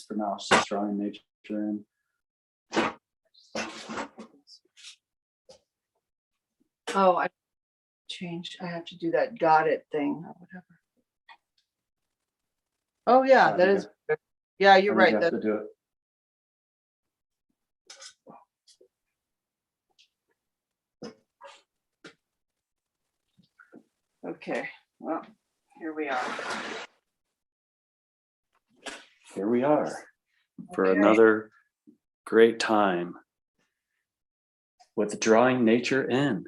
this for now. It's just drawing nature in. Oh, I changed. I have to do that got it thing or whatever. Oh yeah, that is. Yeah, you're right. You have to do it. Okay. Well, here we are. Here we are for Okay. another great time with drawing nature in.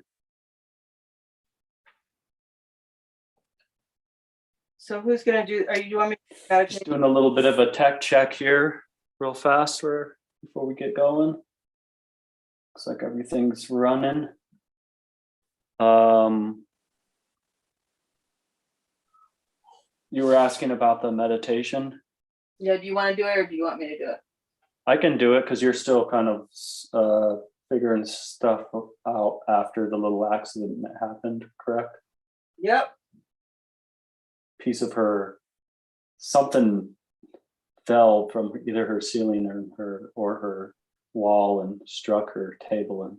So who's gonna do? You want me to Just doing a little bit of a tech check here real fast before we get going. Looks like everything's running. You were asking about the meditation. Yeah, do you want to do it or do you want me to do it? I can do it because you're still kind of figuring stuff out after the little accident that happened, correct? Yep. Piece of something fell from either her ceiling or her wall and struck her table and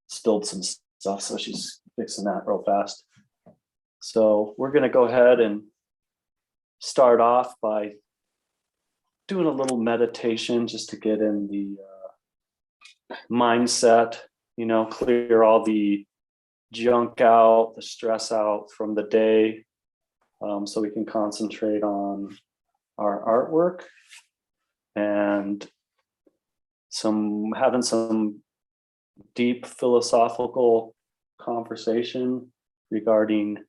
spilled some stuff. So she's fixing that real fast. So we're going to go ahead and start off by doing a little meditation just to get in the mindset, clear all the junk out, the stress out from the day, so we can concentrate on our artwork and having some deep philosophical conversation regarding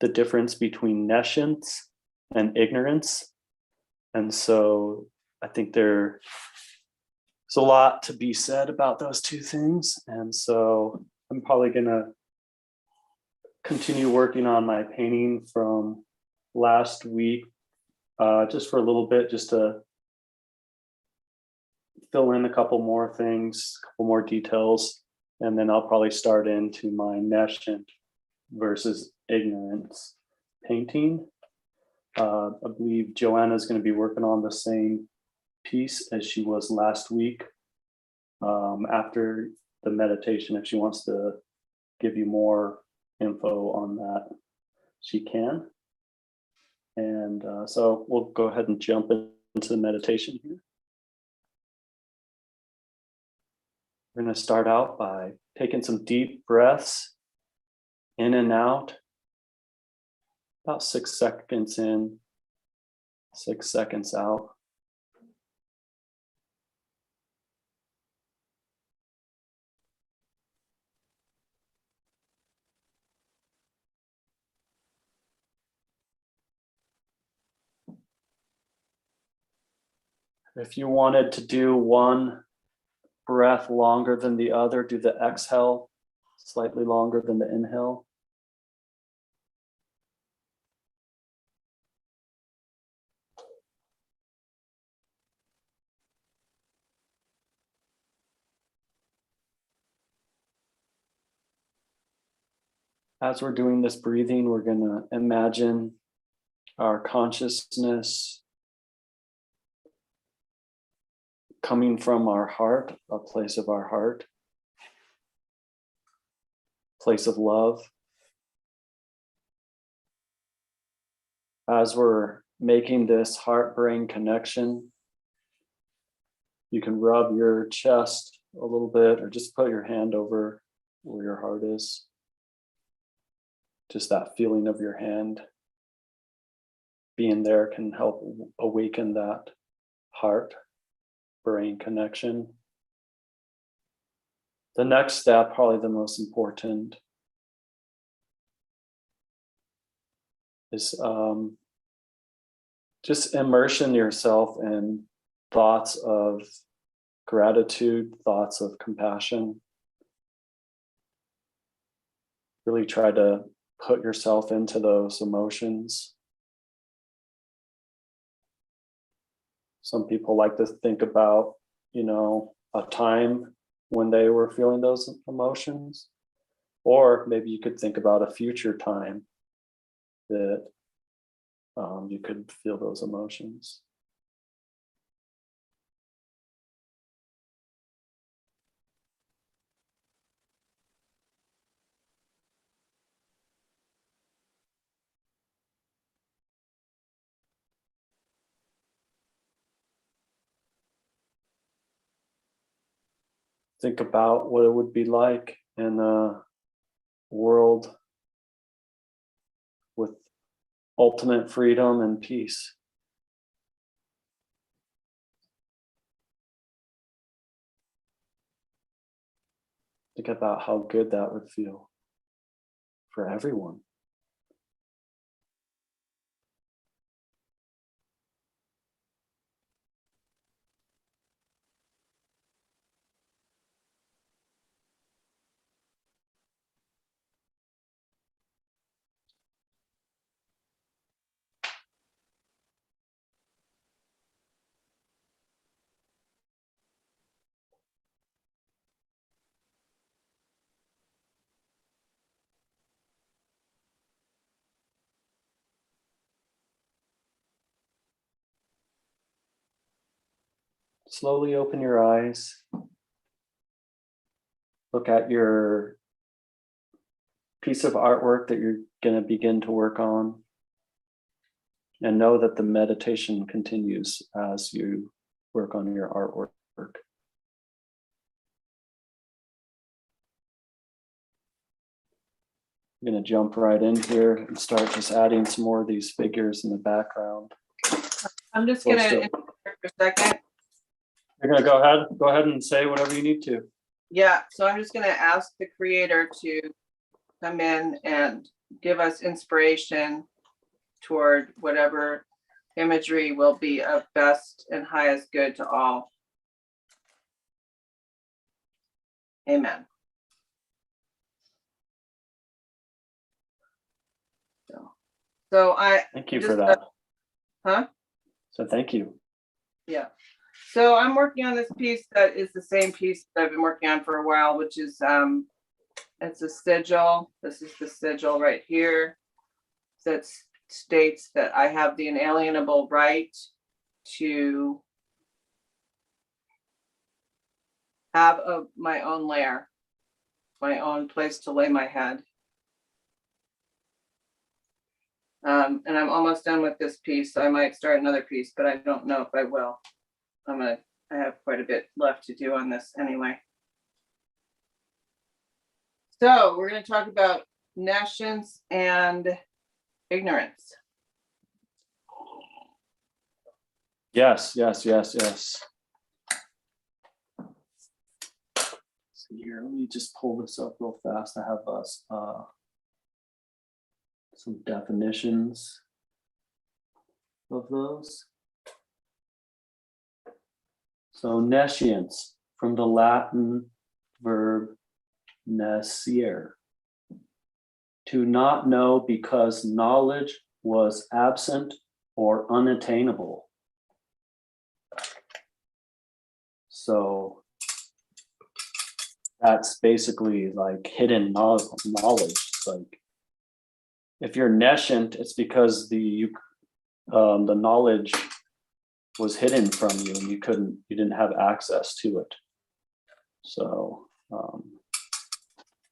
the difference between nescience and ignorance. And so I think there's a lot to be said about those two things. And so I'm probably going to continue working on my painting from last week, just for a little bit, just to fill in a couple more things, a couple more details. And then I'll probably start into my nescient versus ignorance painting. I believe Joanna's going to be working on the same piece as she was last week. After the meditation, if she wants to give you more info on that, she can. And so we'll go ahead and jump into the meditation here. We're going to start out by taking some deep breaths in and out. About 6 seconds in, 6 seconds out. If you wanted to do one breath longer than the other, do the exhale slightly longer than the inhale. As we're doing this breathing, we're going to imagine our consciousness coming from our heart, a place of our heart, place of love. As we're making this heart-brain connection, you can rub your chest a little bit or just put your hand over where your heart is. Just that feeling of your hand being there can help awaken that heart-brain connection. The next step, probably the most important, is just immersion yourself in thoughts of gratitude, thoughts of compassion. Really try to put yourself into those emotions. Some people like to think about, a time when they were feeling those emotions, or maybe you could think about a future time that you could feel those emotions. think about what it would be like in a world with ultimate freedom and peace. Think about how good that would feel for everyone. Slowly open your eyes. Look at your piece of artwork that you're going to begin to work on. And know that the meditation continues as you work on your artwork. I'm going to jump right in here and start just adding some more of these figures in the background. I'm just gonna interrupt for a second. You're going to go ahead and say whatever you need to. Yeah, so I'm just gonna ask the creator to come in and give us inspiration toward whatever imagery will be of best and highest good to all. Amen. So I Thank you just, for that. huh? So thank you. Yeah. So I'm working on this piece that is the same piece that I've been working on for a while, which is it's a sigil. This is the sigil right here that states that I have the inalienable right to have my own lair, my own place to lay my head. And I'm almost done with this piece, so I might start another piece, but I don't know if I will. I have quite a bit left to do on this anyway. So we're going to talk about nescience and ignorance. Yes. So here, let me just pull this up real fast. I have us some definitions of those. So nescience, from the Latin verb nescere, to not know because knowledge was absent or unattainable. So that's basically like hidden knowledge. It's like if you're nescient, it's because the knowledge was hidden from you and you didn't have access to it. So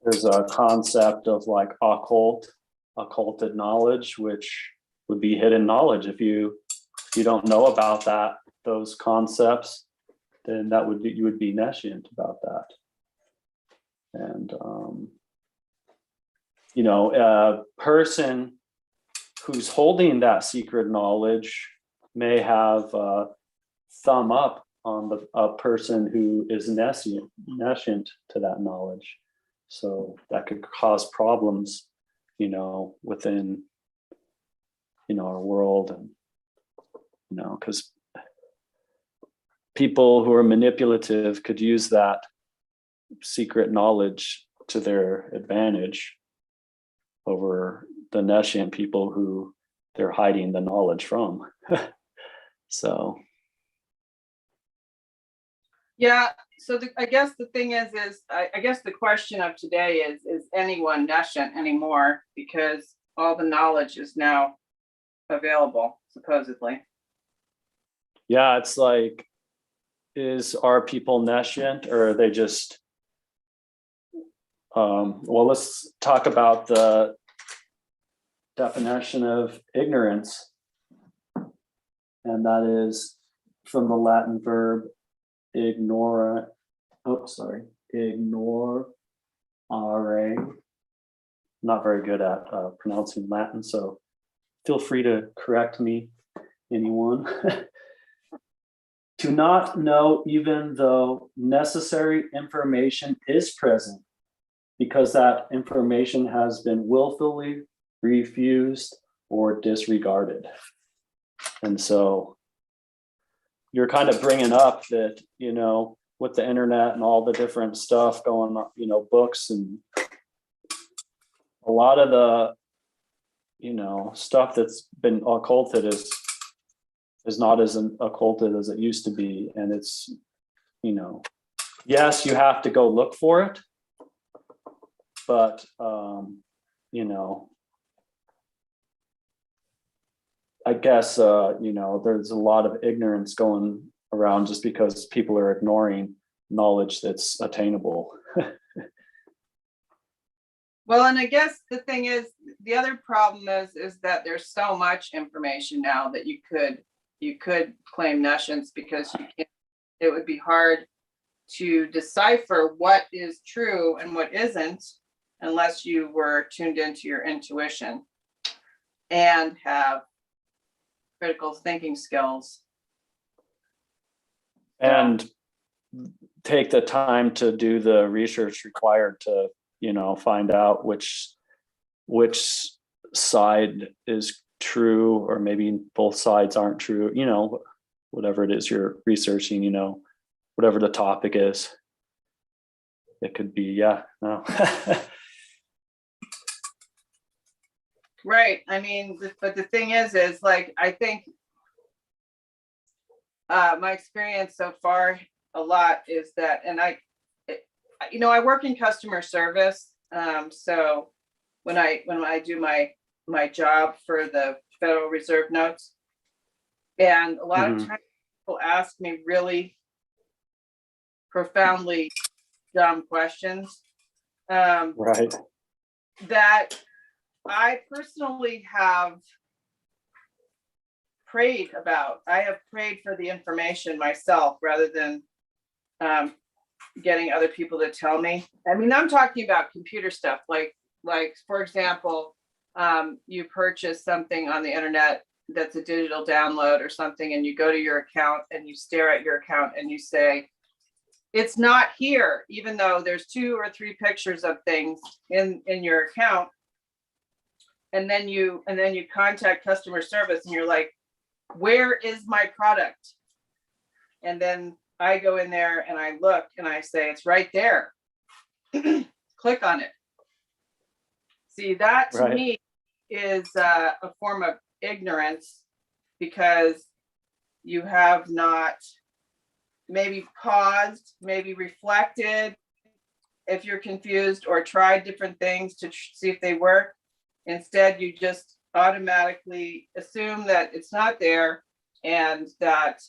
there's a concept of like occulted knowledge, which would be hidden knowledge. If you don't know about those concepts, then you would be nescient about that. And a person who's holding that secret knowledge may have a thumb up on a person who is nescient to that knowledge. So that could cause problems, within, our world, and, because people who are manipulative could use that secret knowledge to their advantage over the nescient people who they're hiding the knowledge from. So. Yeah. So I guess the thing is I guess the question of today is anyone nescient anymore? Because all the knowledge is now available, supposedly. Yeah, it's like, are people nescient, or are they just, well, let's talk about the definition of ignorance. And that is from the Latin verb ignora. Oh, sorry. ignore RA. Not very good at pronouncing Latin, so feel free to correct me, anyone. To not know even though necessary information is present, because that information has been willfully refused or disregarded. And so you're kind of bringing up that, you know, with the internet and all the different stuff going on, you know, books and a lot of the, you know, stuff that's been occulted is not as occulted as it used to be. And it's, you know, yes, you have to go look for it, but you know, I guess you know, there's a lot of ignorance going around just because people are ignoring knowledge that's attainable. Well, and I guess the thing is, the other problem is that there's so much information now that you could claim nescience, because you can't, it would be hard to decipher what is true and what isn't unless you were tuned into your intuition and have critical thinking skills. And take the time to do the research required to, you know, find out which side is true, or maybe both sides aren't true, you know, whatever it is you're researching, you know, whatever the topic is. It could be, yeah, no. Right. I mean, but the thing is like, I think my experience so far a lot is that, and you know, I work in customer service. So when I do my job for the Federal Reserve notes, and a lot of times people ask me really profoundly dumb questions, Right. that I personally have prayed about. I have prayed for the information myself rather than getting other people to tell me. I mean, I'm talking about computer stuff, like for example, you purchase something on the internet that's a digital download or something, and you go to your account and you stare at your account and you say, it's not here, even though there's 2 or 3 pictures of things in your account. And then you contact customer service and you're like, where is my product? And then I go in there and I look and I say, it's right there. Click on it. See, that to me is a form of ignorance, because you have not maybe paused, maybe reflected if you're confused, or tried different things to see if they work. Instead, you just automatically assume that it's not there, and that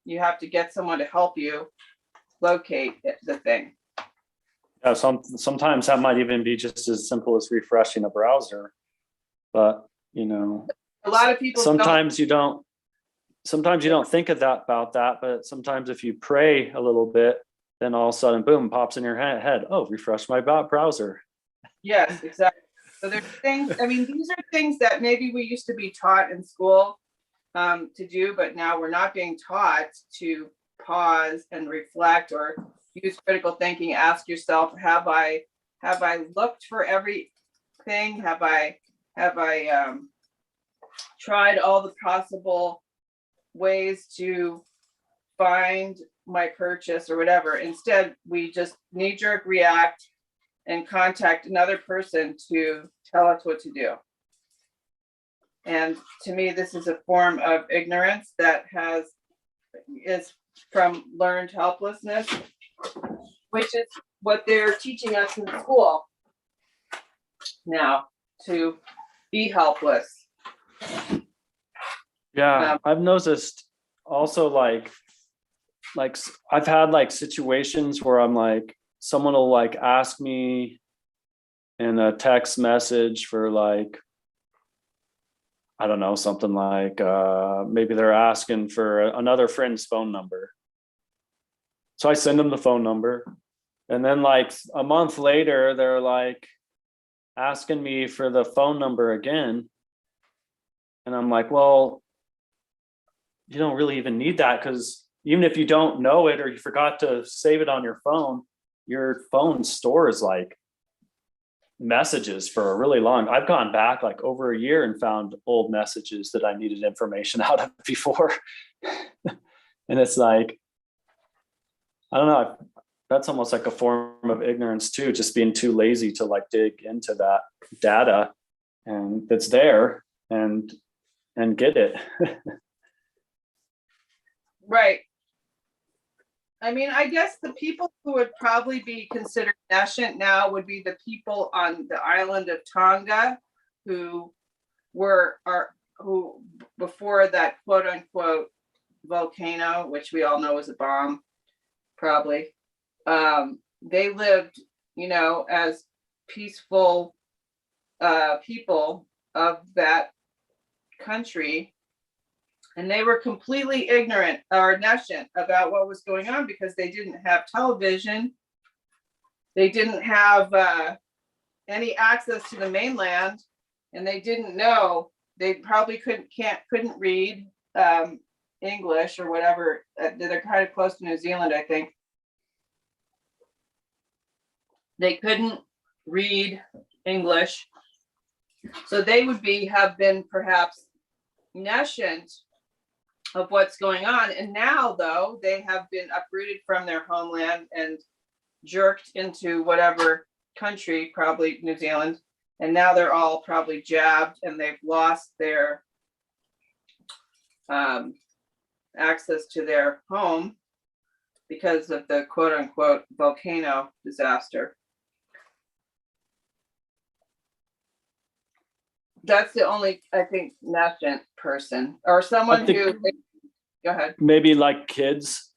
you have to get someone to help you locate the thing. Yeah, sometimes that might even be just as simple as refreshing a browser. But, you know, a lot of people sometimes you don't think of that about that, but sometimes if you pray a little bit, then all of a sudden, boom, pops in your head. Oh, refresh my browser. Yes, exactly. So there's things, I mean, these are things that maybe we used to be taught in school to do, but now we're not being taught to pause and reflect or use critical thinking. Ask yourself, have I looked for everything? Have I tried all the possible ways to find my purchase or whatever? Instead, we just knee-jerk react and contact another person to tell us what to do. And to me, this is a form of ignorance that is from learned helplessness, which is what they're teaching us in school now, to be helpless. Yeah, I've noticed also like I've had like situations where I'm like, someone will like ask me in a text message for like, I don't know, something like maybe they're asking for another friend's phone number. So I send them the phone number, And then like a month later, they're like asking me for the phone number again. And I'm like, well, you don't really even need that, because even if you don't know it or you forgot to save it on your phone stores like messages for a really long. I've gone back like over a year and found old messages that I needed information out of before. And it's like, I don't know, that's almost like a form of ignorance too, just being too lazy to like dig into that data and that's there and get it. Right. I mean, I guess the people who would probably be considered nescient now would be the people on the island of Tonga who who before that quote unquote volcano, which we all know was a bomb, probably. They lived, as peaceful people of that country. And they were completely ignorant or nescient about what was going on because they didn't have television. They didn't have any access to the mainland, and they didn't know. They probably couldn't read English or whatever. They're kind of close to New Zealand, I think. They couldn't read English, so they would have been perhaps nescient of what's going on. And now, though, they have been uprooted from their homeland and jerked into whatever country, probably New Zealand. And now they're all probably jabbed and they've lost their access to their home because of the quote unquote volcano disaster. That's the only, I think, nescient person or someone who, go ahead. Maybe like kids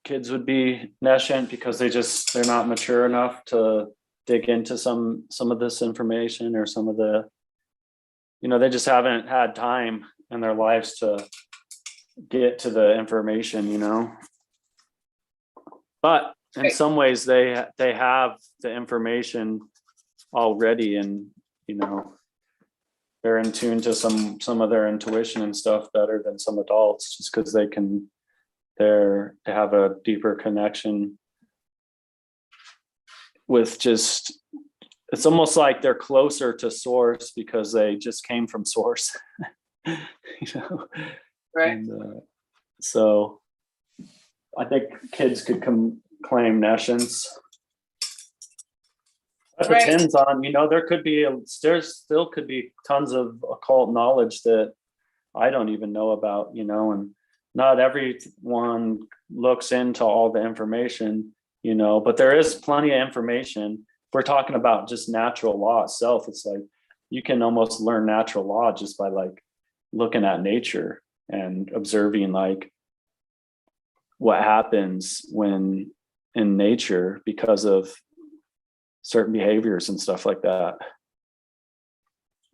would be nescient because they're not mature enough to dig into some of this information, or some of the, they just haven't had time in their lives to get to the information, but in some ways they have the information already, and they're in tune to some of their intuition and stuff better than some adults, just because they have a deeper connection with just, it's almost like they're closer to source because they just came from source. Right. And, so I think kids could claim nescience. That depends on, there still could be tons of occult knowledge that I don't even know about, and not everyone looks into all the information, but there is plenty of information. If we're talking about just natural law itself, it's like you can almost learn natural law just by like looking at nature and observing like what happens when in nature because of certain behaviors and stuff like that.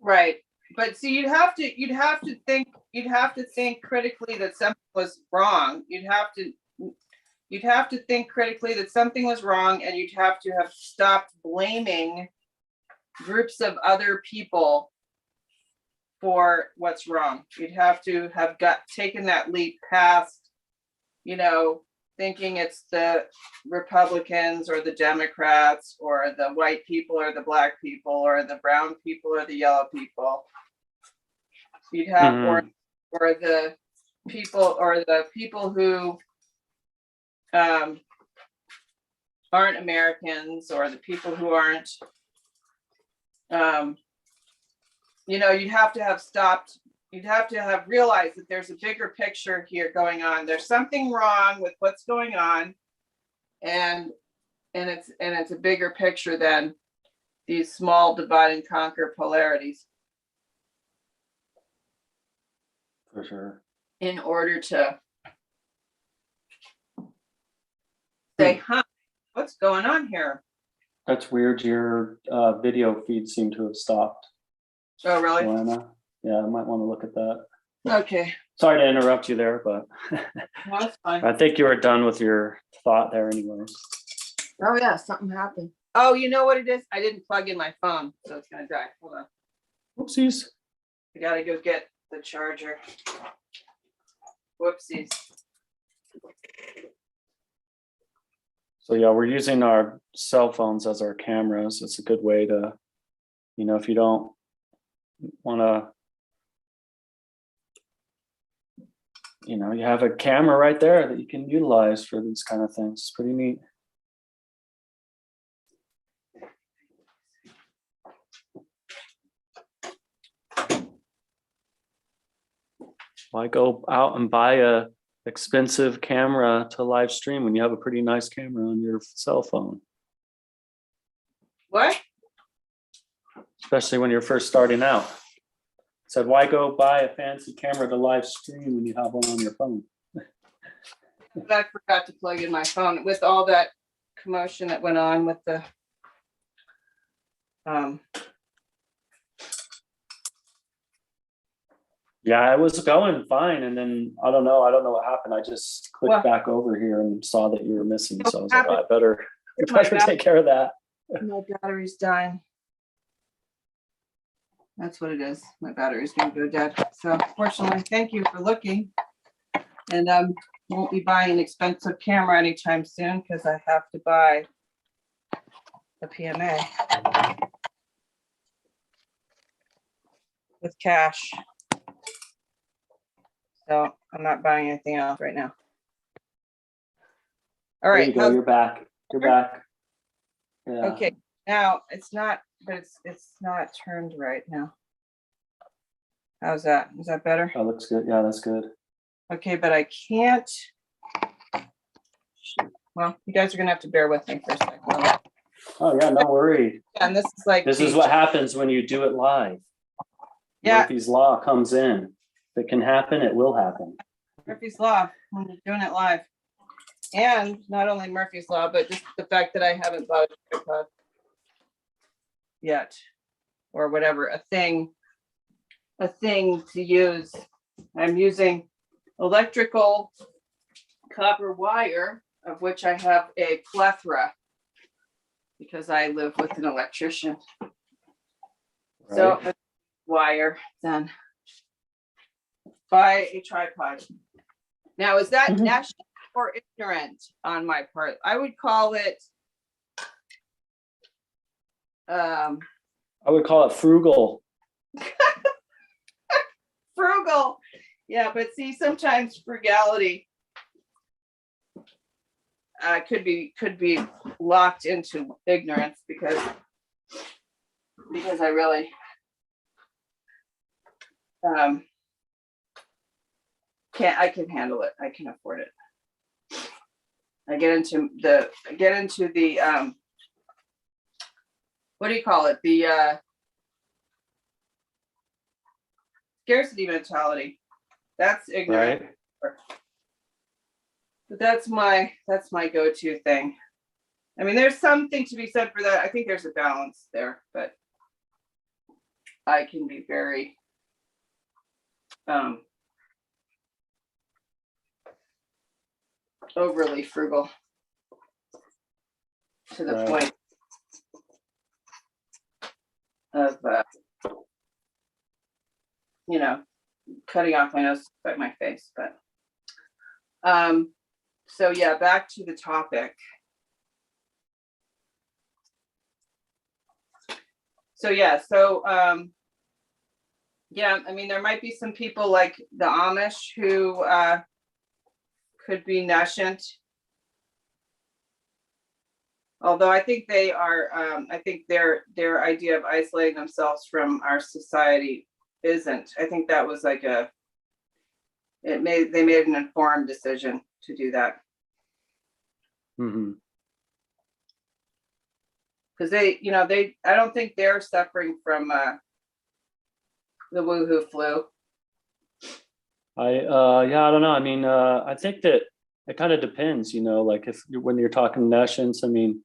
Right. But see, you'd have to think critically that something was wrong. You'd have to think critically that something was wrong, and you'd have to have stopped blaming groups of other people for what's wrong. You'd have to have taken that leap past, thinking it's the Republicans or the Democrats or the white people or the black people or the brown people or the yellow people. You'd have, or the people who aren't Americans, or the people who aren't, you'd have to have stopped. You'd have to have realized that there's a bigger picture here going on. There's something wrong with what's going on, and it's a bigger picture than these small divide and conquer polarities. For sure. In order to say, what's going on here? That's weird. Your video feed seemed to have stopped. Oh, really? Joanna. Yeah, I might want to look at that. Okay. Sorry to interrupt you there, but No, that's fine. I think you were done with your thought there anyways. Oh yeah, something happened. Oh, you know what it is? I didn't plug in my phone, so it's gonna die. Hold on. Oopsies. I gotta go get the charger. Whoopsies. So yeah, we're using our cell phones as our cameras. It's a good way to, if you don't want to, you have a camera right there that you can utilize for these kind of things. It's pretty neat. Why go out and buy a expensive camera to live stream when you have a pretty nice camera on your cell phone? What? Especially when you're first starting out. Said, why go buy a fancy camera to live stream when you have one on your phone? But I forgot to plug in my phone with all that commotion that went on with the Yeah, it was going fine, and then I don't know what happened. I just clicked back over here and saw that you were missing, so I was like, I better take care of that. My battery's dying. That's what it is. My battery's gonna go dead. So fortunately, thank you for looking. And won't be buying an expensive camera anytime soon because I have to buy a PMA with cash. So I'm not buying anything else right now. All right. There you go. You're back. You're back. Yeah. Okay. Now it's not, but it's not turned right now. How's that? Is that better? That looks good. Yeah, that's good. Okay, but I can't. Well, you guys are gonna have to bear with me for a second. Oh yeah, no worry. And this is like this is what happens when you do it live. Yeah. Murphy's Law comes in. If it can happen, it will happen. Murphy's Law when you're doing it live. And not only Murphy's Law, but just the fact that I haven't bought a tripod yet, or whatever, a thing to use. I'm using electrical copper wire, of which I have a plethora because I live with an electrician. Right. So wire, then buy a tripod. Now, is that national or ignorant on my part? I would call it I would call it frugal. frugal. Yeah, but see, sometimes frugality could be locked into ignorance because I really I can handle it. I can afford it. I get into the what do you call it? The scarcity mentality. That's ignorant. Right. But that's my go-to thing. I mean, there's something to be said for that. I think there's a balance there, but I can be very overly frugal to the point of cutting off my nose to spite my face. But so yeah, back to the topic. So yeah, yeah, I mean, there might be some people like the Amish who could be nescient. Although I think they are, I think their idea of isolating themselves from our society isn't. I think that was like they made an informed decision to do that. Because I don't think they're suffering from the woohoo flu. I don't know. I mean, I think that it kind of depends, like when you're talking nescience, I mean,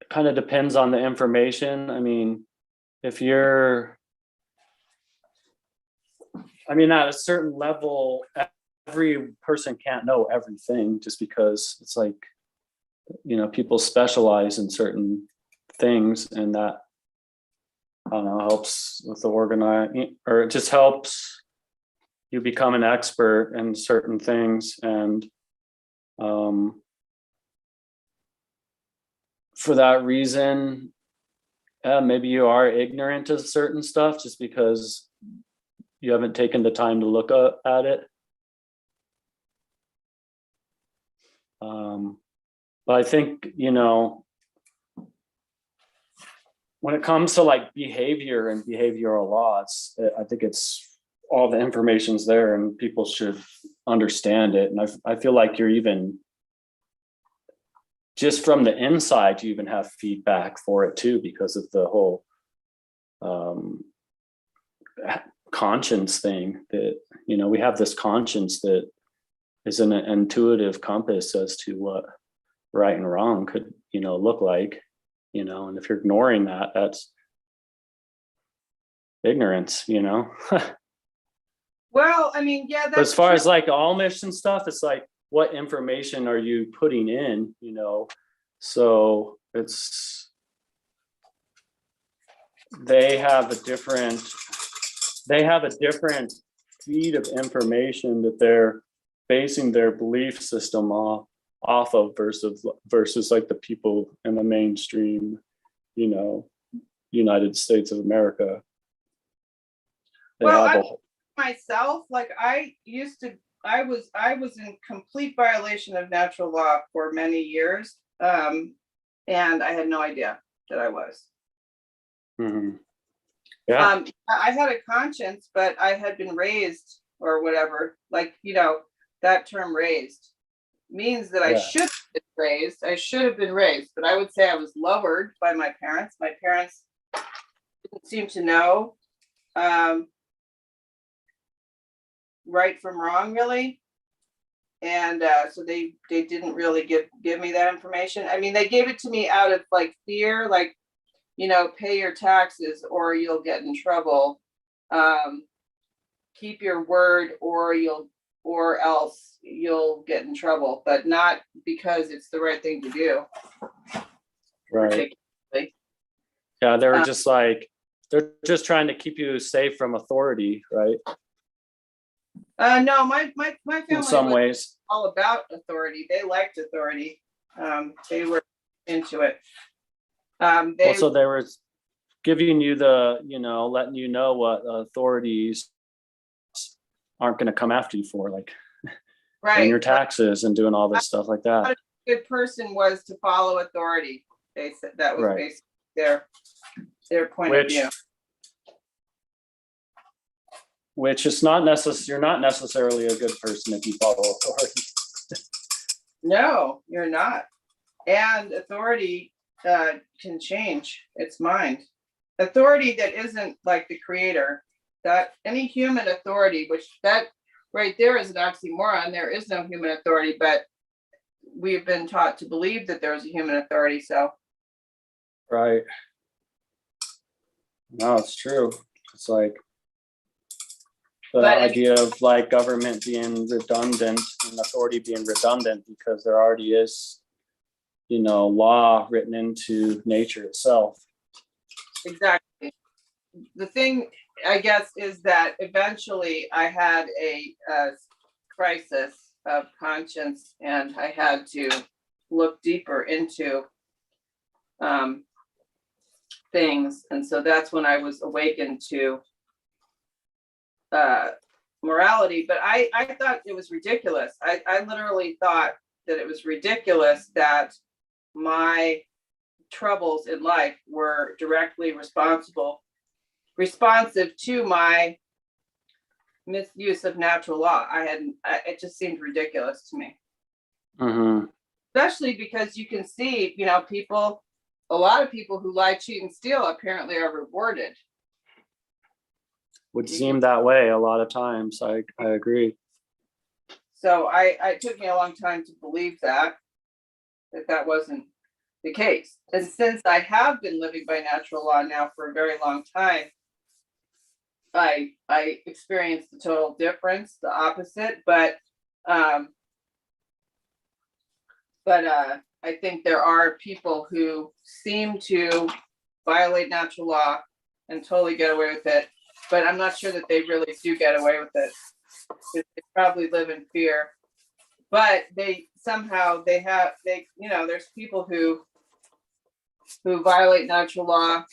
it kind of depends on the information. I mean, if you're, at a certain level every person can't know everything just because it's like, people specialize in certain things, and that, I don't know, helps with the organizing, or it just helps you become an expert in certain things. And for that reason, maybe you are ignorant of certain stuff just because you haven't taken the time to look at it. But I think, when it comes to like behavior and behavioral laws, I think it's all the information's there and people should understand it. And I feel like you're even, just from the inside, you even have feedback for it too, because of the whole conscience thing that, we have this conscience that is an intuitive compass as to what right and wrong could, look like, and if you're ignoring that, that's ignorance, Well, I mean, yeah, But as that's far true. as like Amish and stuff, it's like, what information are you putting in, So they have a different feed of information that they're basing their belief system off of versus like the people in the mainstream, United States of America. They Well, have myself, like I was in complete violation of natural law for many years. And I had no idea that I was. Mhm. Yeah. I had a conscience, but I had been raised or whatever, like, that term raised means that I should have been raised. I should have been raised, but I would say I was lowered by my parents. My parents didn't seem to know right from wrong, really. And so they didn't really give me that information. I mean, they gave it to me out of like fear, like, pay your taxes or you'll get in trouble. Keep your word or else you'll get in trouble, but not because it's the right thing to do. Right. Yeah, they were just like, they're just trying to keep you safe from authority, right? No, my family In some ways. all about authority. They liked authority. They were into it. So they were giving you the, letting you know what authorities aren't going to come after you for, like paying your taxes and doing all this stuff like that. A good person was to follow authority. They said that was basically their point of view. Which is not necessary. You're not necessarily a good person if you follow authority. No, you're not. And authority can change its mind. Authority that isn't like the creator, that any human authority, which that right there is an oxymoron. There is no human authority, but we've been taught to believe that there's a human authority. So, right. No, it's true. It's like the idea of like government being redundant and authority being redundant because there already is, law written into nature itself. Exactly. The thing, I guess, is that eventually I had a crisis of conscience and I had to look deeper into things. And so that's when I was awakened to morality. But I thought it was ridiculous. I literally thought that it was ridiculous that my troubles in life were directly responsive to my misuse of natural law. It just seemed ridiculous to me. Mm-hmm. Especially because you can see, a lot of people who lie, cheat, and steal apparently are rewarded. Would seem that way a lot of times. I agree. So it took me a long time to believe that wasn't the case. And since I have been living by natural law now for a very long time, I experienced the total difference, the opposite. But Um, but I think there are people who seem to violate natural law and totally get away with it, but I'm not sure that they really do get away with it. They probably live in fear, but they somehow there's people who violate natural law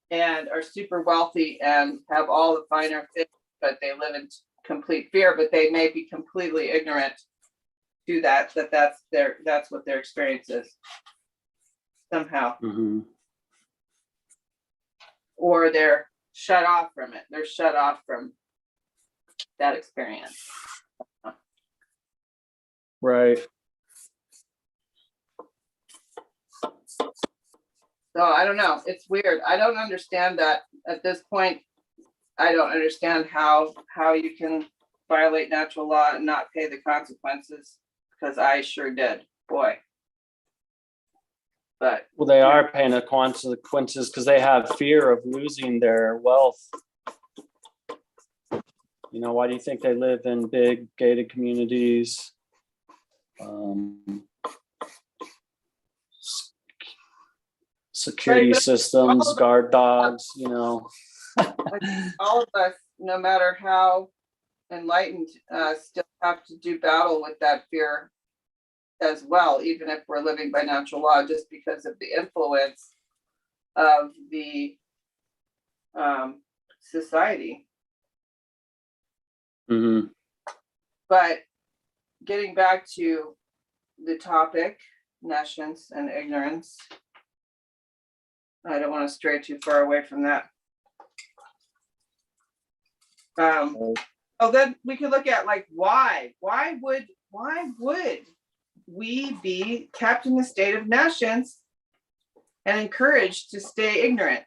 and are super wealthy and have all the finer things, but they live in complete fear, but they may be completely ignorant to that's what their experience is somehow. Mm-hmm. Or they're shut off from it. They're shut off from that experience. Right. So I don't know. It's weird. I don't understand that at this point. I don't understand how you can violate natural law and not pay the consequences, because I sure did. Boy. But Well, they are paying the consequences because they have fear of losing their wealth. You know, why do you think they live in big gated communities? Security systems, guard dogs, you know. all of us, no matter how enlightened, still have to do battle with that fear as well, even if we're living by natural law, just because of the influence of the society. Mm-hmm. But getting back to the topic, nescience and ignorance, I don't want to stray too far away from that. Then we could look at like why would we be kept in the state of nescience and encouraged to stay ignorant?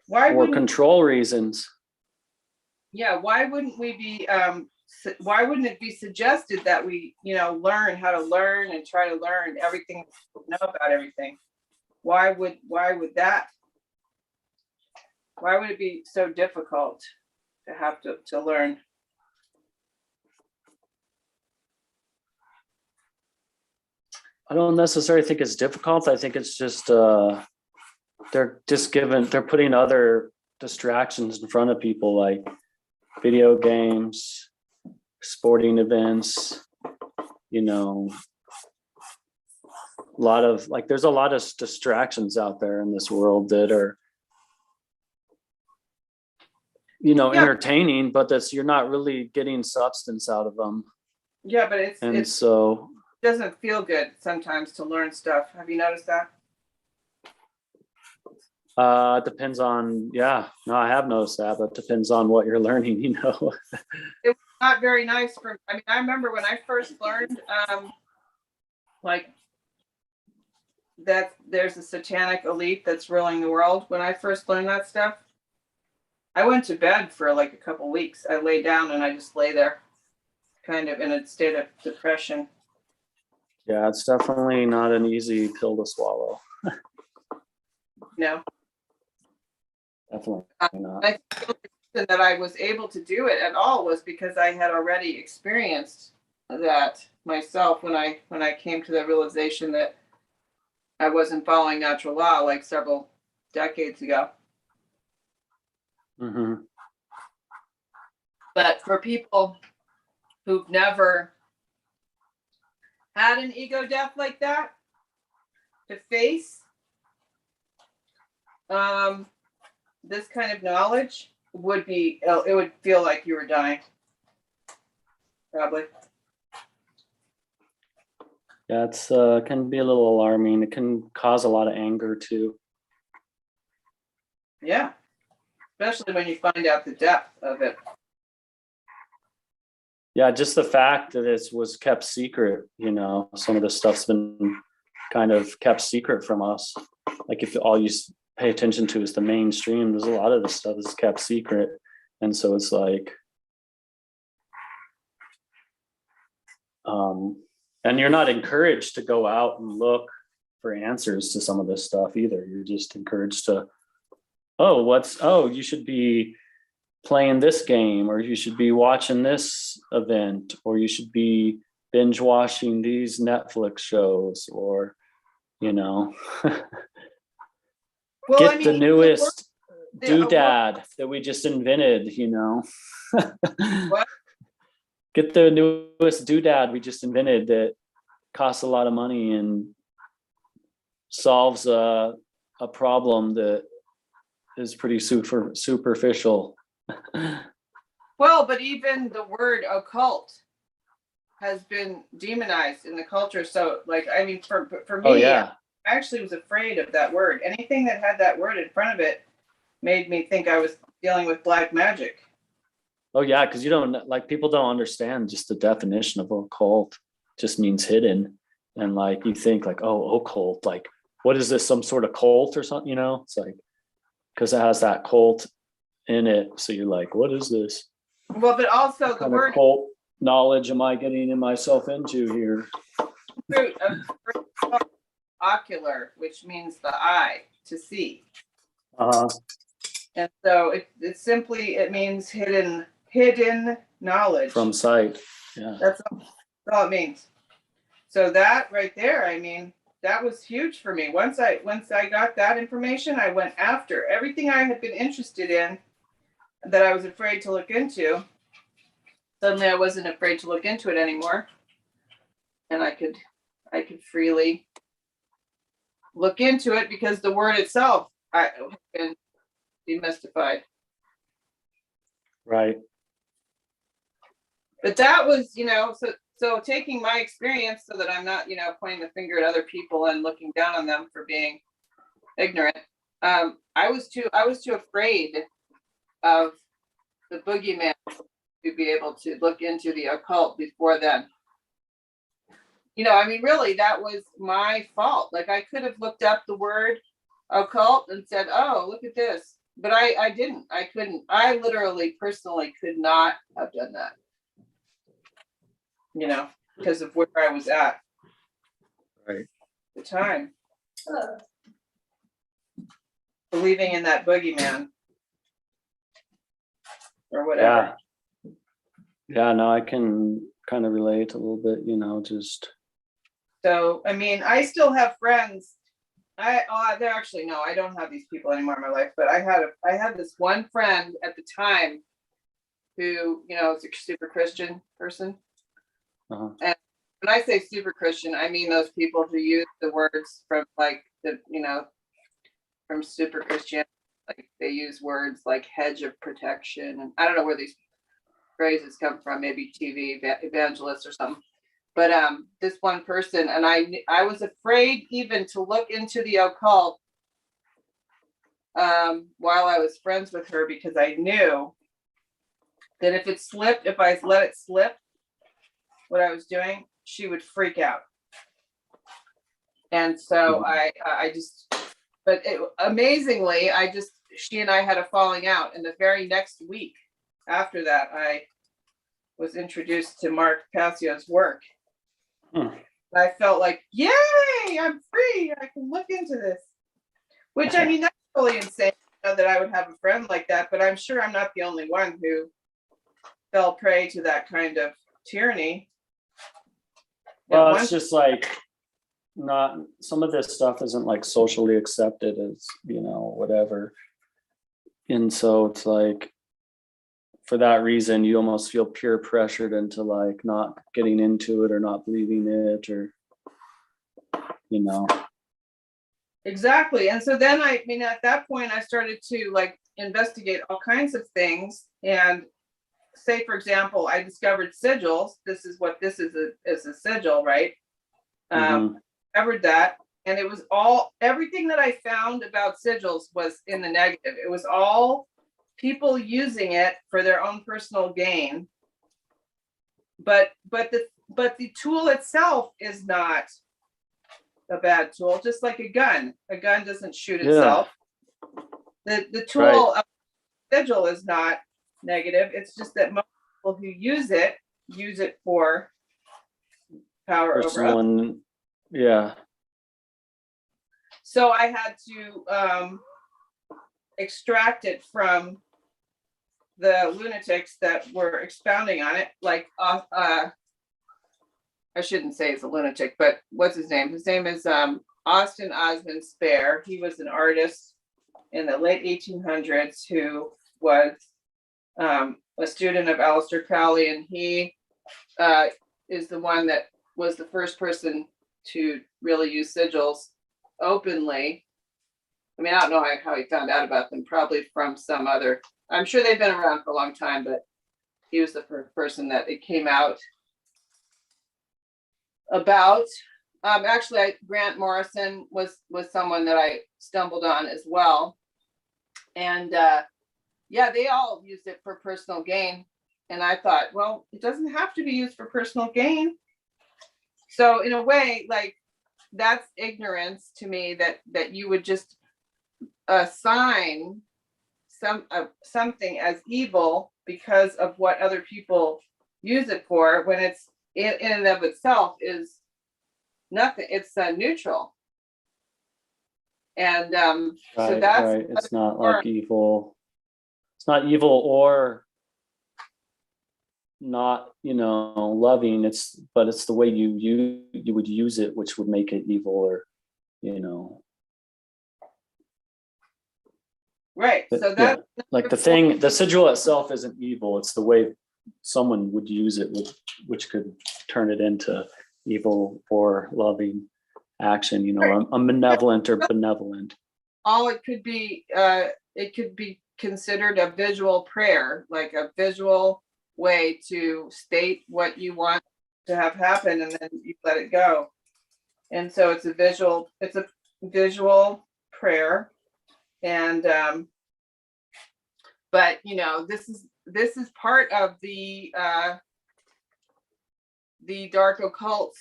For control reasons. Yeah, why wouldn't we be why wouldn't it be suggested that we, learn how to learn and try to learn everything, know about everything? Why would it be so difficult to have to learn? I don't necessarily think it's difficult. I think it's just they're putting other distractions in front of people, like video games, sporting events, there's a lot of distractions out there in this world that are, entertaining, but you're not really getting substance out of them. Yeah, but so it doesn't feel good sometimes to learn stuff. Have you noticed that? It depends on, no, I have noticed that, but it depends on what you're learning, It was not very nice I remember when I first learned, that there's a satanic elite that's ruling the world. When I first learned that stuff, I went to bed for like a couple weeks. I lay down and I just lay there kind of in a state of depression. Yeah, it's definitely not an easy pill to swallow. No. Definitely not. I think the reason that I was able to do it at all was because I had already experienced that myself when I came to the realization that I wasn't following natural law like several decades ago. Mm-hmm. But for people who've never had an ego death like that to face, this kind of knowledge it would feel like you were dying. Probably. Yeah, it's can be a little alarming. It can cause a lot of anger too. Yeah. Especially when you find out the depth of it. Yeah, just the fact that it was kept secret, some of this stuff's been kind of kept secret from us. Like if all you pay attention to is the mainstream, there's a lot of this stuff is kept secret. And so it's like, and you're not encouraged to go out and look for answers to some of this stuff either. You're just encouraged to, you should be playing this game, or you should be watching this event, or you should be binge watching these Netflix shows, or, you know, Well, get I mean, the even newest the word- doodad that we just invented, you know. what? Get the newest doodad we just invented that costs a lot of money and solves a problem that is pretty superficial. Well, but even the word occult has been demonized in the culture. So, like, I mean, for me, Oh yeah. I actually was afraid of that word. Anything that had that word in front of it made me think I was dealing with black magic. Oh yeah, because you don't, like, people don't understand just the definition of occult. Just means hidden, and like you think like, oh, occult, like what is this, some sort of cult or something? You know, it's like because it has that cult in it, so you're like, what is this? Well, but also What the kind word of cult knowledge am I getting myself into here? fruit of ocular, which means the eye to see. And so it simply, it means hidden knowledge. From sight. Yeah. That's all it means. So that right there, I mean, that was huge for me. Once I got that information, I went after everything I had been interested in that I was afraid to look into. Suddenly I wasn't afraid to look into it anymore. And I could freely look into it because the word itself I have been demystified. Right. But that was, so taking my experience so that I'm not, pointing the finger at other people and looking down on them for being ignorant. I was too afraid of the boogeyman to be able to look into the occult before then. I mean, really, that was my fault. Like, I could have looked up the word occult and said, oh, look at this. But I didn't. I couldn't. I literally, personally could not have done that. Because of where I was at. Right. The time. Believing in that boogeyman. Or whatever. Yeah, no, I can kind of relate a little bit, just. So, I mean, I still have friends. They're actually, no, I don't have these people anymore in my life, but I had this one friend at the time who, is a super Christian person. Uh-huh. And when I say super Christian, I mean those people who use the words from like from super Christian, like they use words like hedge of protection, and I don't know where these phrases come from, maybe TV evangelists or something. But this one person, and I was afraid even to look into the occult while I was friends with her, because I knew that if I let it slip, what I was doing, she would freak out. And so amazingly, she and I had a falling out. And the very next week after that, I was introduced to Mark Passio's work. I felt like, yay, I'm free. I can look into this. Which, I mean, that's totally insane that I would have a friend like that, but I'm sure I'm not the only one who fell prey to that kind of tyranny. Well, it's just like, not, some of this stuff isn't like socially accepted as, whatever. And so it's like, for that reason, you almost feel peer pressured into like not getting into it or not believing it, or, Exactly. And so then at that point, I started to like investigate all kinds of things. And say, for example, I discovered sigils. This is what this is a sigil, right? Covered that. And it was everything that I found about sigils was in the negative. It was all people using it for their own personal gain. But the tool itself is not a bad tool, just like a gun. A gun doesn't shoot itself. The tool of sigil is not negative. It's just that most people who use it for power over others. Yeah. So I had to extract it from the lunatics that were expounding on it, like I shouldn't say he's a lunatic, but what's his name? His name is Austin Osman Spare. He was an artist in the late 1800s who was a student of Aleister Crowley, and he is the one that was the first person to really use sigils openly. I mean, I don't know how he found out about them, probably from some other, I'm sure they've been around for a long time, but he was the first person that it came out about. Actually, Grant Morrison was someone that I stumbled on as well. And yeah, they all used it for personal gain. And I thought, well, it doesn't have to be used for personal gain. So in a way, like, that's ignorance to me, that you would just assign something as evil because of what other people use it for, when it's in and of itself is nothing. It's neutral. And so that's right. It's not like evil. It's not evil or not, loving. But it's the way you would use it, which would make it evil, or, right. So that's like the sigil itself isn't evil. It's the way someone would use it, which could turn it into evil or loving action, a malevolent or benevolent. All it could be considered a visual prayer, like a visual way to state what you want to have happen, and then you let it go. And so it's a visual prayer. And but this is part of the dark occult,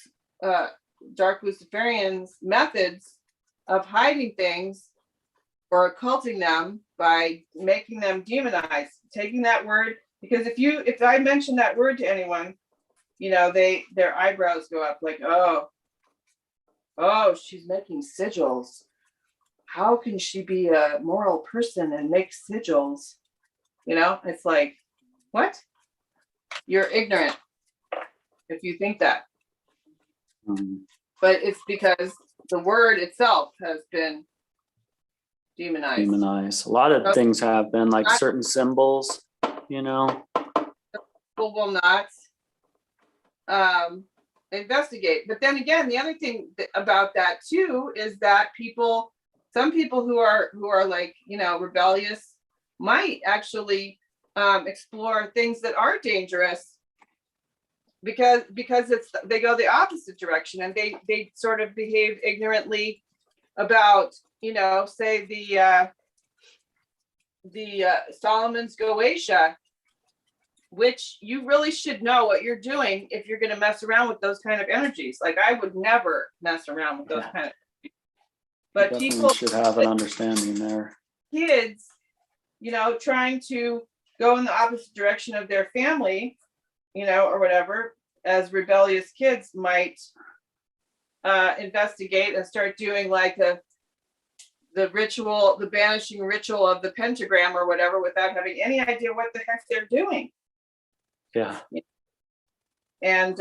dark Luciferians' methods of hiding things or occulting them by making them demonized, taking that word. Because if I mention that word to anyone, their eyebrows go up, like, oh, she's making sigils. How can she be a moral person and make sigils? It's like, what? You're ignorant if you think that. But it's because the word itself has been demonized. A lot of things have been, like certain symbols, People will not investigate. But then again, the other thing about that too is that some people who are like, rebellious might actually explore things that are dangerous because they go the opposite direction, and they sort of behave ignorantly about, say the Solomon's Goetia, which you really should know what you're doing if you're going to mess around with those kind of energies. Like, I would never mess around with those kind of energies. But people should have an understanding there. Kids, trying to go in the opposite direction of their family, or whatever, as rebellious kids might investigate and start doing like the banishing ritual of the pentagram or whatever, without having any idea what the heck they're doing. Yeah. And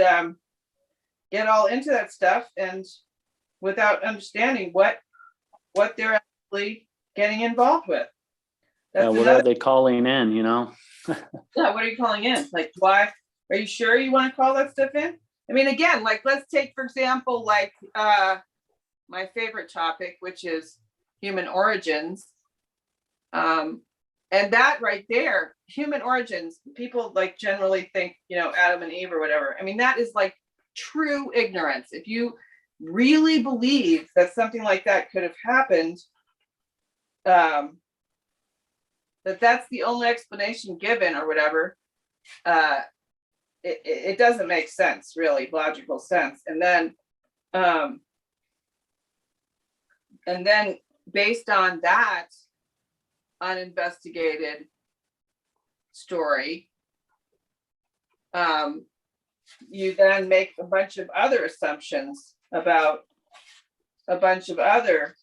get all into that stuff, and without understanding what they're actually getting involved with. What are they calling in, Yeah, what are you calling in? Like, why? Are you sure you want to call that stuff in? I mean, again, like, let's take, for example, like my favorite topic, which is human origins. And that right there, human origins, people like generally think, Adam and Eve or whatever. I mean, that is like true ignorance. If you really believe that something like that could have happened, that's the only explanation given or whatever, it doesn't make sense, really, logical sense. And then based on that uninvestigated story, you then make a bunch of other assumptions about a bunch of other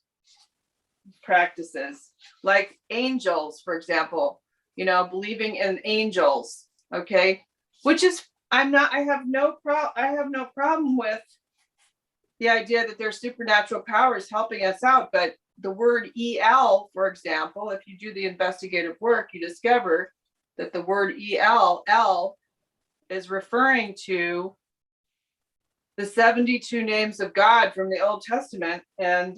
practices, like angels, for example. believing in angels, okay, which is, I have no problem with the idea that there's supernatural powers helping us out. But the word EL, for example, if you do the investigative work, you discover that the word EL is referring to the 72 names of God from the Old Testament. And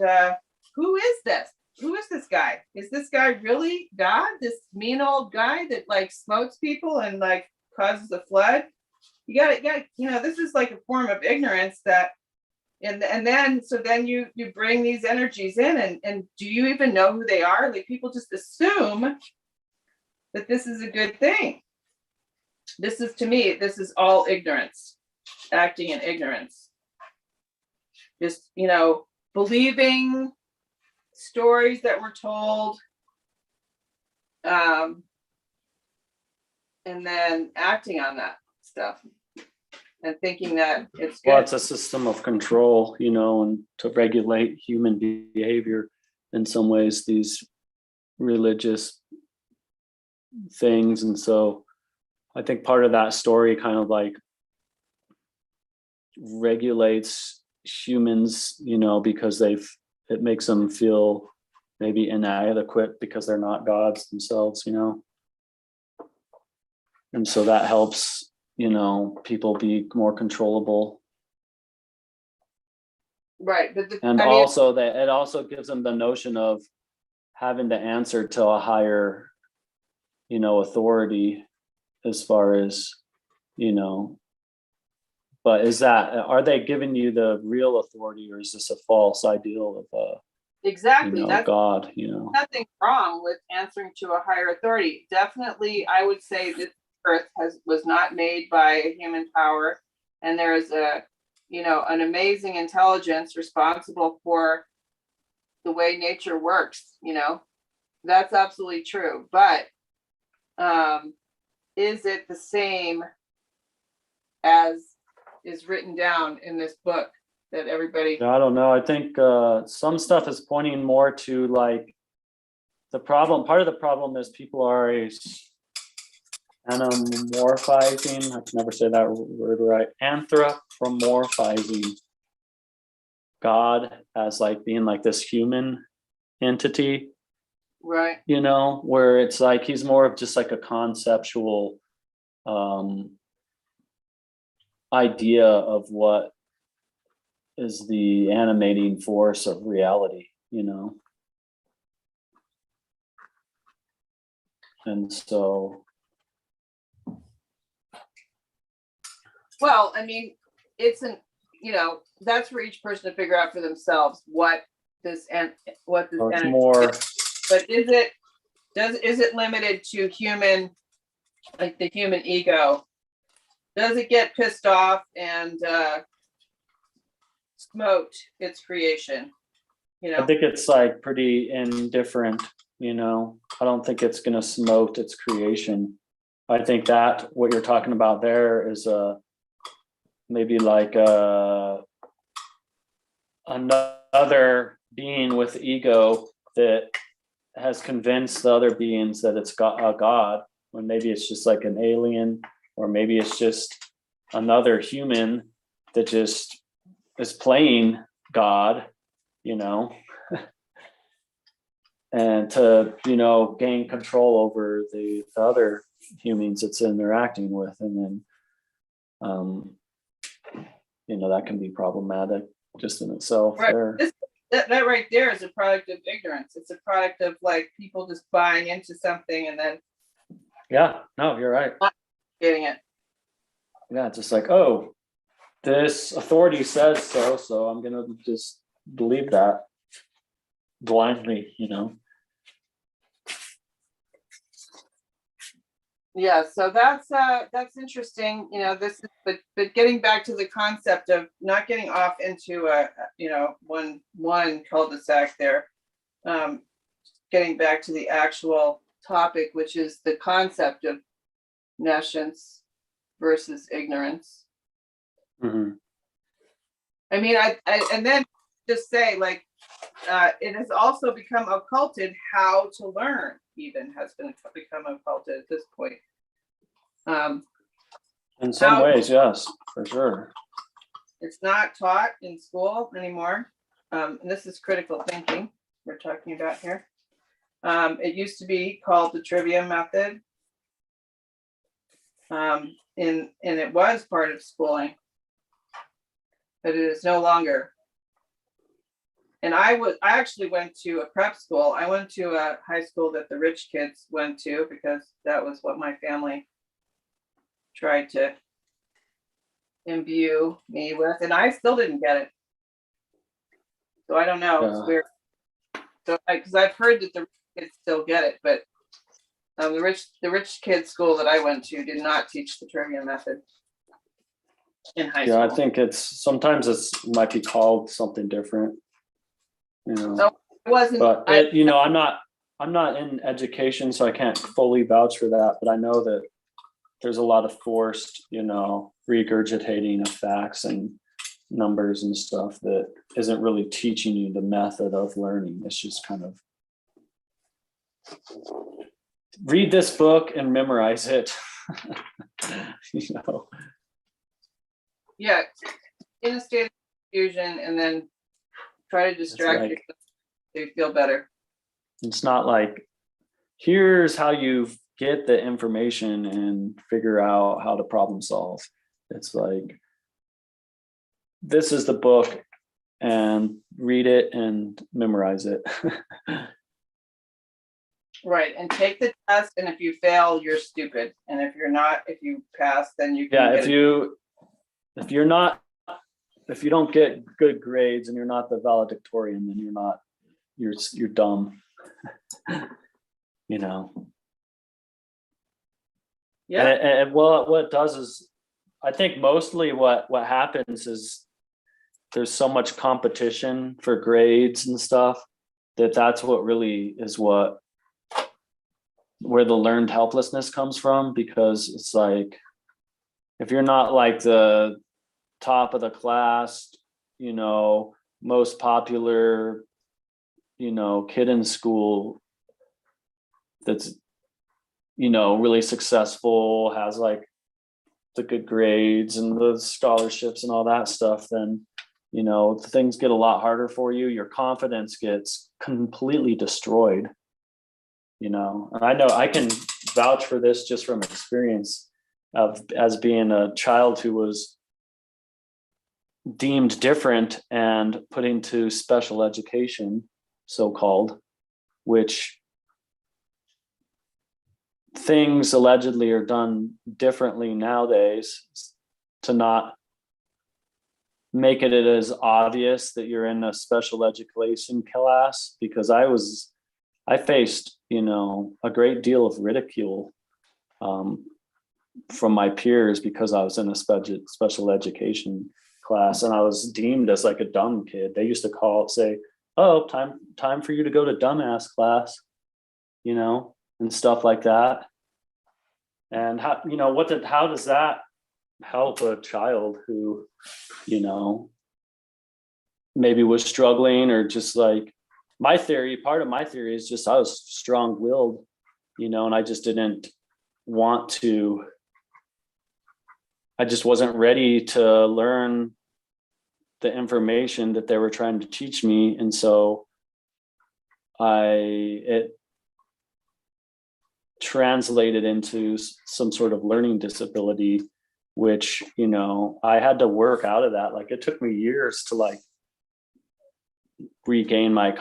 who is this? Who is this guy? Is this guy really God? This mean old guy that like smotes people and like causes a flood? You gotta, this is like a form of ignorance that, and then you bring these energies in, and do you even know who they are? Like, people just assume that this is a good thing. This is, to me, this is all ignorance, acting in ignorance. Just, believing stories that were told, and then acting on that stuff and thinking that it's good. Well, it's a system of control, and to regulate human behavior in some ways, these religious things. And so I think part of that story kind of like regulates humans, because it makes them feel maybe inadequate because they're not gods themselves, and so that helps, people be more controllable. Right. But also that it also gives them the notion of having to answer to a higher, authority, as far as, but are they giving you the real authority, or is this a false ideal of exactly, that's God, nothing wrong with answering to a higher authority. Definitely, I would say this earth was not made by a human power, and there is an amazing intelligence responsible for the way nature works. That's absolutely true. But is it the same as is written down in this book that everybody? I don't know. I think some stuff is pointing more to like the problem. Part of the problem is people are anthropomorphizing. I can never say that word right. Anthropomorphizing God as like being like this human entity, right? Where it's like he's more of just like a conceptual idea of what is the animating force of reality, and so. Well, I mean, it's that's for each person to figure out for themselves what this energy More. But is it limited to human, like the human ego? Does it get pissed off and smote its creation? I think it's like pretty indifferent, I don't think it's going to smote its creation. I think that what you're talking about there is maybe like another being with ego that has convinced the other beings that it's a god, when maybe it's just like an alien, or maybe it's just another human that just is playing God, and to, gain control over the other humans it's interacting with. And then, that can be problematic just in itself. Right. There. That right there is a product of ignorance. It's a product of like people just buying into something and then. Yeah, no, you're right. Not getting it. Yeah, just like, oh, this authority says so I'm gonna just believe that blindly, Yeah, so that's interesting. This is, but getting back to the concept of not getting off into a one cul-de-sac there. Getting back to the actual topic, which is the concept of nescience versus ignorance. Mm-hmm. I mean, I and then just say, like, it has also become occulted. How to learn even has become occulted at this point. In some How- ways, yes, for sure. It's not taught in school anymore. And this is critical thinking we're talking about here. It used to be called the trivia method. And it was part of schooling, but it is no longer. And I actually went to a prep school. I went to a high school that the rich kids went to because that was what my family tried to imbue me with, and I still didn't get it. So I don't know. It's weird. So because I've heard that the rich kids still get it, but the rich kids school that I went to did not teach the trivia method in high school. Yeah, I think sometimes might be called something different. You know, So it wasn't. but I'm not in education, so I can't fully vouch for that. But I know that there's a lot of forced, regurgitating of facts and numbers and stuff that isn't really teaching you the method of learning. It's just kind of read this book and memorize it. Yeah, in a state of confusion, and then try to distract yourself so you feel better. It's not like, here's how you get the information and figure out how to problem solve. It's like, this is the book and read it and memorize it. Right, and take the test, and if you fail, you're stupid. And if you pass, then you can Yeah, if you don't get good grades and you're not the valedictorian, then you're dumb. Yeah. And what it does is, I think mostly what happens is there's so much competition for grades and stuff that's what really is where the learned helplessness comes from, because it's like, if you're not like the top of the class, most popular, kid in school that's, really successful, has like the good grades and the scholarships and all that stuff, then, things get a lot harder for you. Your confidence gets completely destroyed, and I know I can vouch for this just from experience as being a child who was deemed different and put into special education, so-called, which things allegedly are done differently nowadays to not make it as obvious that you're in a special education class, because I faced, a great deal of ridicule from my peers because I was in a special education class, and I was deemed as like a dumb kid. They used to say, "Oh, time for you to go to dumbass class," and stuff like that. And how does that help a child who, maybe was struggling, or just like part of my theory is just I was strong-willed, and I just didn't want to. I just wasn't ready to learn the information that they were trying to teach me. And so it translated into some sort of learning disability, which, I had to work out of that. Like, it took me years to like regain my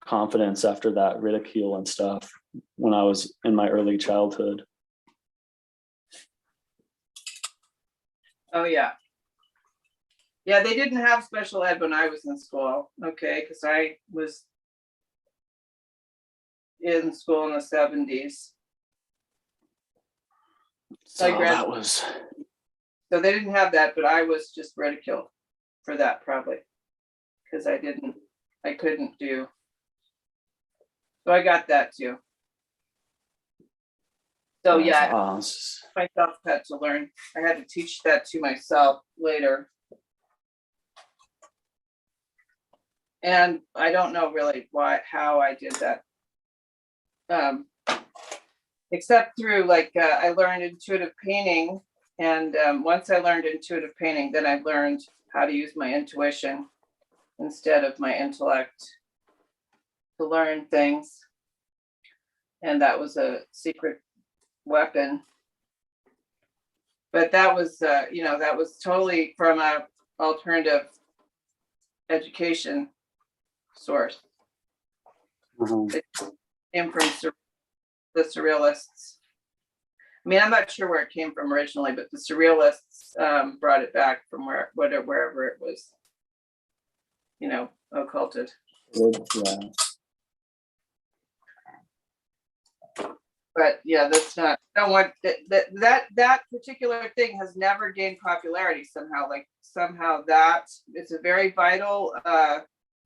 confidence after that ridicule and stuff when I was in my early childhood. Oh yeah. Yeah, they didn't have special ed when I was in school. Okay, because I was in school in the 70s. So So they didn't have that, but I was just ridiculed for that, probably, because I couldn't do. So I got that too. So yeah, myself had to learn. I had to teach that to myself later. And I don't know really how I did that. Except through I learned intuitive painting. And once I learned intuitive painting, then I learned how to use my intuition instead of my intellect to learn things. And that was a secret weapon. But that was, that was totally from a alternative education source. It came from the surrealists. I mean, I'm not sure where it came from originally, but the surrealists brought it back from wherever it was, occulted. Yeah. But yeah, that's not. I don't want that particular thing has never gained popularity somehow. Like somehow that it's a very vital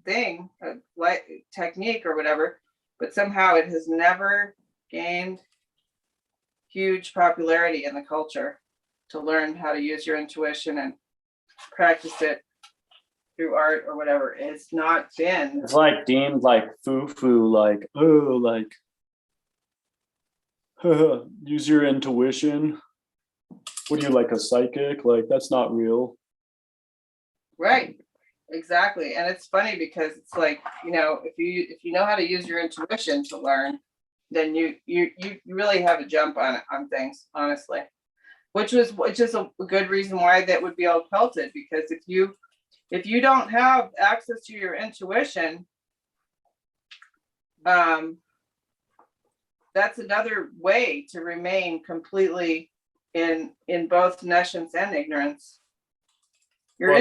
thing, like technique or whatever, but somehow it has never gained huge popularity in the culture to learn how to use your intuition and practice it through art or whatever. It's not been. It's like deemed like foo-foo, like, oh, like use your intuition. What are you, like a psychic? Like, that's not real. Right. Exactly. And it's funny because it's like, if you know how to use your intuition to learn, then you really have a jump on things, honestly. Which is a good reason why that would be occulted, because if you don't have access to your intuition, that's another way to remain completely in both nescience and ignorance. Well,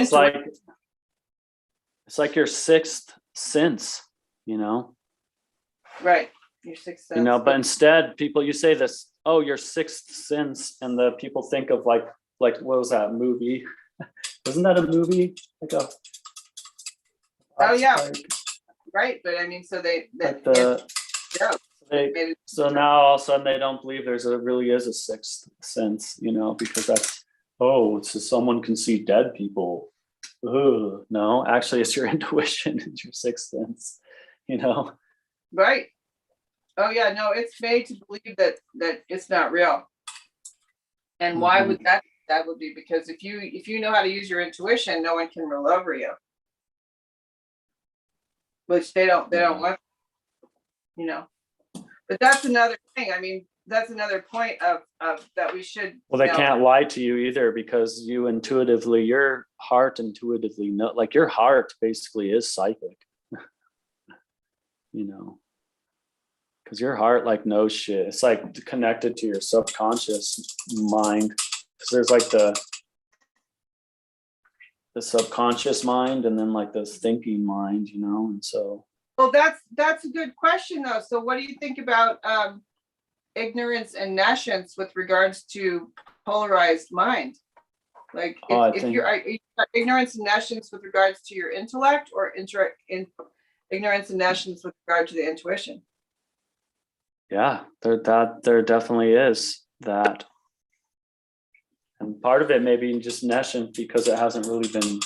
it's like your sixth sense, Right. Your sixth sense. But instead you say this, oh, your sixth sense, and the people think of like what was that movie? Isn't that a movie? Oh yeah. Right. But I mean, so so now all of a sudden they don't believe really is a sixth sense, because that's, so someone can see dead people. Ooh, no, actually it's your intuition, it's your sixth sense, Right. Oh yeah, no, it's made to believe that it's not real. And why would that would be because if you know how to use your intuition, no one can rule over you. Which they don't want, But that's another thing. I mean, that's another point of that we should. Well, they can't lie to you either, because your heart intuitively know, like your heart basically is psychic, because your heart like knows shit. It's like connected to your subconscious mind, because there's like the subconscious mind and then like the thinking mind, and so. Well, that's a good question though. So what do you think about ignorance and nescience with regards to polarized mind? Like if you're ignorance and nescience with regards to your intellect, or ignorance and nescience with regard to the intuition? Yeah, there definitely is that. And part of it may be just nescient because it hasn't really been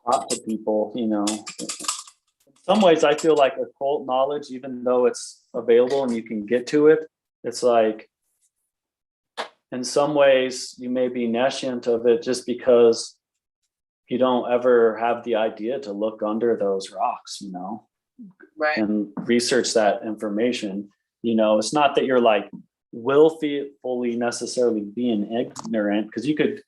taught to people, In some ways, I feel like occult knowledge, even though it's available and you can get to it, it's like, in some ways, you may be nescient of it just because you don't ever have the idea to look under those rocks, Right. And research that information. It's not that you're like willfully necessarily being ignorant, because you could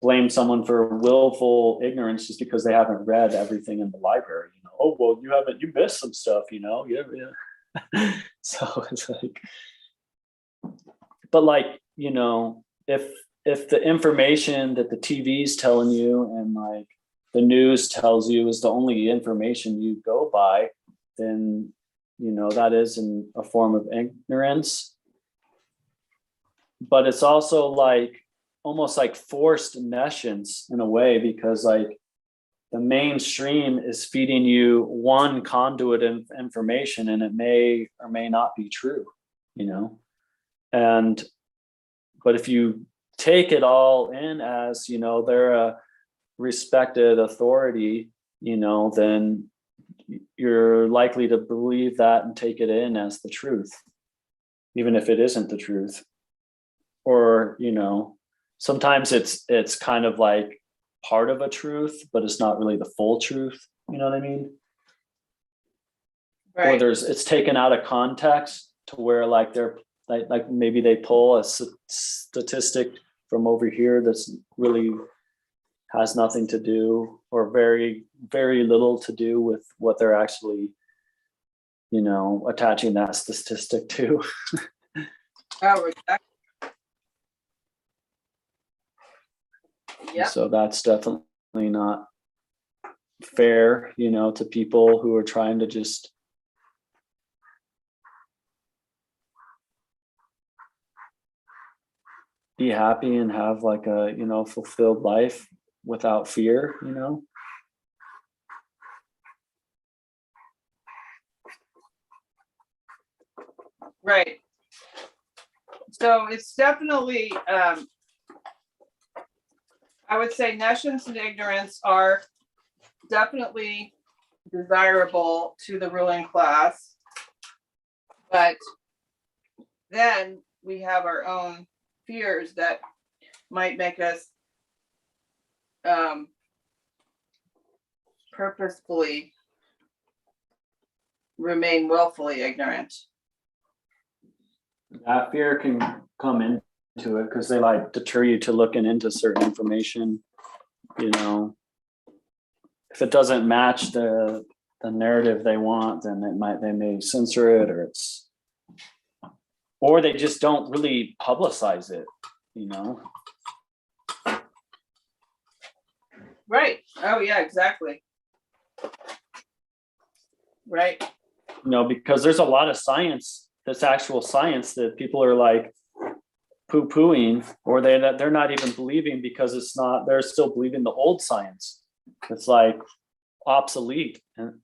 blame someone for willful ignorance just because they haven't read everything in the library. Oh, well, you missed some stuff, yeah. So it's like, but like, if the information that the TV's telling you and like the news tells you is the only information you go by, then, that is a form of ignorance. But it's also like almost like forced nescience in a way, because like the mainstream is feeding you one conduit of information, and it may or may not be true, but if you take it all in as, they're a respected authority, then you're likely to believe that and take it in as the truth, even if it isn't the truth. Or, sometimes it's kind of like part of a truth, but it's not really the full truth. You know what I mean? Or Right. it's taken out of context to where like they're like maybe they pull a statistic from over here that's really has nothing to do, or very, very little to do with what they're actually, attaching that statistic to. Oh, exactly. Yep. So that's definitely not fair, to people who are trying to just be happy and have like a, fulfilled life without fear, Right. So it's definitely, I would say nescience and ignorance are definitely desirable to the ruling class. But then we have our own fears that might make us purposefully remain willfully ignorant. That fear can come into it because they like deter you to looking into certain information. If it doesn't match the narrative they want, then they may censor it, or they just don't really publicize it. Right. Oh yeah, exactly. Right. Because there's a lot of science that's actual science that people are like poo-pooing, or they're not even believing because it's not, they're still believing the old science. It's like obsolete, and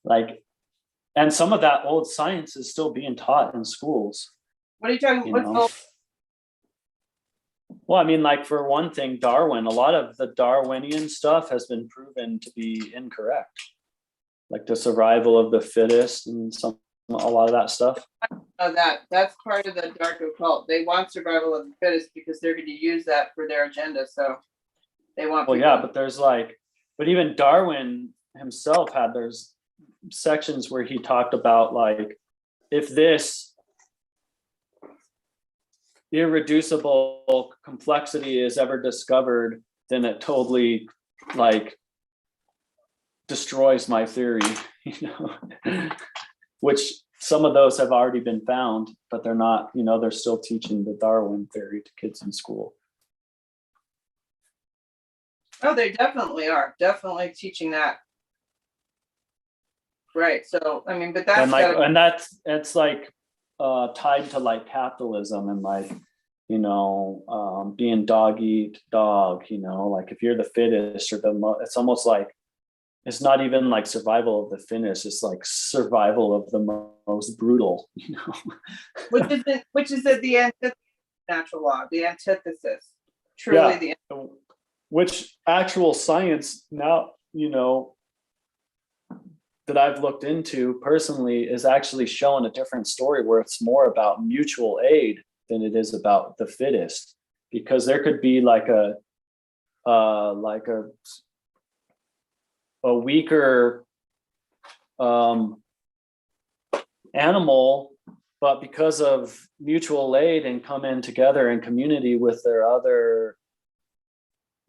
like, and some of that old science is still being taught in schools. What are you talking about? Well, I mean, like, for one thing, Darwin, a lot of the Darwinian stuff has been proven to be incorrect, like the survival of the fittest and a lot of that stuff. That's part of the dark occult. They want survival of the fittest because they're going to use that for their agenda. So they want. Well, yeah, but but even Darwin himself there's sections where he talked about like, if this irreducible complexity is ever discovered, then it totally like destroys my theory, which some of those have already been found, but they're not, they're still teaching the Darwin theory to kids in school. Oh, they definitely are definitely teaching that. Right. So, I mean, but that's it's like tied to like capitalism and like, being dog eat dog, like if you're the fittest or it's almost like, it's not even like survival of the fittest, it's like survival of the most brutal, which is the antithesis natural law, the antithesis, truly. Yeah. Which actual science now, that I've looked into personally is actually showing a different story where it's more about mutual aid than it is about the fittest, because there could be like a weaker animal, but because of mutual aid and come in together in community with their other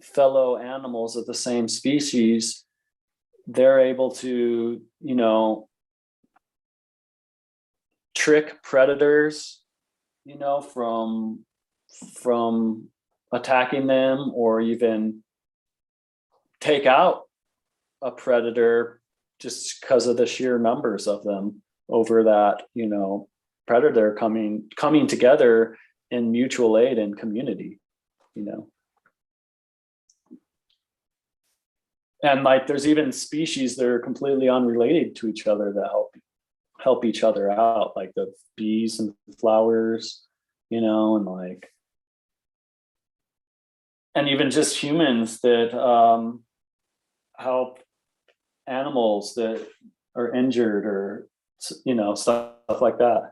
fellow animals of the same species, they're able to, trick predators, from attacking them, or even take out a predator just because of the sheer numbers of them over that, predator coming together in mutual aid and community, And like, there's even species that are completely unrelated to each other that help each other out, like the bees and flowers, and like, and even just humans that help animals that are injured or, stuff like that.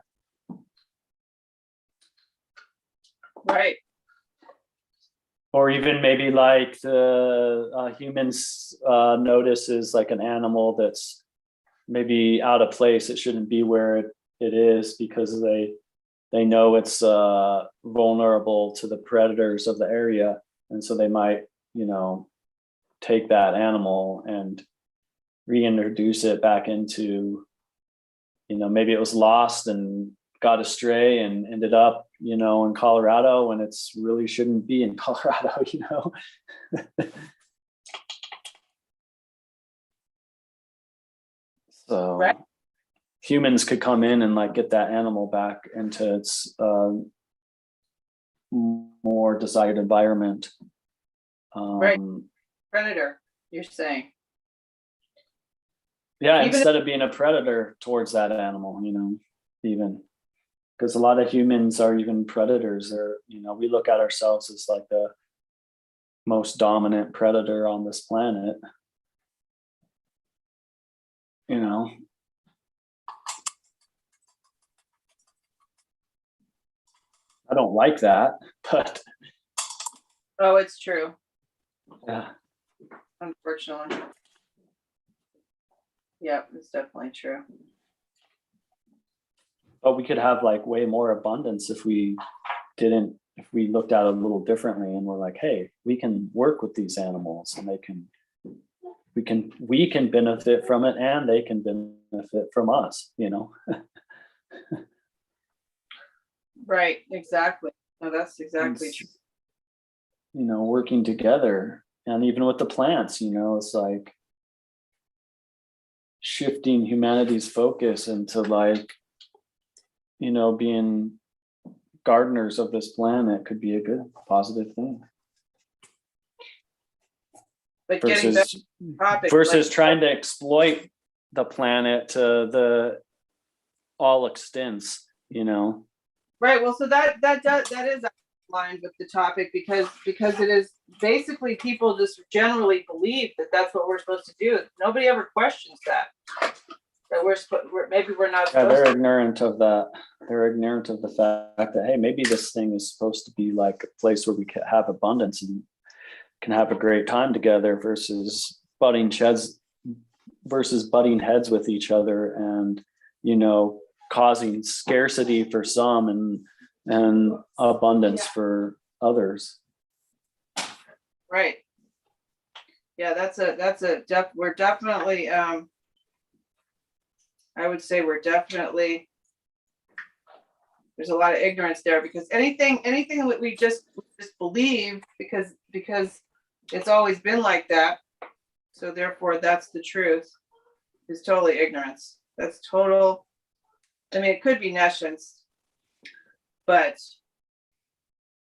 Right. Or even maybe like the humans notices like an animal that's maybe out of place. It shouldn't be where it is because they know it's vulnerable to the predators of the area. And so they might, take that animal and reintroduce it back into, maybe it was lost and got astray and ended up, in Colorado when it's really shouldn't be in Colorado, So Right. humans could come in and like get that animal back into its more desired environment. Right. Predator, you're saying. Yeah, Even instead of being a predator towards that animal, even because a lot of humans are even predators. They're, we look at ourselves as like the most dominant predator on this planet. I don't like that, but oh, it's true, yeah. unfortunately. Yep, it's definitely true. But we could have like way more abundance if we looked at it a little differently and we're like, hey, we can work with these animals and we can benefit from it and they can benefit from us, Right, exactly. No, that's exactly true. Working together. And even with the plants, it's like shifting humanity's focus into like, being gardeners of this planet could be a good positive thing. But getting back to the topic, versus trying to exploit the planet to the all extents, Right. Well, so that is aligned with the topic because it is basically people just generally believe that that's what we're supposed to do. Nobody ever questions that maybe we're not. Yeah, they're ignorant of that. They're ignorant of the fact that, hey, maybe this thing is supposed to be like a place where we can have abundance and can have a great time together versus butting heads with each other and, causing scarcity for some and abundance for others. Right. Yeah, we're definitely, I would say there's a lot of ignorance there because anything that we just believe because it's always been like that. So therefore that's the truth is totally ignorance. That's total. I mean, it could be nescience, but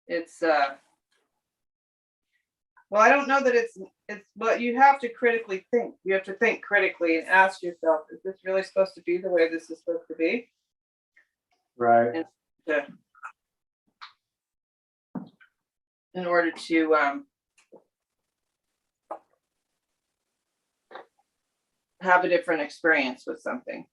it's, well, I don't know that it's, but you have to critically think. You have to think critically and ask yourself, is this really supposed to be the way this is supposed to be? Right. And in order to have a different experience with something.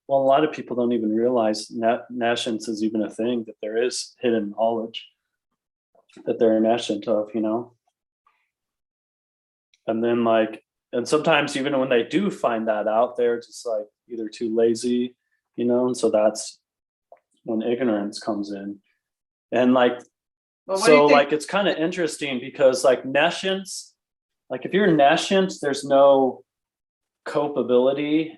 Well, a lot of people don't even realize nescience is even a thing, that there is hidden knowledge that they're nescient of, And then and sometimes even when they do find that out, they're just like either too lazy, and so that's when ignorance comes in. And it's kind of interesting because like nescience, like if you're nescient, there's no culpability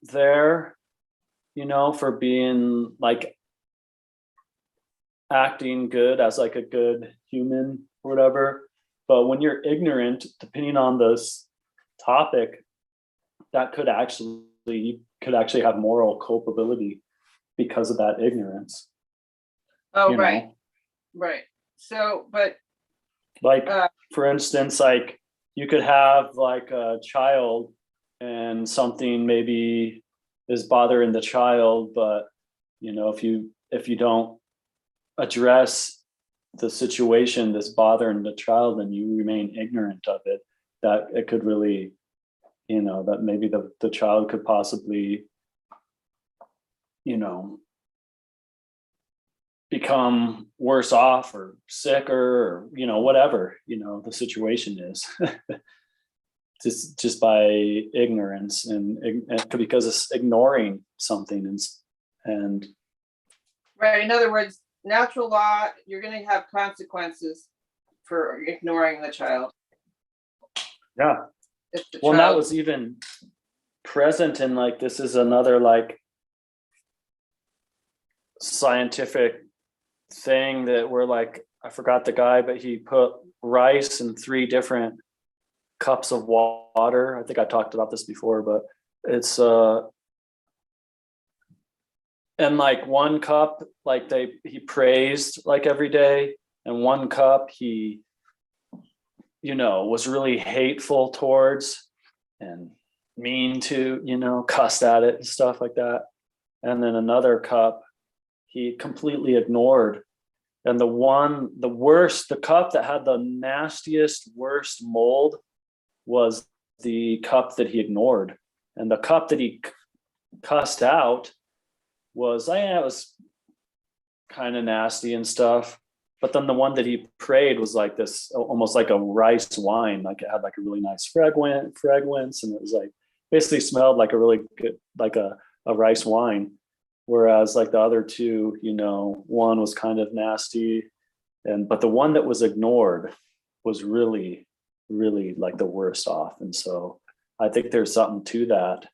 there, for being like acting good as like a good human or whatever. But when you're ignorant, depending on this topic, that could actually have moral culpability because of that ignorance. Oh, right. Right. So, but like for instance, like you could have like a child and something maybe is bothering the child, but if you don't address the situation that's bothering the child and you remain ignorant of it, that it could really, that maybe the child could possibly, become worse off or sicker or, whatever, the situation is. just by ignorance and because it's ignoring something and Right. In other words, natural law, you're going to have consequences for ignoring the child. yeah. Well, that was even present in like, this is another like scientific thing that we're like, I forgot the guy, but he put rice in 3 different cups of water. I think I talked about this before, but it's and like 1 cup, like he praised like every day, and 1 cup he, was really hateful towards and mean to, cussed at it and stuff like that. And then another cup he completely ignored. And the cup that had the nastiest, worst mold was the cup that he ignored. And the cup that he cussed out was, it was kind of nasty and stuff. But then the one that he prayed was like this, almost like a rice wine. Like it had like a really nice fragrance, and it was like basically smelled like a really good, like a rice wine. Whereas like the other 2, one was kind of nasty, but the one that was ignored was really, really like the worst off. And so I think there's something to that,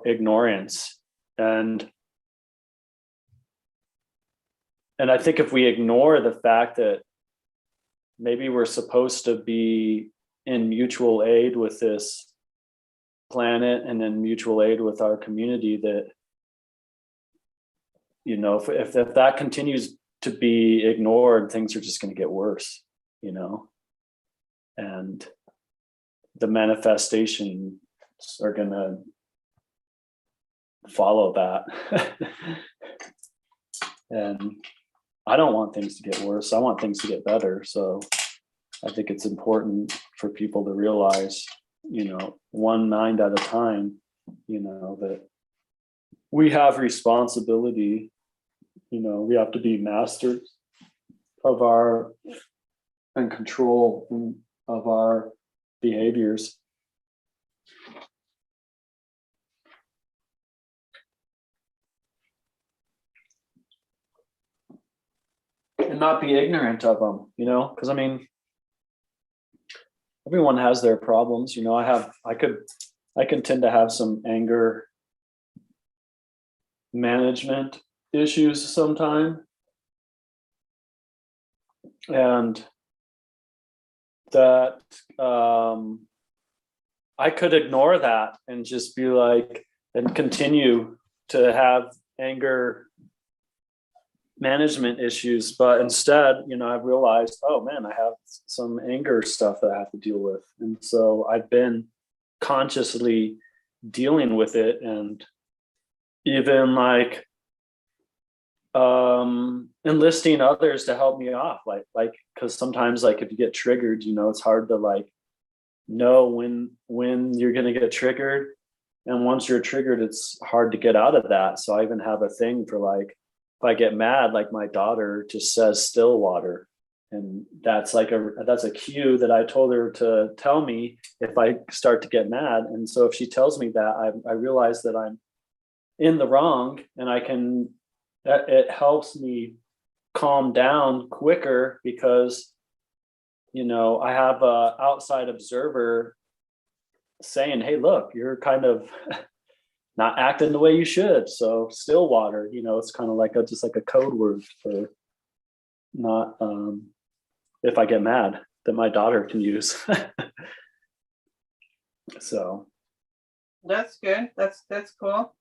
ignorance. And I think if we ignore the fact that maybe we're supposed to be in mutual aid with this planet and in mutual aid with our community, that, if that continues to be ignored, things are just going to get worse, and the manifestations are going to follow that. And I don't want things to get worse. I want things to get better. So I think it's important for people to realize, one mind at a time, that we have responsibility, we have to be masters of our and control of our behaviors. And not be ignorant of them, because I mean, everyone has their problems. I can tend to have some anger management issues sometimes. And that I could ignore that and just be like, and continue to have anger management issues. But instead, I've realized, oh man, I have some anger stuff that I have to deal with. And so I've been consciously dealing with it, and even like enlisting others to help me off, like because sometimes like if you get triggered, it's hard to like know when you're going to get triggered, and once you're triggered, it's hard to get out of that. So I even have a thing for like, if I get mad, like my daughter just says still water, and that's a cue that I told her to tell me if I start to get mad. And so if she tells me that, I realize that I'm in the wrong, and it helps me calm down quicker, because I have a outside observer saying, hey, look, you're kind of not acting the way you should, so still water. It's kind of like just like a code word for not if I get mad, that my daughter can use. So That's good. That's cool.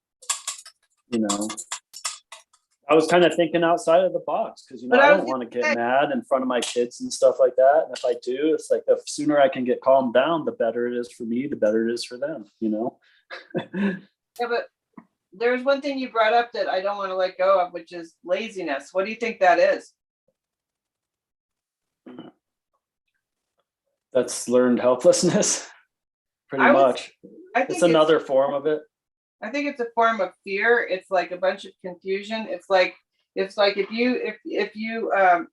I was kind of thinking outside of the box, because I don't want to get mad in front of my kids and stuff like that. And if I do, it's like the sooner I can get calmed down, the better it is for me, the better it is for them. Yeah, but there's one thing you brought up that I don't want to let go of, which is laziness. What do you think that is? That's learned helplessness, pretty much. I think It's another form of it. I think it's a form of fear. It's like a bunch of confusion. It's like if you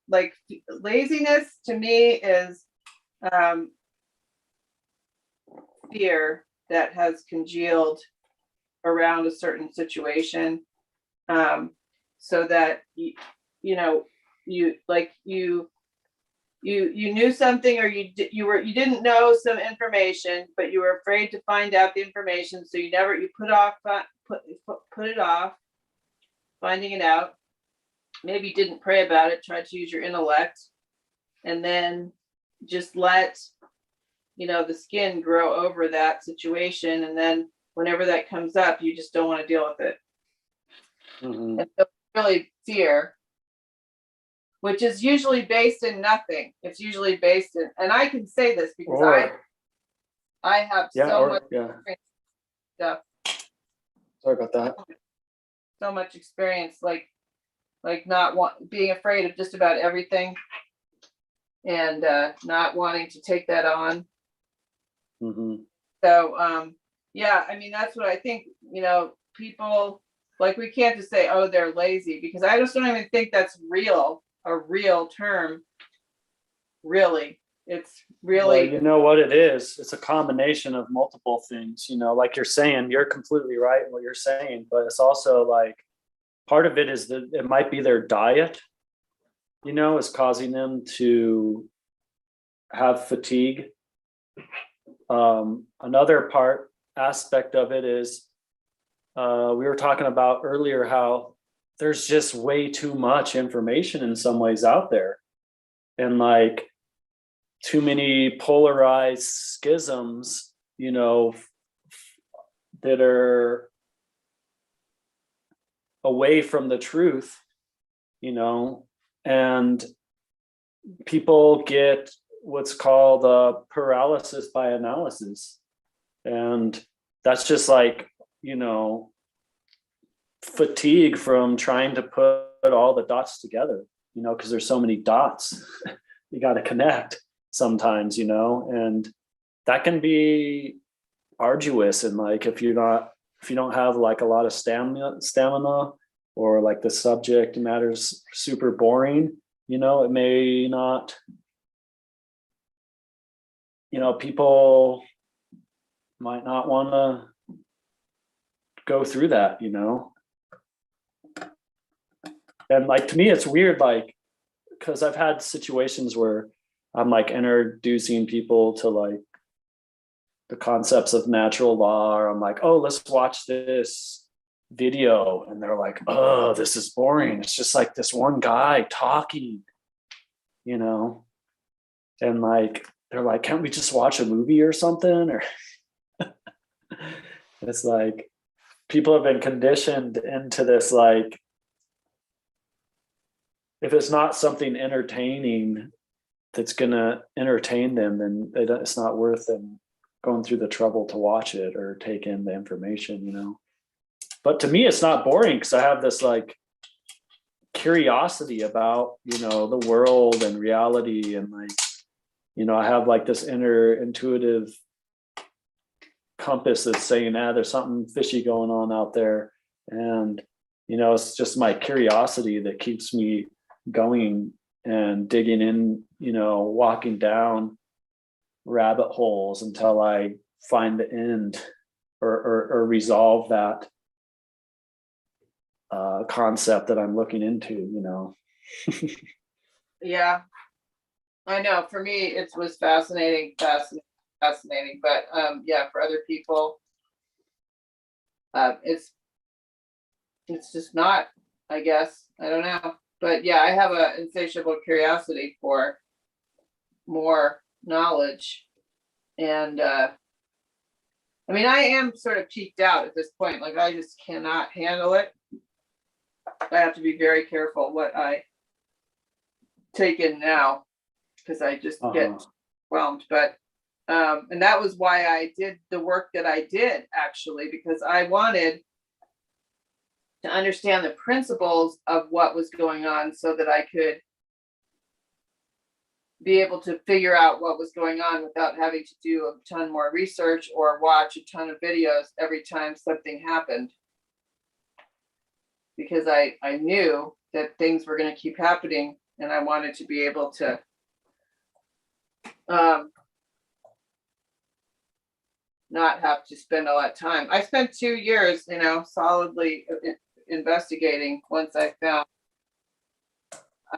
like, laziness to me is fear that has congealed around a certain situation, so that you know you like you knew something, or you didn't know some information, but you were afraid to find out the information, so you put it off finding it out. Maybe you didn't pray about it, tried to use your intellect, and then just let the skin grow over that situation, and then whenever that comes up, you just don't want to deal with it. And so really fear, which is usually based in nothing. It's usually based in, and I can say this because I have much stuff. Sorry about that. So much experience, like being afraid of just about everything, and not wanting to take that on. So yeah, I mean, that's what I think. People, like, we can't just say, oh, they're lazy, because I just don't even think that's a real term. Really, it's really, well, you know what it is? It's a combination of multiple things. Like you're saying, you're completely right in what you're saying, but it's also like part of it is that it might be their diet, is causing them to have fatigue. Another aspect of it is, we were talking about earlier how there's just way too much information in some ways out there, and like too many polarized schisms, that are away from the truth, and people get what's called paralysis by analysis. And that's just like, fatigue from trying to put all the dots together, because there's so many dots you got to connect sometimes, and that can be arduous. And like, if you don't have like a lot of stamina, or like the subject matter's super boring, it may not, people might not want to go through that, and like, to me, it's weird, like, because I've had situations where I'm like introducing people to like the concepts of natural law, or I'm like, oh, let's watch this video, and they're like, oh, this is boring, it's just like this one guy talking, and like, they're like, can't we just watch a movie or something? Or it's like, people have been conditioned into this, like, if it's not something entertaining that's gonna entertain them, then it's not worth them going through the trouble to watch it or take in the information, But to me, it's not boring, because I have this like curiosity about, the world and reality, and like, I have like this inner intuitive compass that's saying, there's something fishy going on out there. And, it's just my curiosity that keeps me going and digging in, walking down rabbit holes until I find the end, or resolve that concept that I'm looking into, yeah, I know. For me, it was fascinating. But yeah, for other people, it's just not, I guess. I don't know. But yeah, I have an insatiable curiosity for more knowledge. And I mean, I am sort of peaked out at this point. Like, I just cannot handle it. I have to be very careful what I take in now, because I just get overwhelmed. But and that was why I did the work that I did, actually, because I wanted to understand the principles of what was going on so that I could be able to figure out what was going on without having to do a ton more research or watch a ton of videos every time something happened. Because I knew that things were going to keep happening, and I wanted to be able to not have to spend all that time. I spent 2 years, solidly investigating once I found.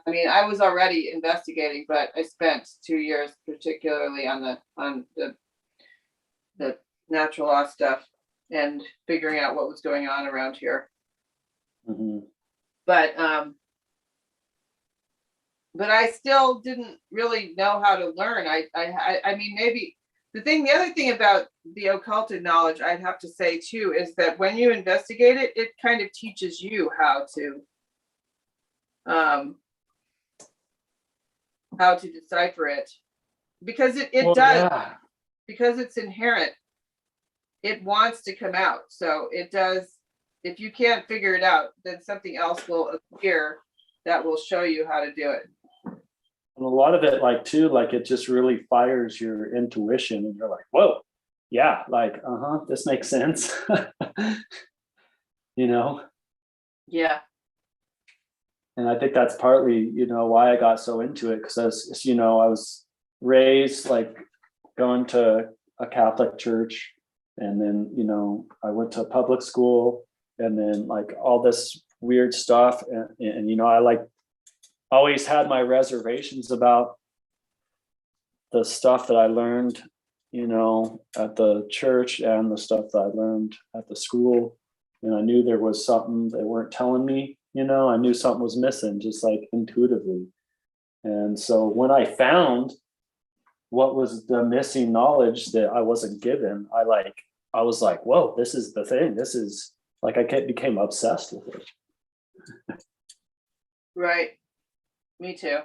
I mean, I was already investigating, but I spent 2 years particularly on the natural law stuff and figuring out what was going on around here. Mhm. But I still didn't really know how to learn. I mean, maybe the other thing about the occulted knowledge, I'd have to say too, is that when you investigate it, it kind of teaches you how to decipher it, because it Well, does, yeah. because it's inherent. It wants to come out. So it does. If you can't figure it out, then something else will appear that will show you how to do it. And a lot of it, like too, like it just really fires your intuition, and you're like, whoa, yeah, like, this makes sense. you know? Yeah. And I think that's partly, why I got so into it, because I was raised like going to a Catholic church, and then, I went to public school, and then like all this weird stuff. And I like always had my reservations about the stuff that I learned, at the church, and the stuff that I learned at the school. And I knew there was something they weren't telling me, I knew something was missing, just like intuitively. And so when I found what was the missing knowledge that I wasn't given, I was like, whoa, this is the thing. This is like, I became obsessed with it. Right. Me too.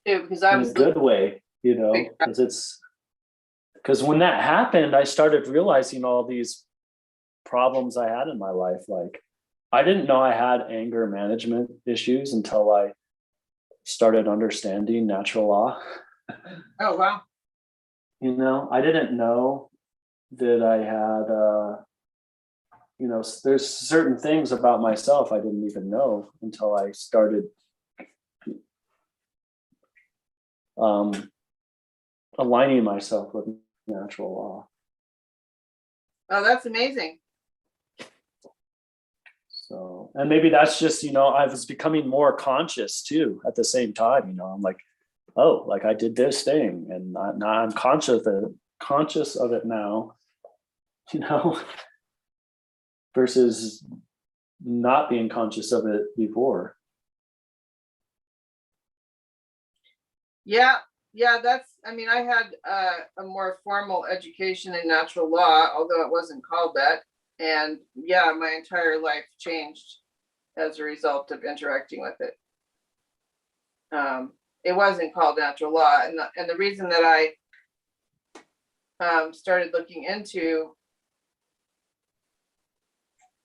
Because I In was a good way, because when that happened, I started realizing all these problems I had in my life. Like, I didn't know I had anger management issues until I started understanding natural law. Oh, wow. I didn't know that I had, there's certain things about myself I didn't even know until I started aligning myself with natural law. Oh, that's amazing. So, and maybe that's just, I was becoming more conscious too at the same time. I'm like, oh, like I did this thing, and now I'm conscious of it now, versus not being conscious of it before. Yeah. I had a more formal education in natural law, although it wasn't called that. And yeah, my entire life changed as a result of interacting with it. It wasn't called natural law. And the reason that I started looking into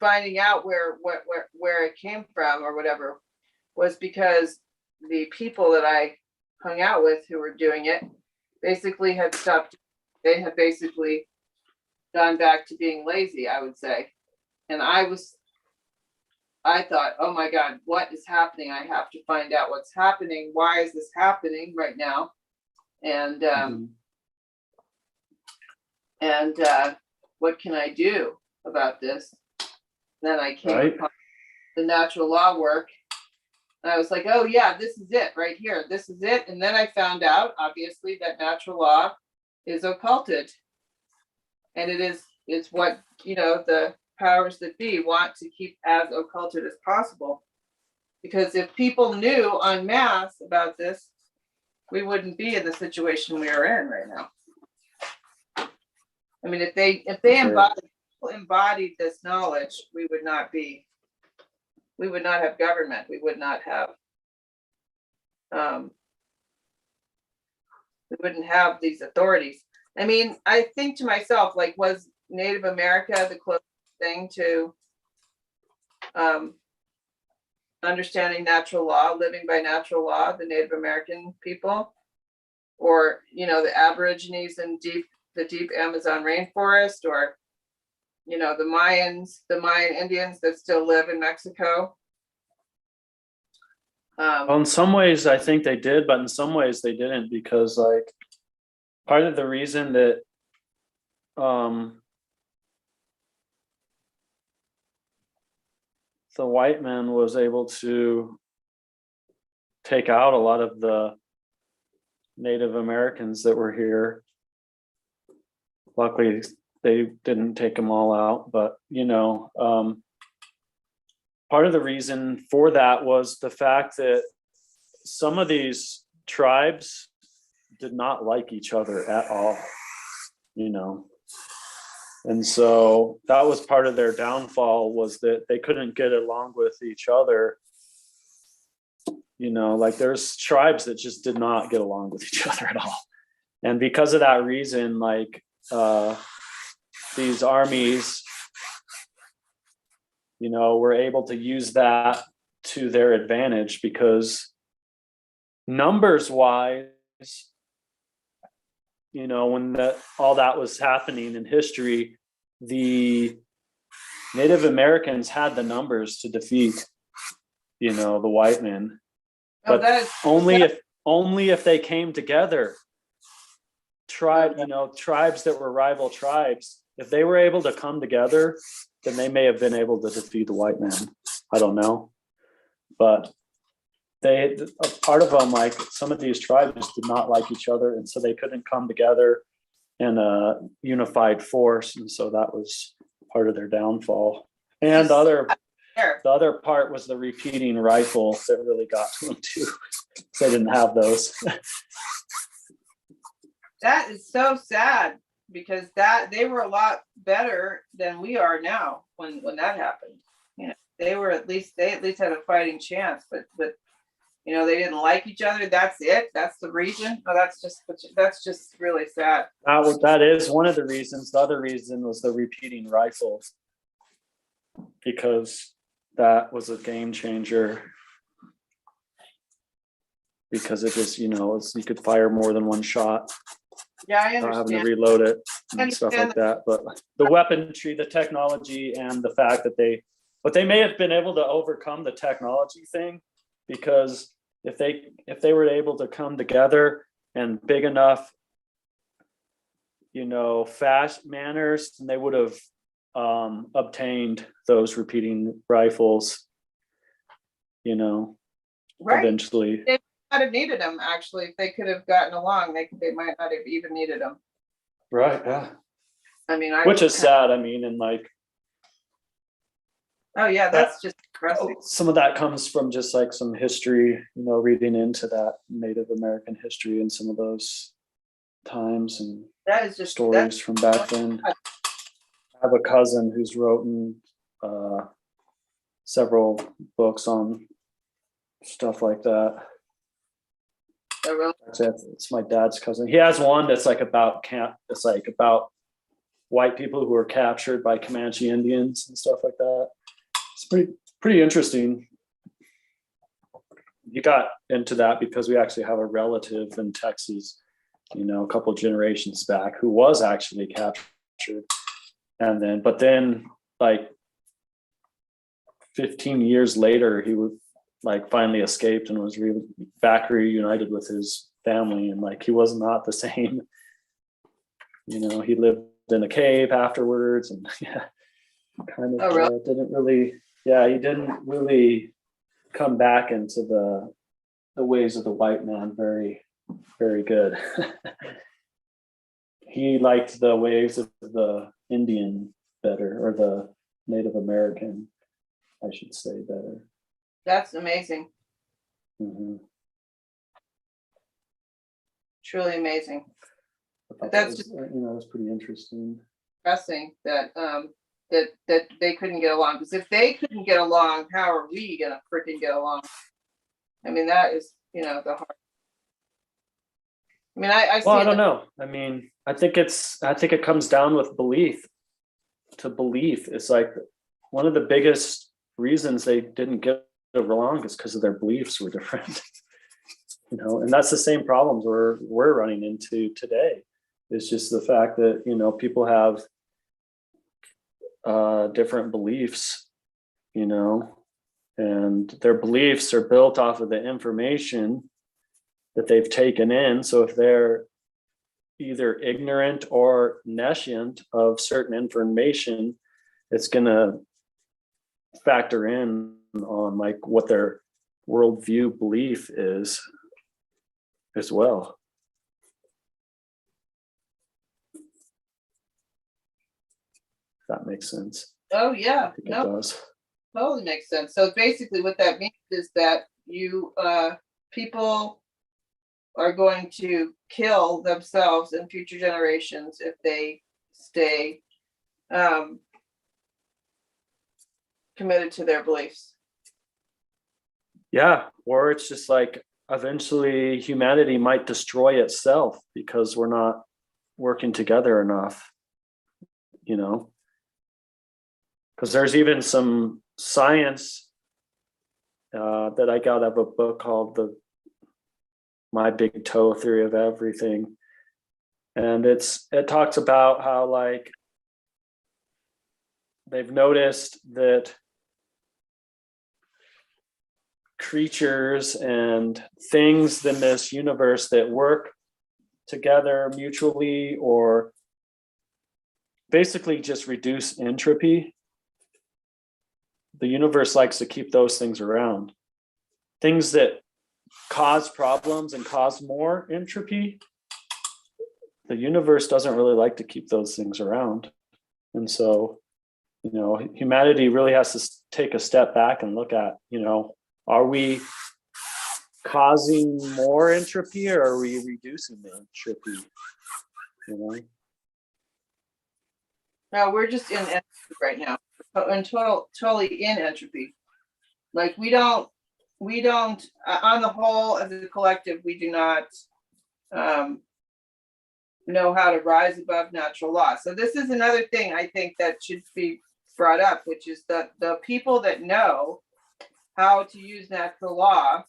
finding out where it came from or whatever was because the people that I hung out with who were doing it basically had stopped. They had basically gone back to being lazy, I would say. And I thought, oh my God, what is happening? I have to find out what's happening. Why is this happening right now? And what can I do about this? Then I came upon the natural law work. And I was like, oh yeah, this is it right here. This is it. And then I found out, obviously, that natural law is occulted. And it's what, the powers that be want to keep as occulted as possible. Because if people knew en masse about this, we wouldn't be in the situation we are in right now. I mean, if they embodied this knowledge, we would not have government. We would not have, we wouldn't have these authorities. I mean, I think to myself, like, was Native America the closest thing to understanding natural law, living by natural law, the Native American people, or, you know, the Aborigines in the deep Amazon rainforest, or, you know, the Mayan Indians that still live in Mexico. Well, in some ways, I think they did, but in some ways they didn't, because like part of the reason that the white man was able to take out a lot of the Native Americans that were here. Luckily, they didn't take them all out, but you know, part of the reason for that was the fact that some of these tribes did not like each other at all, you know. And so that was part of their downfall, was that they couldn't get along with each other. You know, like there's tribes that just did not get along with each other at all. And because of that reason, like these armies, you know, were able to use that to their advantage, because numbers wise, you know, when all that was happening in history, the Native Americans had the numbers to defeat, you know, the white men. But only if they came together. You know, tribes that were rival tribes, if they were able to come together, then they may have been able to defeat the white man. I don't know, but a part of them, like some of these tribes did not like each other, and so they couldn't come together in a unified force, and so that was part of their downfall. And the other part was the repeating rifle that really got to them too. They didn't have those. That is so sad, because they were a lot better than we are now when that happened. You know, they at least had a fighting chance, but you know, they didn't like each other. That's it. That's the reason. Oh, that's just really sad. That is one of the reasons. The other reason was the repeating rifle, because that was a game changer. Because it just, you know, you could fire more than one shot. Yeah, I understand. Having to reload it and stuff like that. But the weaponry, the technology, and the fact that they may have been able to overcome the technology thing, because if they were able to come together and big enough, you know, fast manners, then they would have obtained those repeating rifles, you know, right. Eventually. They might have needed them, actually. If they could have gotten along, they might not have even needed them. Right, yeah. I mean, which is sad. I mean, and like, oh yeah, that's just depressing. Some of that comes from just like some history, you know, reading into that Native American history and some of those times and that is just stories from back then. I have a cousin who's written several books on stuff like that. Oh, really? It's my dad's cousin. He has one that's like about it's like about white people who were captured by Comanche Indians and stuff like that. It's pretty interesting. You got into that because we actually have a relative in Texas, you know, a couple of generations back, who was actually captured. And but then like 15 years later, he would like finally escaped and was back reunited with his family. And like, he was not the same, you know, he lived in a cave afterwards and yeah, kind of really? He didn't really come back into the ways of the white man very, very good. He liked the ways of the Indian better, or the Native American, I should say, better. That's amazing. Mm-hmm. Truly amazing. That's just, you know, that's pretty interesting. Interesting that that they couldn't get along. Because if they couldn't get along, how are we gonna freaking get along? I mean, that is, you know, the hard. I mean, I see. Well, I don't know. I mean, I think it comes down with belief. to belief. It's like one of the biggest reasons they didn't get along is because of their beliefs were different. You know, and that's the same problems we're running into today. It's just the fact that, you know, people have different beliefs, you know, and their beliefs are built off of the information that they've taken in. So if they're either ignorant or nescient of certain information, it's going to factor in on like what their worldview belief is as well. If that makes sense. Oh, yeah. I think No, it does. totally makes sense. So basically what that means is that you, people are going to kill themselves and future generations if they stay committed to their beliefs. Yeah, or it's just like eventually humanity might destroy itself because we're not working together enough, you know, because there's even some science that I got out of a book called My Big Toe Theory of Everything. And it talks about how like they've noticed that creatures and things in this universe that work together mutually or basically just reduce entropy, the universe likes to keep those things around. Things that cause problems and cause more entropy, the universe doesn't really like to keep those things around. And so, you know, humanity really has to take a step back and look at, you know, are we causing more entropy or are we reducing the entropy? You know? No, we're just in entropy right now, and totally in entropy. Like we don't on the whole as a collective, we do not know how to rise above natural law. So this is another thing I think that should be brought up, which is that the people that know how to use natural law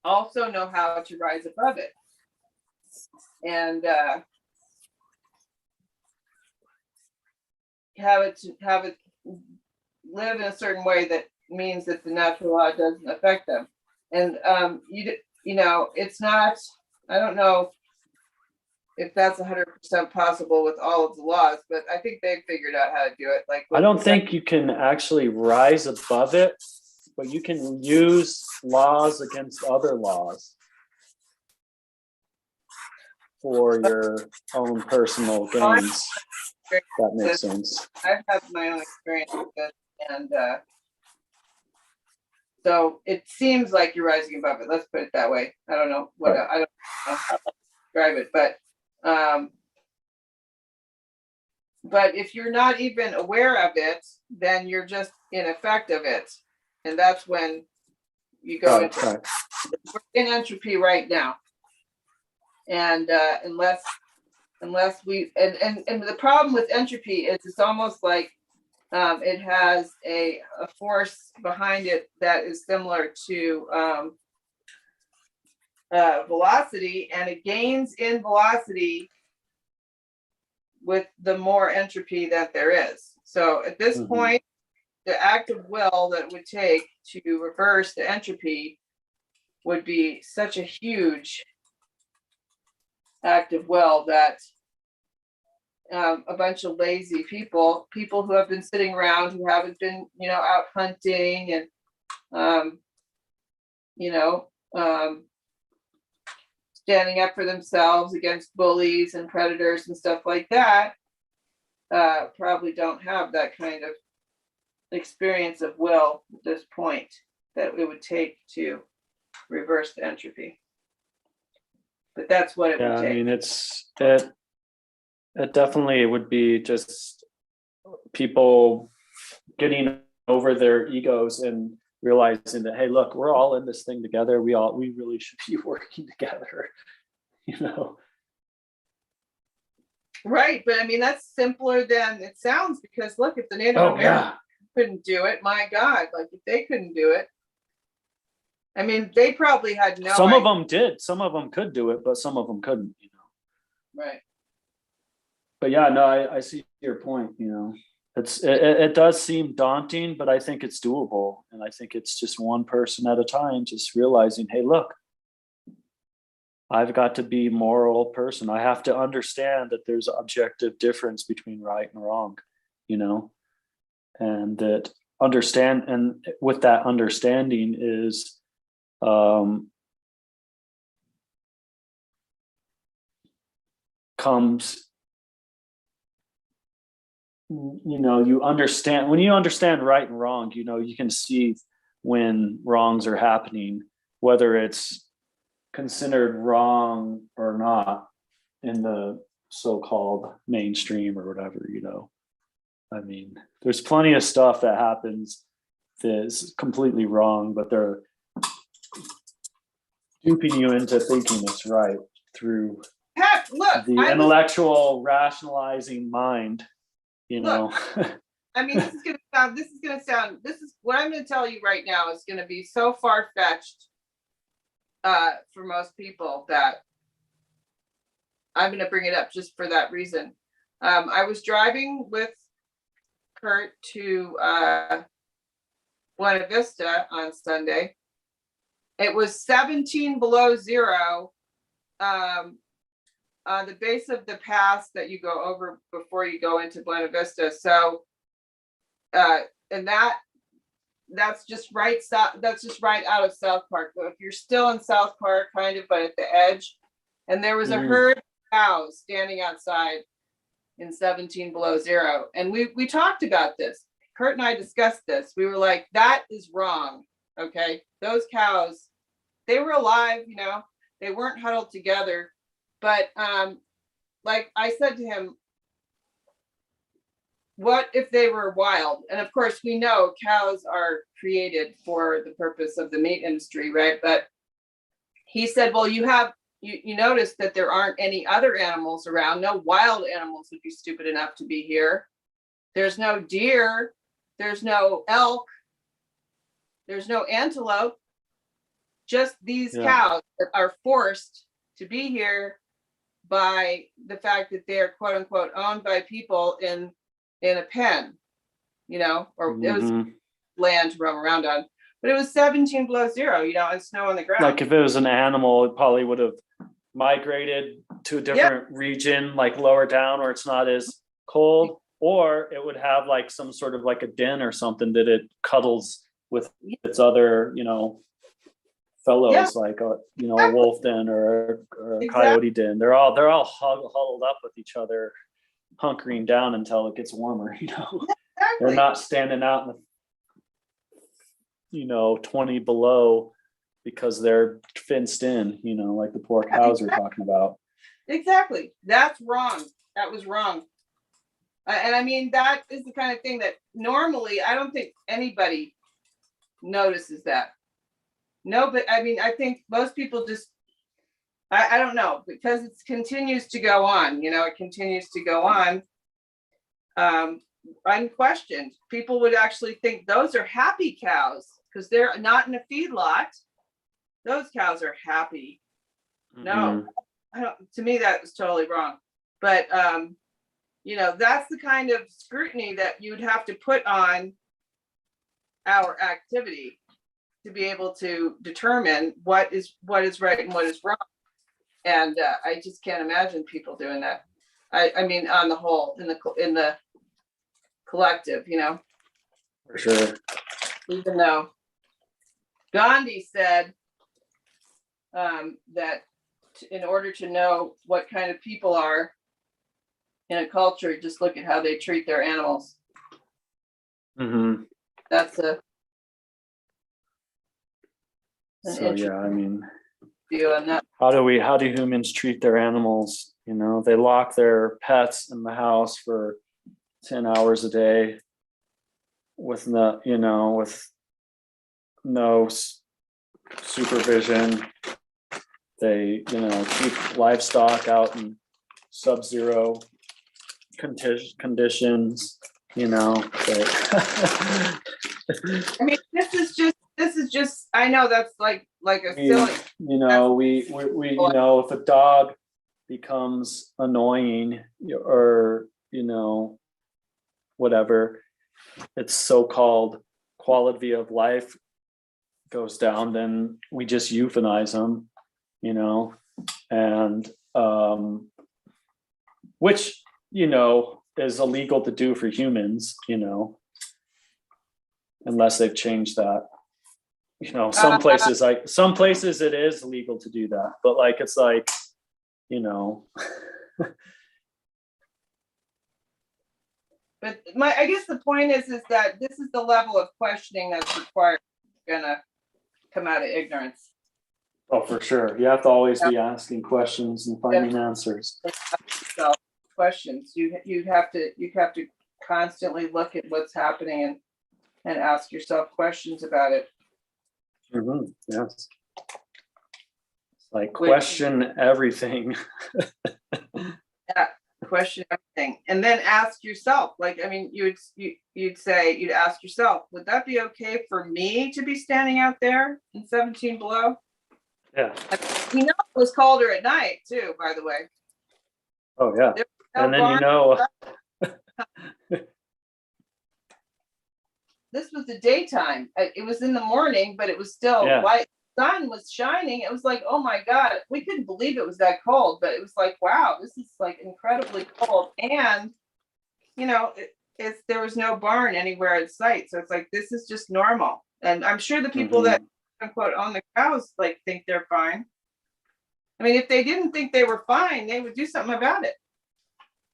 also know how to rise above it. And have it live in a certain way that means that the natural law doesn't affect them. And you know, it's not, I don't know if that's 100% possible with all of the laws, but I think they've figured out how to do it. Like I don't think you can actually rise above it, but you can use laws against other laws for your own personal gains. That makes sense. I've had my own experience with this, and so it seems like you're rising above it. Let's put it that way. I don't know what I don't know how to describe it, but if you're not even aware of it, then you're just in effect of it, and that's when you go into it. We're in entropy right now, and unless we and the problem with entropy is it's almost like it has a force behind it that is similar to velocity, and it gains in velocity with the more entropy that there is. So at this point, the act of will that it would take to reverse the entropy would be such a huge act of will that a bunch of lazy people who have been sitting around, who haven't been, you know, out hunting and, you know, standing up for themselves against bullies and predators and stuff like that, probably don't have that kind of experience of will at this point that it would take to reverse the entropy. But that's what it would take. I mean, it definitely would be just people getting over their egos and realizing that, hey, look, we're all in this thing together. We really should be working together, you know. Right, but I mean, that's simpler than it sounds, because look, if the Native Oh, Americans yeah. couldn't do it, my God, like if they couldn't do it, I mean, they probably had no Some of idea. them did. Some of them could do it, but some of them couldn't, you know. Right. But yeah, no, I see your point, you know. It does seem daunting, but I think it's doable. And I think it's just one person at a time, just realizing, hey, look, I've got to be a moral person. I have to understand that there's objective difference between right and wrong, you know, and that understand, and with that understanding is comes, you know, you understand, when you understand right and wrong, you know, you can see when wrongs are happening, whether it's considered wrong or not in the so-called mainstream or whatever, you know. I mean, there's plenty of stuff that happens that's completely wrong, but they're duping you into thinking it's right through Heck, look, the I was, intellectual rationalizing mind, you look, know. I mean, this is what I'm gonna tell you right now is gonna be so far-fetched for most people that I'm gonna bring it up just for that reason. I was driving with Kurt to Buena Vista on Sunday. It was 17 below zero on the base of the pass that you go over before you go into Buena Vista. So, and that's just right. That's just right out of South Park. But if you're still in South Park, kind of, but at the edge, and there was a herd of cows standing outside in 17 below zero, and we talked about this. Kurt and I discussed this. We were like, that is wrong. Okay, those cows, they were alive, you know, they weren't huddled together. But like I said to him, what if they were wild? And of course, we know cows are created for the purpose of the meat industry, right? But he said, well, you notice that there aren't any other animals around. No wild animals would be stupid enough to be here. There's no deer. There's no elk. There's no antelope. Just these cows that are forced to be here by the fact that they are quote unquote owned by people in a pen, you know, or it was land to roam around on. But it was 17 below zero, you know, and snow on the ground. Like if it was an animal, it probably would have migrated to a different region, like lower down where it's not as cold, or it would have like some sort of like a den or something that it cuddles with its other, you know, fellows, like a, you know, a wolf den or a coyote den. They're all huddled up with each other, hunkering down until it gets warmer, you know. They're not standing out in the, you know, 20 below because they're fenced in, you know, like the poor cows we're talking about. Exactly. That's wrong. That was wrong. And I mean, that is the kind of thing that normally I don't think anybody notices that. No, but I mean, I think most people just, I don't know, because it continues to go on, you know, it continues to go on unquestioned. People would actually think those are happy cows because they're not in a feedlot. Those cows are happy. No, I don't, to me, that was totally wrong. But, you know, that's the kind of scrutiny that you'd have to put on our activity to be able to determine what is right and what is wrong. And I just can't imagine people doing that. I mean, on the whole, in the collective, you know. For sure. Even though Gandhi said that in order to know what kind of people are in a culture, just look at how they treat their animals. That's a so yeah, I mean, view on that. How do humans treat their animals? You know, they lock their pets in the house for 10 hours a day with no, you know, with no supervision. They, you know, keep livestock out in sub-zero conditions, you know, that I mean, this is just, I know that's like a we, silly, you know, you know, if a dog becomes annoying or, you know, whatever, its so-called quality of life goes down, then we just euthanize them, you know, and which, you know, is illegal to do for humans, you know, unless they've changed that. You know, some places it is illegal to do that, but like it's like, you know. but I guess the point is that this is the level of questioning that's required, gonna come out of ignorance. Oh, for sure. You have to always be asking questions and finding answers. So questions, you'd have to constantly look at what's happening and ask yourself questions about it. Yes. Like question everything. Yeah, question everything, and then ask yourself. Like, I mean, you'd ask yourself, would that be okay for me to be standing out there in 17 below? Yeah. You know, it was colder at night too, by the way. Oh yeah. No And then barn. you know. This was the daytime. It was in the morning, but it was still light. Sun was shining. It was like, oh my God, we couldn't believe it was that cold, but it was like, wow, this is like incredibly cold. And, you know, there was no barn anywhere in sight. So it's like, this is just normal. And I'm sure the people that quote own the cows like think they're fine. I mean, if they didn't think they were fine, they would do something about it.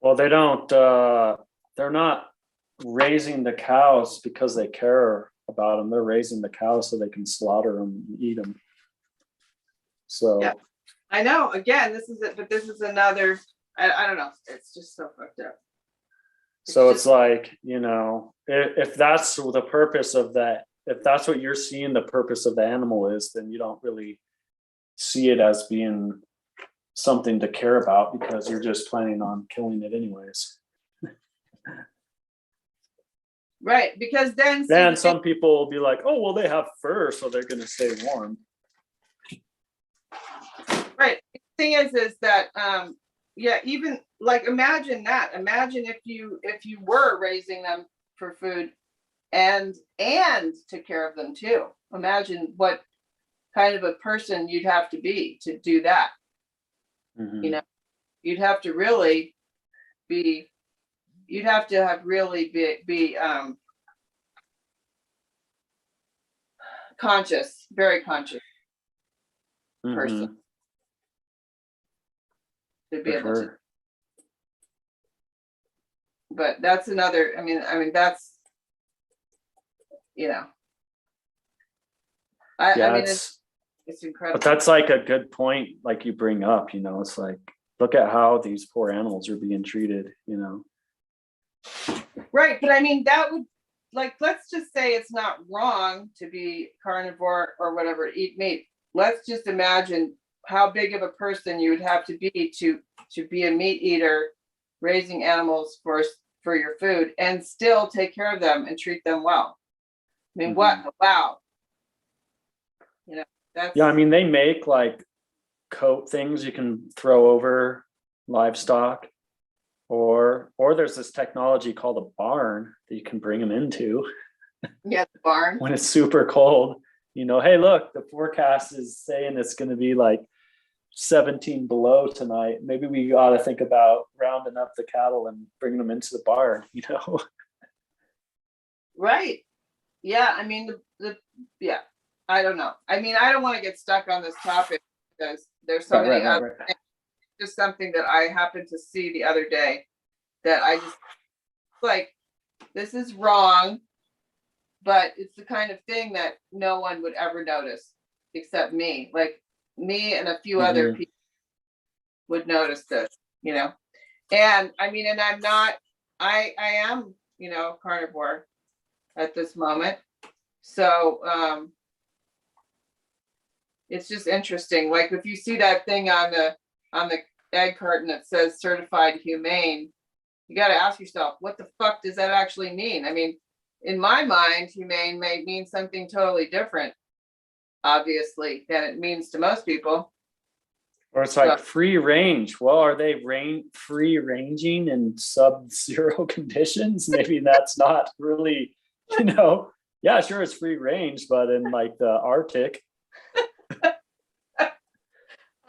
Well, they don't, they're not raising the cows because they care about them. They're raising the cows so they can slaughter them and eat them. So yeah, I know. Again, this is it, but this is another. I don't know. It's just so fucked up. It's like, you know, if that's the purpose of that, if that's what you're seeing the purpose of the animal is, then you don't really see it as being something to care about because you're just planning on killing it anyways. Right, because then some people will be like, oh, well, they have fur, so they're going to stay warm. Right. The thing is that yeah, even like imagine if you were raising them for food and took care of them too. Imagine what kind of a person you'd have to be to do that. You know, you'd have to really be conscious, very conscious person to be able to. But that's another, I mean that's, you know, I mean it's incredible. But that's like a good point, like you bring up, you know, it's like, look at how these poor animals are being treated, you know. Right, but I mean that would, like, let's just say it's not wrong to be carnivore or whatever, eat meat. Let's just imagine how big of a person you would have to be to be a meat eater, raising animals for your food and still take care of them and treat them well. I mean, wow. You know, that's. Yeah, I mean, they make like coat things you can throw over livestock, or there's this technology called a barn that you can bring them into. Yeah, the barn. When it's super cold, you know, hey, look, the forecast is saying it's going to be like 17 below tonight. Maybe we ought to think about rounding up the cattle and bringing them into the barn, you know? Right. Yeah. I mean, yeah, I don't know. I mean, I don't want to get stuck on this topic because there's so many other things. Just something that I happened to see the other day that I just like, this is wrong, but it's the kind of thing that no one would ever notice except me. Like me and a few other people would notice this, you know. And I mean, and I'm not, I am, you know, carnivore at this moment. So it's just interesting. Like if you see that thing on the egg carton that says certified humane, you got to ask yourself, what the fuck does that actually mean? I mean, in my mind, humane may mean something totally different, obviously, than it means to most people. Or it's like free range. Well, are they free ranging in sub-zero conditions? Maybe that's not really, yeah, sure, it's free range, but in like the Arctic.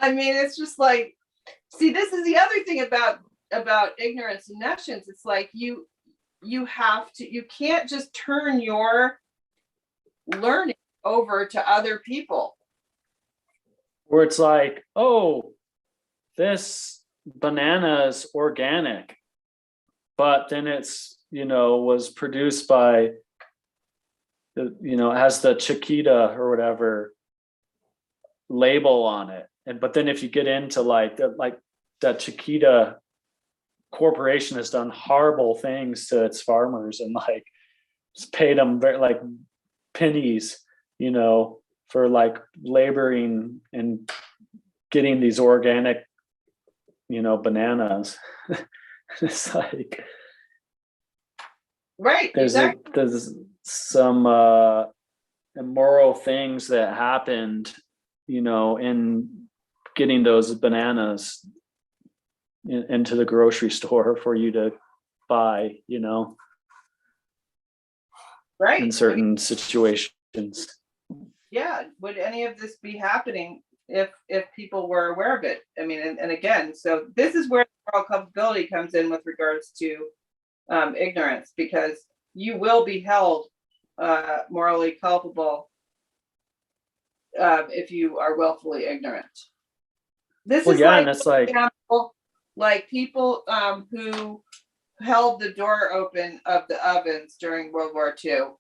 I mean, it's just like, see, this is the other thing about ignorance and nescience. It's like you can't just turn your learning over to other people. Where it's like, oh, this banana is organic, but then it's, was produced by, has the Chiquita or whatever label on it. But then if you get into that Chiquita corporation has done horrible things to its farmers and like it's paid them like pennies, for like laboring and getting these organic, bananas. It's like, right. There's some immoral things that happened, in getting those bananas into the grocery store for you to buy, right, in certain situations. Yeah, would any of this be happening if people were aware of it? I mean, and again, so this is where moral culpability comes in with regards to ignorance, because you will be held morally culpable if you are willfully ignorant. This is yeah, like, and it's like, example, like people who held the door open of the ovens during World War II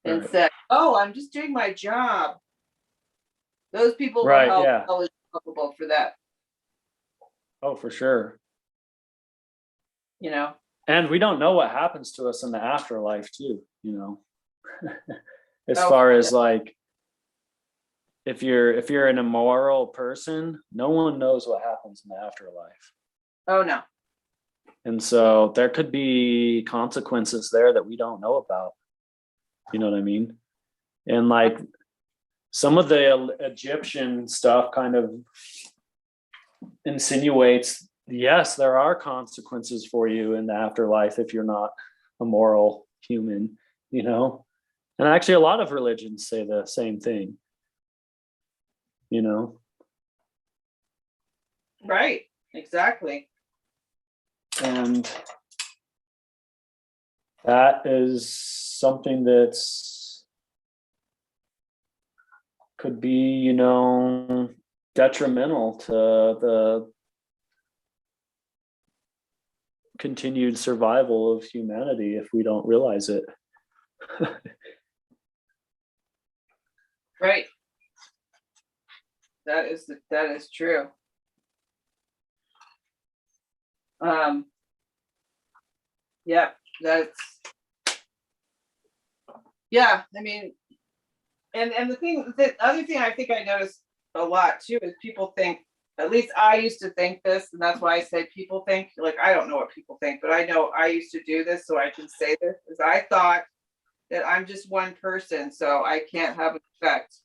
and said, "Oh, I'm just doing my job." Those people were held culpable for that. Oh, for sure. And we don't know what happens to us in the afterlife too, as far as like, if you're an immoral person, no one knows what happens in the afterlife. Oh no. And so there could be consequences there that we don't know about. You know what I mean? And like some of the Egyptian stuff kind of insinuates, yes, there are consequences for you in the afterlife if you're not a moral human, And actually a lot of religions say the same thing, Right, exactly. And that is something that's could be, detrimental to the continued survival of humanity if we don't realize it. Right. That is true. Yeah, I mean, and the other thing I think I noticed a lot too is people think, at least I used to think this, and that's why I say people think, like, I don't know what people think, but I know I used to do this, so I can say this, is I thought that I'm just one person, so I can't have an effect.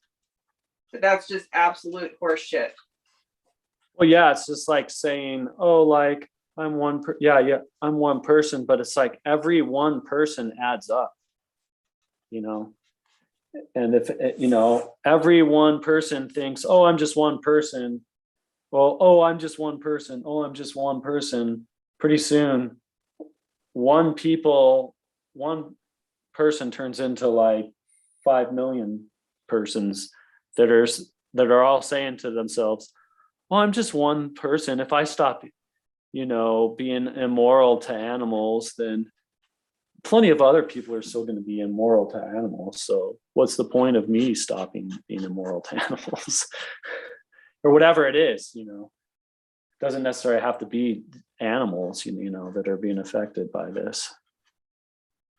But that's just absolute horseshit. Well, yeah, it's just like saying, oh, like I'm one, I'm one person, but it's like every one person adds up, and if, every one person thinks, oh, I'm just one person. Well, oh, I'm just one person. Oh, I'm just one person. Pretty soon, one person turns into like 5 million persons that are all saying to themselves, "Oh, I'm just one person. If I stop, being immoral to animals, then plenty of other people are still going to be immoral to animals. So what's the point of me stopping being immoral to animals?" Or whatever it is, doesn't necessarily have to be animals, that are being affected by this.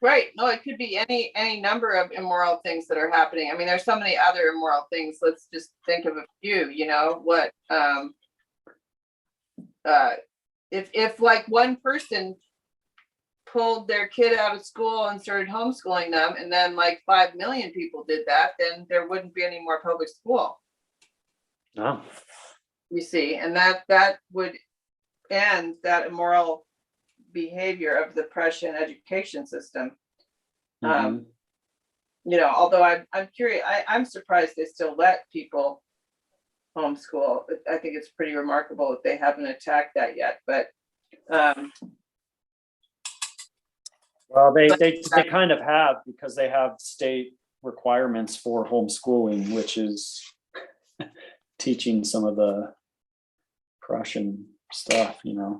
Right. No, it could be any number of immoral things that are happening. I mean, there's so many other immoral things. Let's just think of a few, what if like one person pulled their kid out of school and started homeschooling them, and then like 5 million people did that, then there wouldn't be any more public school. No. You see, and that would end that immoral behavior of the Prussian education system. Mhm. Although I'm curious, I'm surprised they still let people homeschool. I think it's pretty remarkable that they haven't attacked that yet, but Well, they kind of have, because they have state requirements for homeschooling, which is teaching some of the Prussian stuff, Yeah.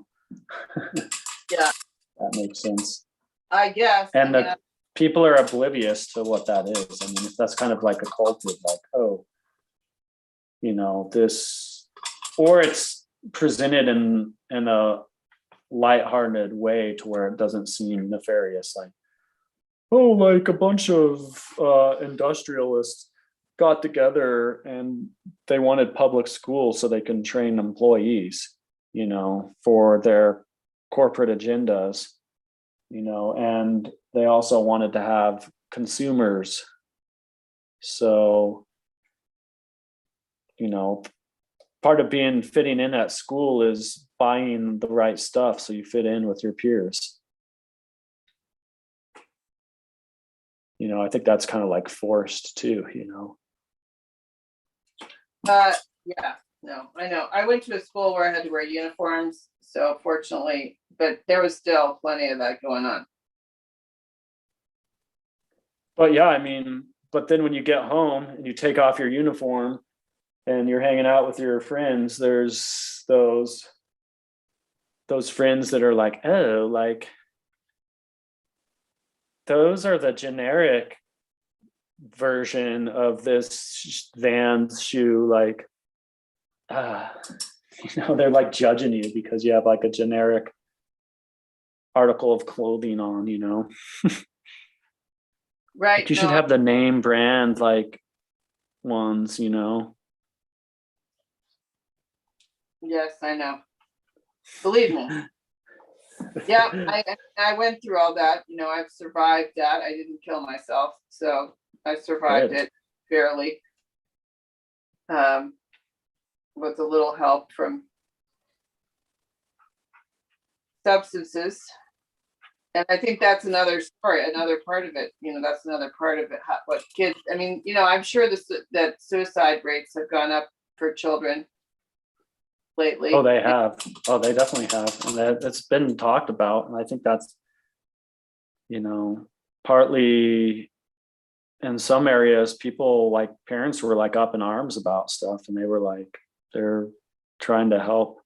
That makes sense. I guess. And the people are oblivious to what that is. I mean, if that's kind of like a culture, like, oh, this, or it's presented in a lighthearted way to where it doesn't seem nefarious, like, oh, like a bunch of industrialists got together and they wanted public schools so they can train employees, for their corporate agendas, and they also wanted to have consumers. So, part of fitting in at school is buying the right stuff so you fit in with your peers. I think that's kind of like forced too, Yeah, no, I know. I went to a school where I had to wear uniforms, so fortunately, but there was still plenty of that going on. But yeah, I mean, but then when you get home and you take off your uniform and you're hanging out with your friends, there's those friends that are like, oh, like, those are the generic version of this Vans shoe, like, they're like judging you because you have like a generic article of clothing on, Right. Like you should have the name brand like ones, Yes, I know. Believe me. Yeah, I went through all that. I've survived that. I didn't kill myself, so I survived it barely. With a little help from substances. And I think that's another story, another part of it. That's another part of it. What kids, I mean, I'm sure that suicide rates have gone up for children lately. Oh, they have. Oh, they definitely have. And that's been talked about. And I think that's, partly in some areas, people, like parents were like up in arms about stuff, and they were like, they're trying to help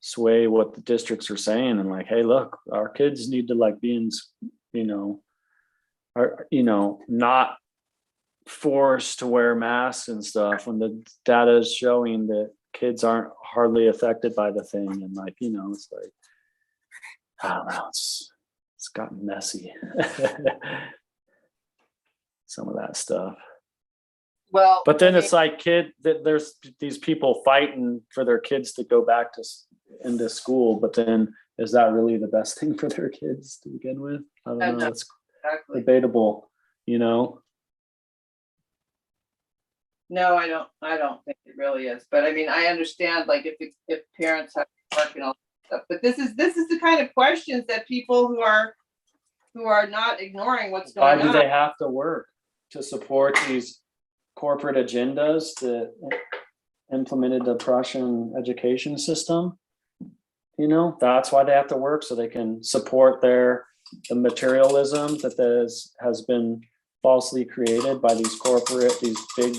sway what the districts are saying, and like, hey, look, our kids need to like be in, not forced to wear masks and stuff, when the data is showing that kids aren't hardly affected by the thing. And like, it's like, I don't know, it's gotten messy. Some of that stuff. Well, but then it's like there's these people fighting for their kids to go back into school, but then is that really the best thing for their kids to begin with? I don't know. It's exactly debatable, No, I don't think it really is. But I mean, I understand, like, if parents have to work and all that stuff. But this is the kind of questions that people who are not ignoring what's going on. Why do they have to work to support these corporate agendas that implemented the Prussian education system? That's why they have to work, so they can support the materialism that has been falsely created by these big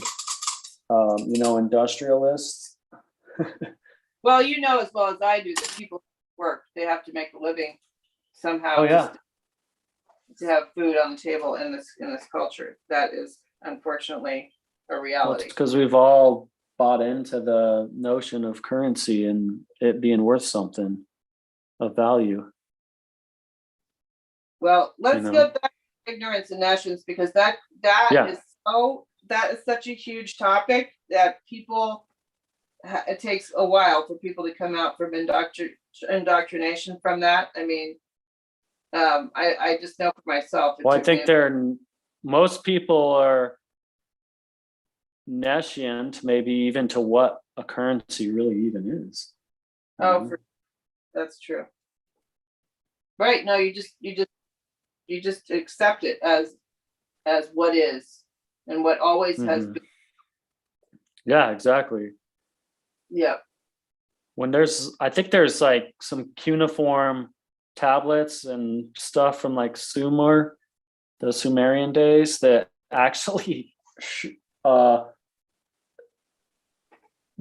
industrialists. Well, as well as I do that people work. They have to make a living somehow. Oh yeah. To have food on the table in this culture. That is unfortunately a reality. Well, because we've all bought into the notion of currency and it being worth something of value. Well, let's get back to ignorance and nescience, because that is such a huge topic that people it takes a while for people to come out from indoctrination from that. I mean, I just know for myself. Well, I think most people are nescient, maybe even to what a currency really even is. Oh, that's true. Right. No, you just accept it as what is and what always has been. Yeah, exactly. Yeah. I think there's like some cuneiform tablets and stuff from like Sumer, the Sumerian days, that actually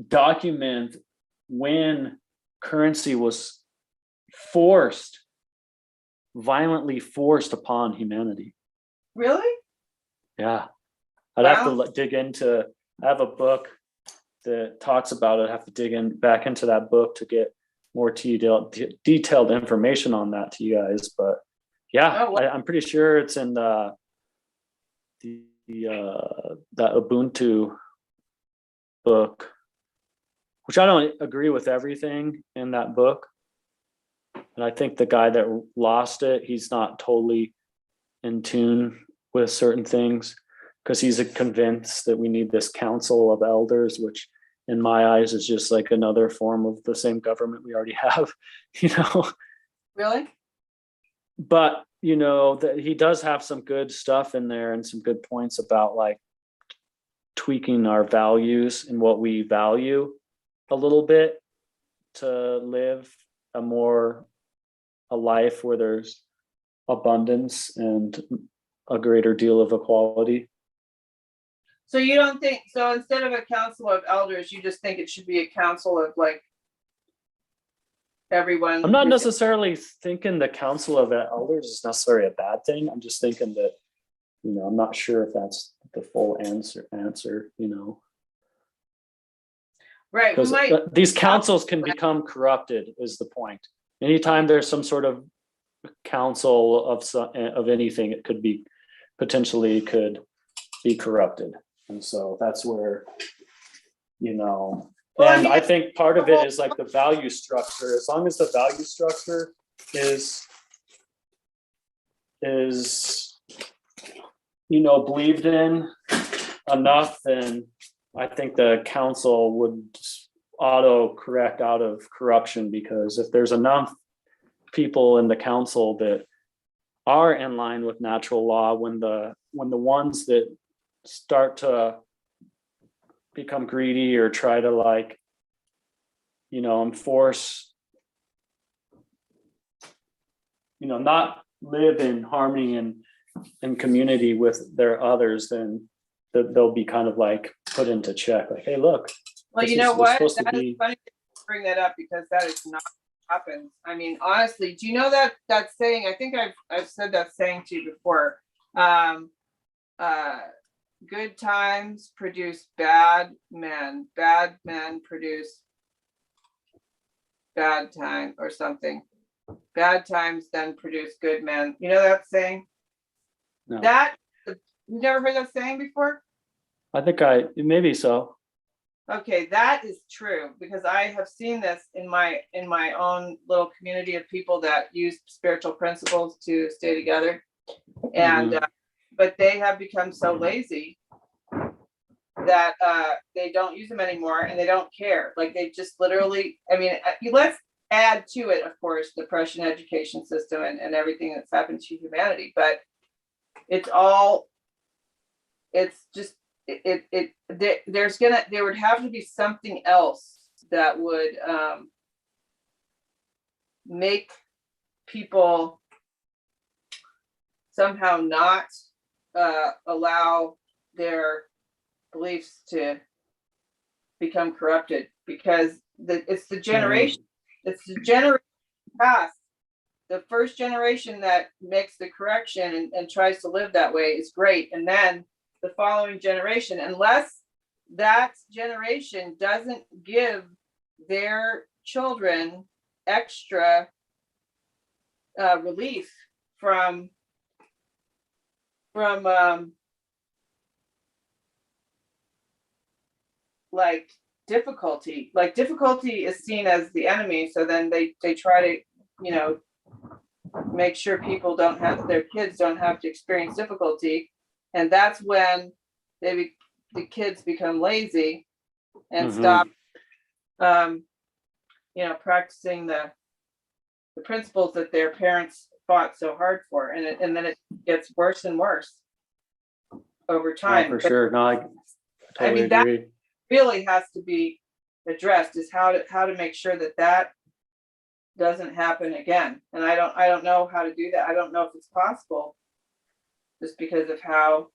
document when currency was violently forced upon humanity. Really? Yeah. I'd have to dig into, I have a book that talks about it. I have to dig back into that book to get more detailed information on that to you guys. But yeah, I'm pretty sure it's in that Ubuntu book, which I don't agree with everything in that book. And I think the guy that lost it, he's not totally in tune with certain things, because he's convinced that we need this council of elders, which in my eyes is just like another form of the same government we already have, Really? But that he does have some good stuff in there and some good points about like tweaking our values and what we value a little bit to live a life where there's abundance and a greater deal of equality. So you don't think so? Instead of a council of elders, you just think it should be a council of like everyone? I'm not necessarily thinking the council of elders is necessarily a bad thing. I'm just thinking that, I'm not sure if that's the full answer, Right. Because these councils can become corrupted is the point. Anytime there's some sort of council of anything, it could be corrupted. And so that's where, I think part of it is like the value structure. As long as the value structure is believed in enough, then I think the council would auto correct out of corruption, because if there's enough people in the council that are in line with natural law, when the ones that start to become greedy or try to enforce, not live in harmony and in community with their others, then they'll be kind of like put into check. Like, hey, look. Well, you know what? That is funny to bring that up, because that is not what happens. I mean, honestly, do you know that saying? I think I've said that saying to you before. Good times produce bad men. Bad men produce bad time or something. Bad times then produce good men. You know that saying? No. You've never heard that saying before? I think maybe so. Okay, that is true, because I have seen this in my own little community of people that use spiritual principles to stay together. And but they have become so lazy that they don't use them anymore, and they don't care. Like, they just literally, I mean, let's add to it, of course, the Prussian education system and everything that's happened to humanity. But there would have to be something else that would make people somehow not allow their beliefs to become corrupted, because it's the generation, it's the generation past. The first generation that makes the correction and tries to live that way is great. And then the following generation, unless that generation doesn't give their children extra relief from like difficulty. Like difficulty is seen as the enemy. So then they try to, make sure people their kids don't have to experience difficulty. And that's when the kids become lazy and stop, practicing the principles that their parents fought so hard for. And then it gets worse and worse over time. For sure. No, I totally agree. That really has to be addressed, is how to make sure that doesn't happen again. And I don't know how to do that. I don't know if it's possible, just because of how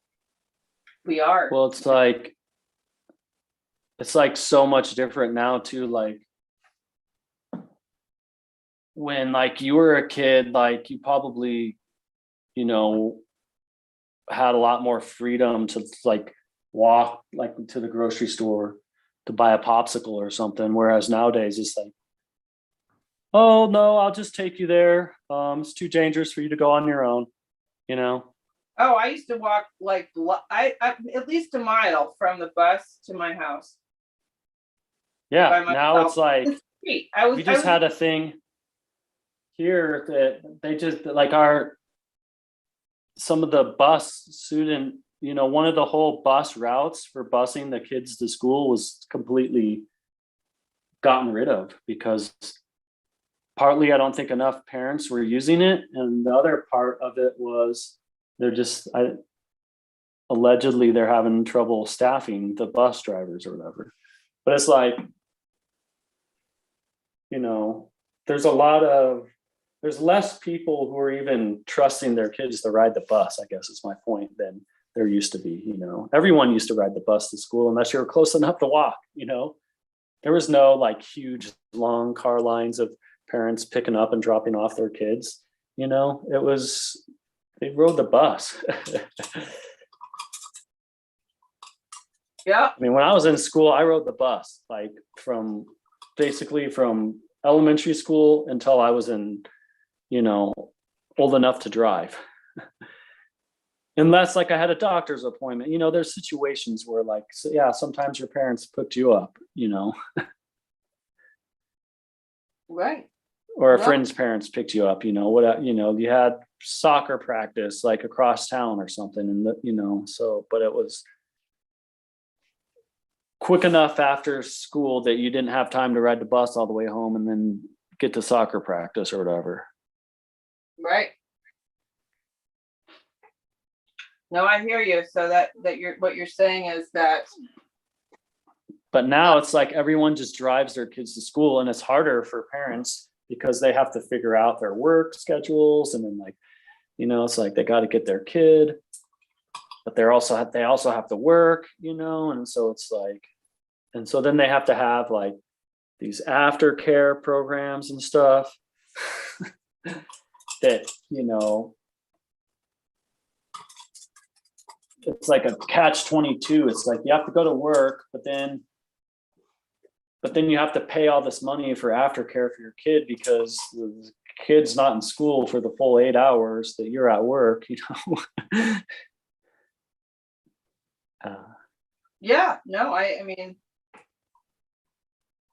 we are. Well, it's like so much different now too. Like when like you were a kid, like you probably, had a lot more freedom to like walk like to the grocery store to buy a popsicle or something. Whereas nowadays it's like, oh no, I'll just take you there. It's too dangerous for you to go on your own, Oh, I used to walk like I at least a mile from the bus to my house. Yeah, now it's like we just had a thing here that they just like some of the bus student, one of the whole bus routes for busing the kids to school was completely gotten rid of because partly I don't think enough parents were using it, and the other part of it was allegedly they're having trouble staffing the bus drivers or whatever. But it's like, there's less people who are even trusting their kids to ride the bus, I guess is my point, than there used to be. Everyone used to ride the bus to school unless you were close enough to walk. There was no like huge long car lines of parents picking up and dropping off their kids. They rode the bus. Yeah. I mean, when I was in school, I rode the bus like from elementary school until I was in, old enough to drive. Unless like I had a doctor's appointment, there's situations where like, sometimes your parents picked you up, Right. Or a friend's parents picked you up, you had soccer practice like across town or something. And but it was quick enough after school that you didn't have time to ride the bus all the way home and then get to soccer practice or whatever. Right. No, I hear you. So that what you're saying is that. But now it's like everyone just drives their kids to school, and it's harder for parents because they have to figure out their work schedules, and then like, it's like they got to get their kid, but they also have to work, and so it's like, and so then they have to have like these aftercare programs and stuff that, it's like a catch-22. It's like you have to go to work, but then you have to pay all this money for aftercare for your kid because the kid's not in school for the full 8 hours that you're at work, Yeah, no, I mean,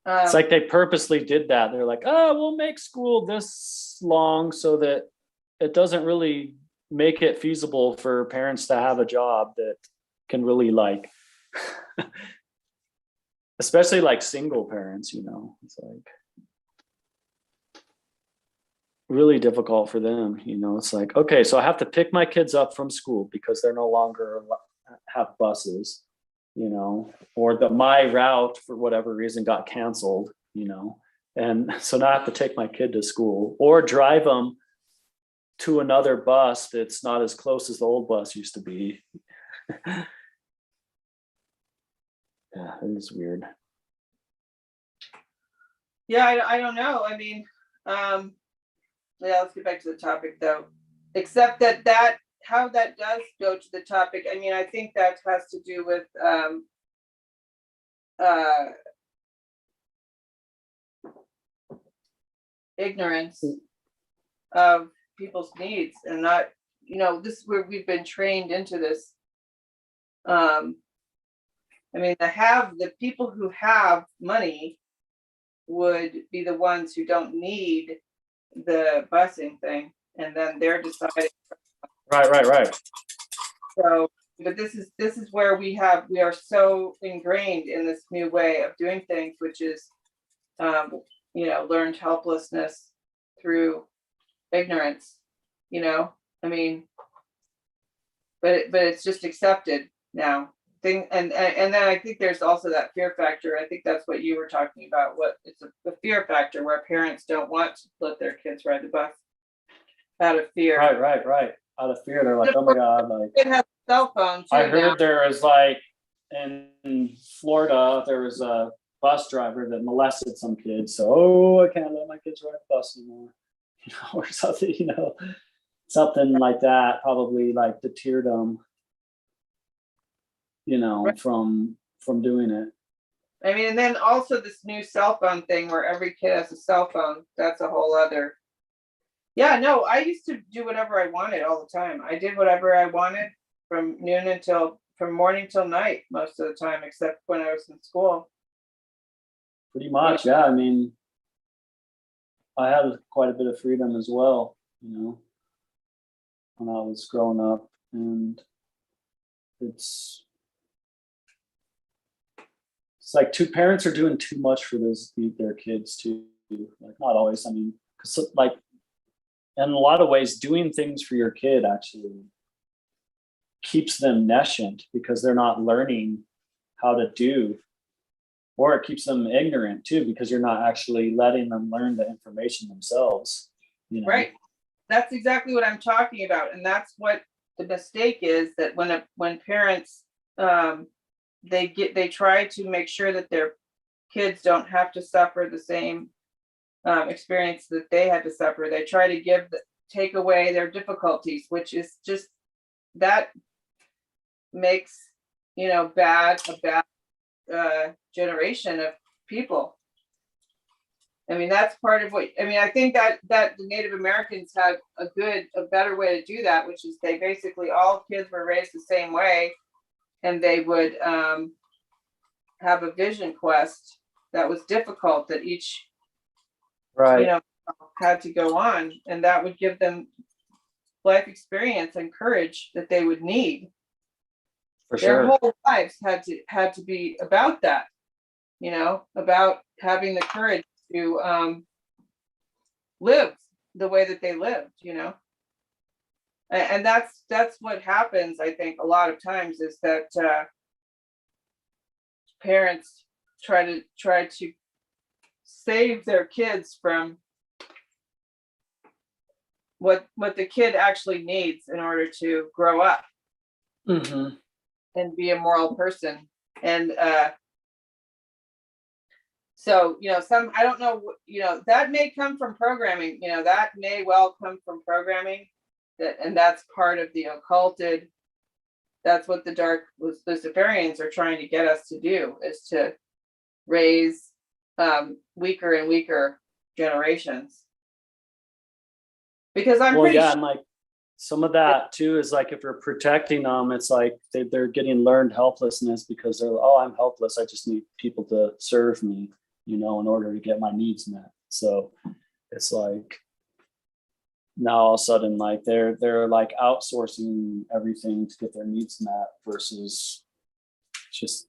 it's like they purposely did that. They're like, oh, we'll make school this long so that it doesn't really make it feasible for parents to have a job that can really like, especially like single parents, it's like really difficult for them. It's like, okay, so I have to pick my kids up from school because they're no longer have buses, or my route for whatever reason got canceled, and so now I have to take my kid to school or drive them to another bus that's not as close as the old bus used to be. Yeah, it is weird. Yeah, I don't know. I mean, let's get back to the topic though. Except that how that does go to the topic. I mean, I think that has to do with ignorance of people's needs, and not, this is where we've been trained into this I mean, the people who have money would be the ones who don't need the busing thing, and then they're deciding. Right. So, but this is where we are so ingrained in this new way of doing things, which is, learned helplessness through ignorance. I mean, but it's just accepted now. And then I think there's also that fear factor. I think that's what you were talking about. What it's the fear factor where parents don't want to let their kids ride the bus out of fear. Right. Out of fear, they're like, oh my God, like Kid has a cell phone too. I heard now. there was like in Florida, there was a bus driver that molested some kids. So, I can't let my kids ride the bus anymore, or something, something like that. Probably like deterred them, Right. from doing it. I mean, and then also this new cell phone thing where every kid has a cell phone. That's a whole other. Yeah, no, I used to do whatever I wanted all the time. I did whatever I wanted from morning till night most of the time, except when I was in school. Pretty much, yeah. I mean, I had quite a bit of freedom as well, when I was growing up, and it's like two parents are doing too much for their kids too. Like not always. I mean, because like in a lot of ways, doing things for your kid actually keeps them nescient because they're not learning how to do, or it keeps them ignorant too because you're not actually letting them learn the information themselves. Right. That's exactly what I'm talking about, and that's what the mistake is. That when parents they try to make sure that their kids don't have to suffer the same experience that they had to suffer. They try to take away their difficulties, which is just that makes a bad generation of people. I mean, that's part of what I think that the Native Americans had a better way to do that, which is they basically all kids were raised the same way, and they would have a vision quest that was difficult that each Right. had to go on, and that would give them life experience and courage that they would need. For Their sure. whole lives had to be about that, about having the courage to live the way that they lived, and that's what happens. I think a lot of times is that parents try to save their kids from what the kid actually needs in order to grow up and be a moral person. And so some, I don't know, that may come from programming, that may well come from programming, and that's part of the occulted. That's what the Luciferians are trying to get us to do, is to raise weaker and weaker generations. Because I'm pretty sure. And like some of that too is like if you're protecting them, it's like they're getting learned helplessness because they're, oh, I'm helpless. I just need people to serve me, in order to get my needs met. So it's like now all of a sudden, like they're like outsourcing everything to get their needs met versus just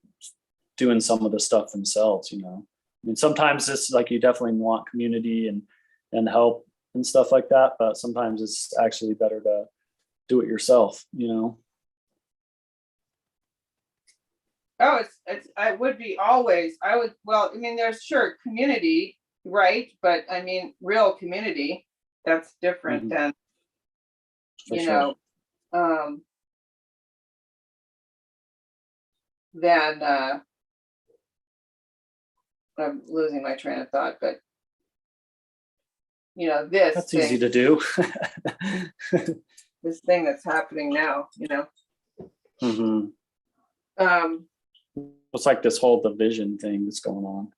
doing some of the stuff themselves. I mean, sometimes it's like you definitely want community and help and stuff like that, but sometimes it's actually better to do it yourself. Oh, I would be always. Well, I mean, there's sure community, right? But I mean, real community, that's different than, For sure. Than I'm losing my train of thought, but That's easy to do. this thing that's happening now, It's like this whole division thing that's going on.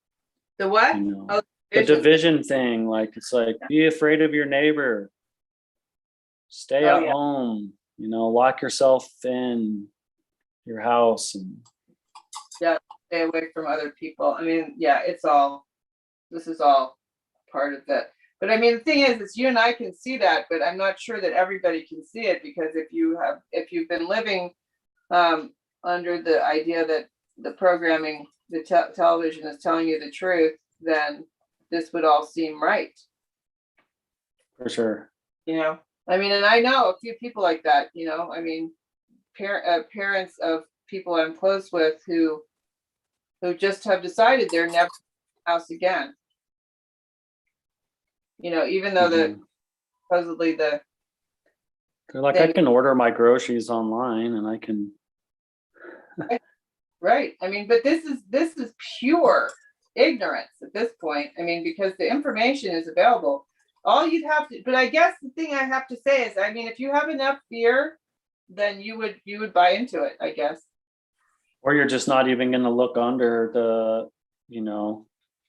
The what? Oh, the division thing. Like, it's like, be afraid of your neighbor. Stay at home, lock yourself in your house. And Yeah, stay away from other people. I mean, yeah, this is all part of that. But I mean, the thing is you and I can see that, but I'm not sure that everybody can see it, because if you've been living under the idea that the programming, the television is telling you the truth, then this would all seem right. For sure. I mean, and I know a few people like that, I mean, parents of people I'm close with who just have decided they're never in the house again. Even though supposedly they're like, I can order my groceries online and I can. Right. I mean, but this is pure ignorance at this point. I mean, because the information is available. All you'd have to, but I guess the thing I have to say is, I mean, if you have enough fear, then you would buy into it, I guess. Or you're just not even going to look under the,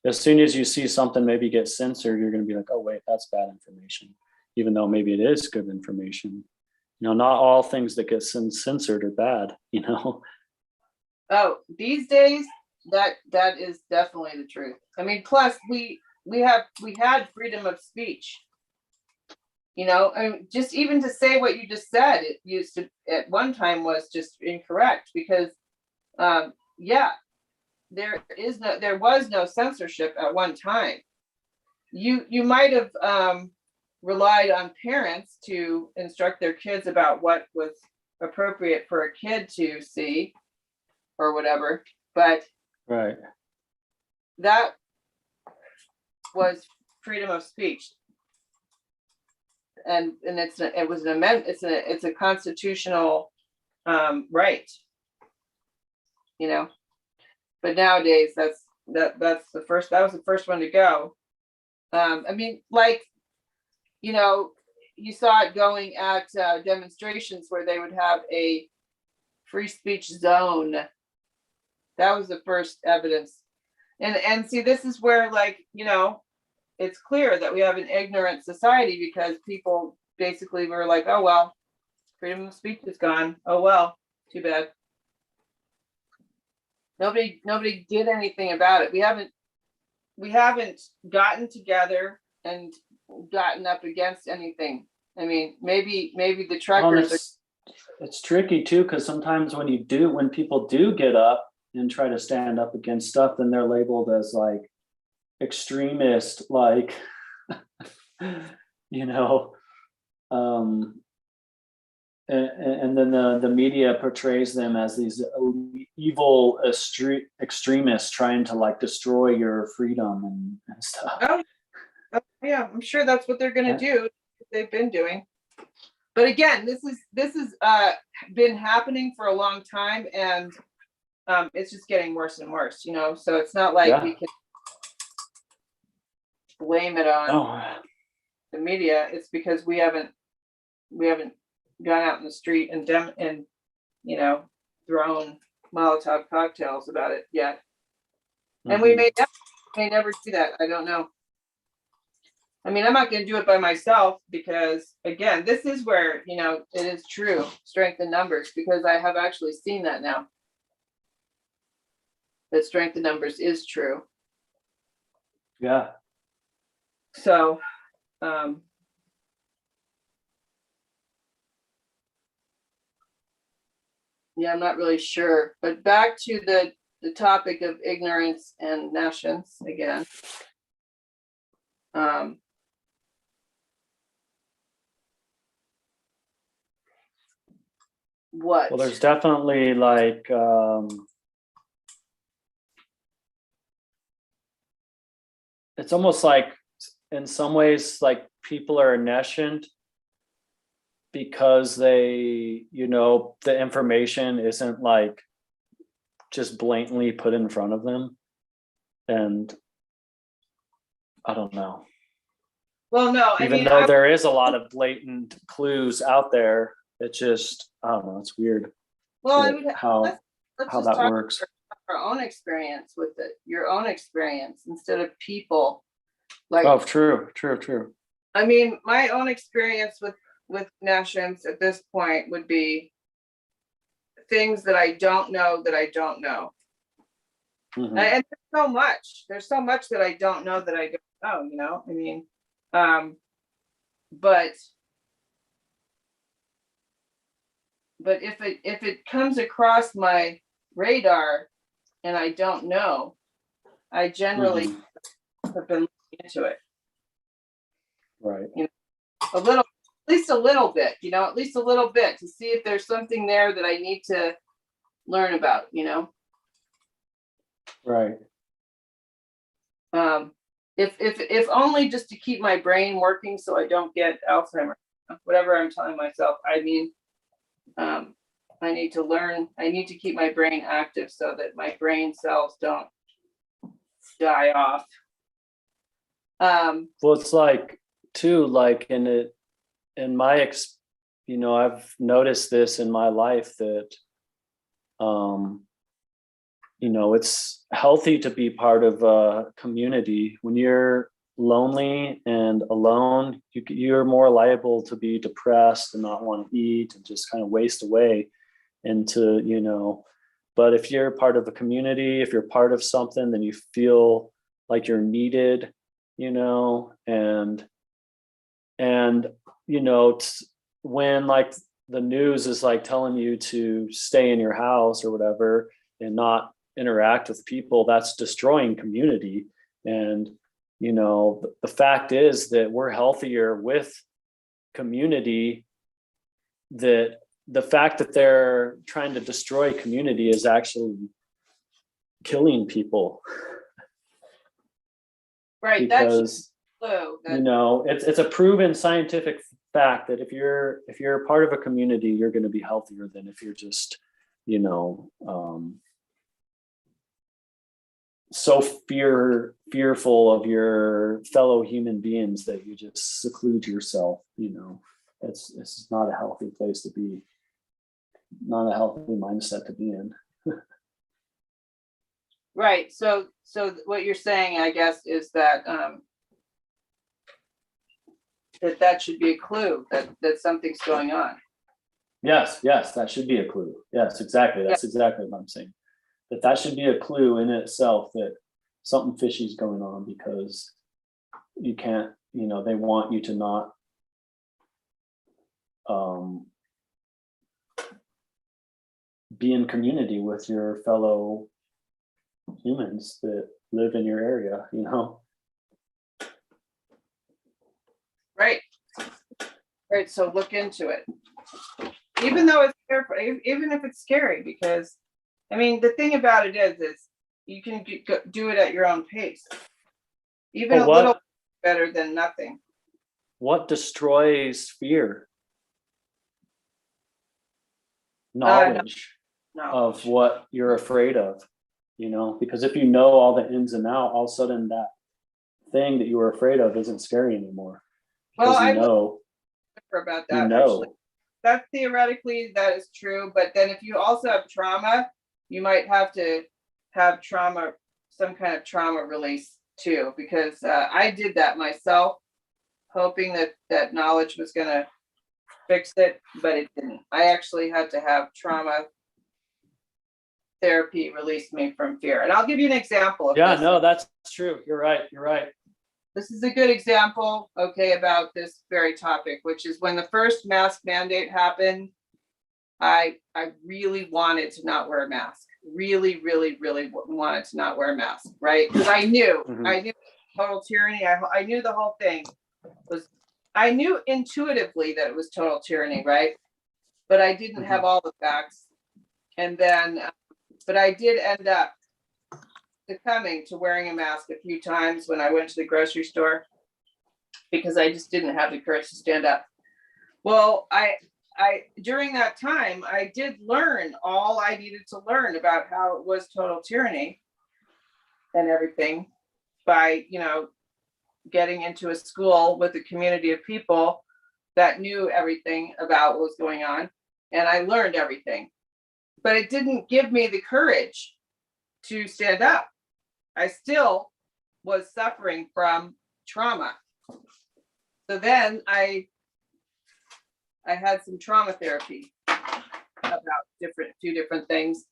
as soon as you see something maybe get censored, you're going to be like, oh, wait, that's bad information, even though maybe it is good information. Not all things that get censored are bad, Oh, these days, that is definitely the truth. I mean, plus we had freedom of speech. I mean, just even to say what you just said, it used to at one time was just incorrect, because yeah, there was no censorship at one time. You might have relied on parents to instruct their kids about what was appropriate for a kid to see or whatever, but right, that was freedom of speech, and it's a constitutional right, but nowadays that was the first one to go. I mean, like, you saw it going at demonstrations where they would have a free speech zone. That was the first evidence. And see, this is where, like, it's clear that we have an ignorant society, because people basically were like, oh, well, freedom of speech is gone. Oh, well, too bad. Nobody did anything about it. We haven't gotten together and gotten up against anything. I mean, maybe the truckers. It's tricky too, because sometimes when people do get up and try to stand up against stuff, then they're labeled as like extremist, like and then the media portrays them as these evil extremists trying to like destroy your freedom and stuff. Oh, yeah, I'm sure that's what they're going to do. They've been doing. But again, this is been happening for a long time, and it's just getting worse and worse, so it's not like we can blame it on the media. It's because we haven't gone out in the street and thrown Molotov cocktails about it yet. And we may never do that. I don't know. I mean, I'm not going to do it by myself, because again, this is where, it is true strength in numbers, because I have actually seen that now. That strength in numbers is true. Yeah. So, yeah, I'm not really sure, but back to the topic of ignorance and nescience again. What? Well, there's definitely like it's almost like in some ways like people are nescient because they, the information isn't like just blatantly put in front of them. And I don't know. Well, no, even though there is a lot of blatant clues out there, it just, I don't know, it's weird. Well, how that works. Our own experience with it, your own experience instead of people. Like, oh, true. I mean, my own experience with nescience at this point would be things that I don't know that I don't know. Mhm. And there's so much that I don't know that I don't know, you know, I mean, but if it comes across my radar and I don't know, I generally Mhm. have been looking into it Right. a little, at least a little bit, you know, at least a little bit to see if there's something there that I need to learn about, you know. Right. If only just to keep my brain working so I don't get Alzheimer's, whatever I'm telling myself. I mean, I need to learn, I need to keep my brain active so that my brain cells don't die off. Well, it's like too, like in my you know, I've noticed this in my life that, you know, it's healthy to be part of a community. When you're lonely and alone, you're more liable to be depressed and not want to eat and just kind of waste away into, you know, but if you're part of a community, if you're part of something, then you feel like you're needed, you know, and you know, when like the news is like telling you to stay in your house or whatever and not interact with people, that's destroying community. And you know, the fact is that we're healthier with community. That the fact that they're trying to destroy community is actually killing people. right, Because clue you that, know, it's a proven scientific fact that if you're part of a community, you're going to be healthier than if you're just, you know, so fearful of your fellow human beings that you just seclude yourself. You know, it's not a healthy place to be, not a healthy mindset to be in. right. So what you're saying, I guess, is that that should be a clue that something's going on. Yes, that should be a clue. Yes, exactly. That's exactly what I'm saying. That should be a clue in itself that something fishy is going on, because you can't, you know, they want you to not be in community with your fellow humans that live in your area, you know. Right. Right. So look into it. Even though it's scary, even if it's scary, because I mean, the thing about it is you can do it at your own pace. Even But a little better than nothing. what destroys fear? Knowledge of what you're afraid of, you know, because if you know all the ins and outs, all of a sudden that thing that you were afraid of isn't scary anymore. Well, Because I you know, about you that know. actually. That theoretically that is true, but then if you also have trauma, you might have to have trauma, some kind of trauma release too, because I did that myself, hoping that knowledge was going to fix it, but it didn't. I actually had to have trauma therapy release me from fear. And I'll give you an example of this. No, that's true. You're right. This is a good example, okay, about this very topic, which is when the first mask mandate happened, I really wanted to not wear a mask. Really wanted to not wear a mask, right? Because I knew total tyranny. I knew the whole thing was, I knew intuitively that it was total tyranny, right? But I didn't have all the facts. And then, but I did end up succumbing to wearing a mask a few times when I went to the grocery store, because I just didn't have the courage to stand up. Well, I during that time, I did learn all I needed to learn about how it was total tyranny and everything by, you know, getting into a school with a community of people that knew everything about what was going on. And I learned everything, but it didn't give me the courage to stand up. I still was suffering from trauma. So then I had some trauma therapy about few different things.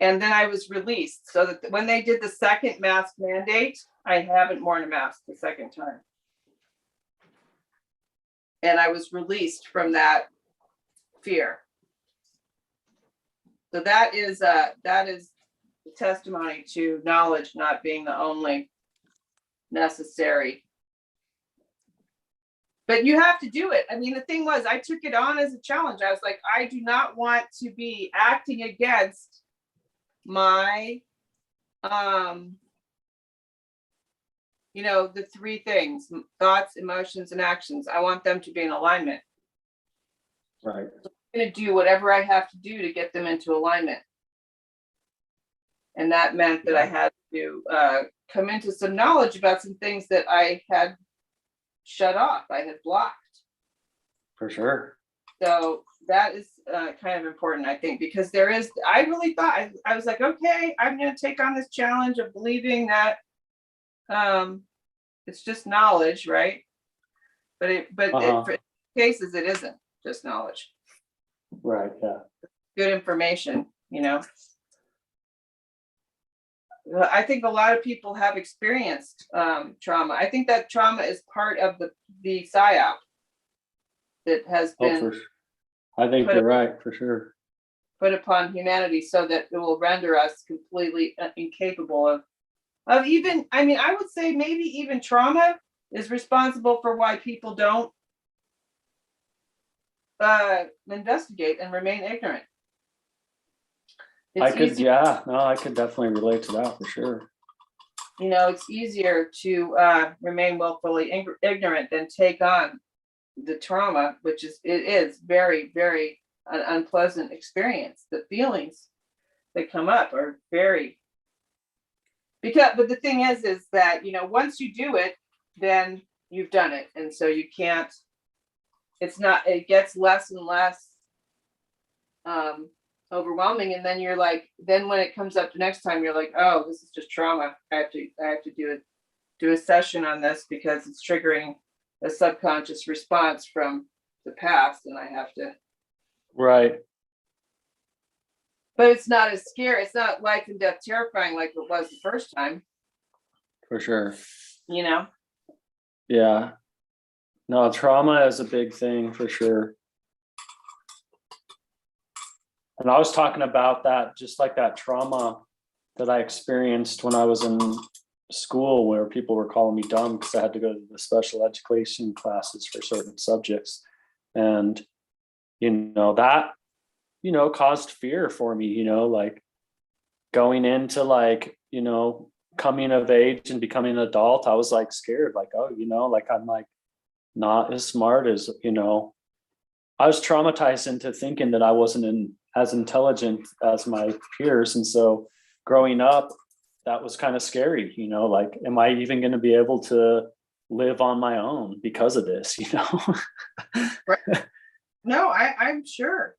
And then I was released, so that when they did the second mask mandate, I haven't worn a mask the second time. And I was released from that fear. So that is testimony to knowledge not being the only necessary. But you have to do it. I mean, the thing was, I took it on as a challenge. I was like, I do not want to be acting against my, the three things: thoughts, emotions, and actions. I want them to be in alignment. Right. So I'm going to do whatever I have to do to get them into alignment. And that meant that I had to come into some knowledge about some things that I had shut off, I had blocked. For sure. So that is kind of important, I think, because I really thought, I was like, okay, I'm going to take on this challenge of believing that it's just knowledge, right? But for cases, it isn't just knowledge. Right, yeah. Good information, I think a lot of people have experienced trauma. I think that trauma is part of the psyop that has been. I think you're right, for sure. Put upon humanity so that it will render us completely incapable of even. I mean, I would say maybe even trauma is responsible for why people don't investigate and remain ignorant. I could definitely relate to that for sure. It's easier to remain willfully ignorant than take on the trauma, it is very, very an unpleasant experience. The feelings that come up are very, but the thing is that, once you do it, then you've done it. And so you can't, it gets less and less overwhelming. And then you're like, then when it comes up the next time, you're like, oh, this is just trauma. I have to do a session on this because it's triggering a subconscious response from the past, and I have to. Right. But it's not as scary. It's not life and death terrifying like it was the first time. For sure. Yeah. No, trauma is a big thing for sure. And I was talking about that, just like that trauma that I experienced when I was in school, where people were calling me dumb because I had to go to the special education classes for certain subjects. And, that, caused fear for me, like going into coming of age and becoming an adult. I was like scared, like, oh, I'm like not as smart as, I was traumatized into thinking that I wasn't as intelligent as my peers. And so growing up, that was kind of scary, like, am I even going to be able to live on my own because of this, Right. No, I'm sure.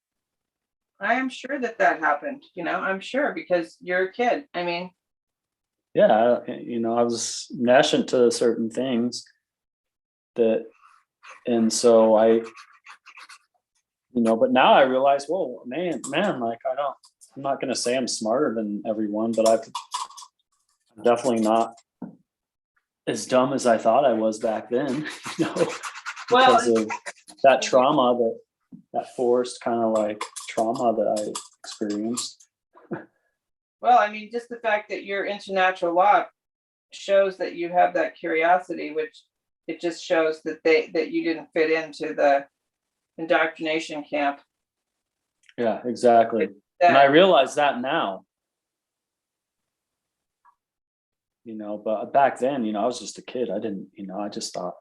I am sure that happened, I'm sure, because you're a kid. I mean, yeah, I was nascent to certain things and so but now I realize, whoa, man, like I'm not going to say I'm smarter than everyone, but I'm definitely not as dumb as I thought I was back then, because of that trauma, that forced kind of like trauma that I experienced. Well, I mean, just the fact that you're into natural law shows that you have that curiosity, which it just shows that you didn't fit into the indoctrination camp. Yeah, exactly. And I realize that now. But back then, I was just a kid. I didn't, I just thought,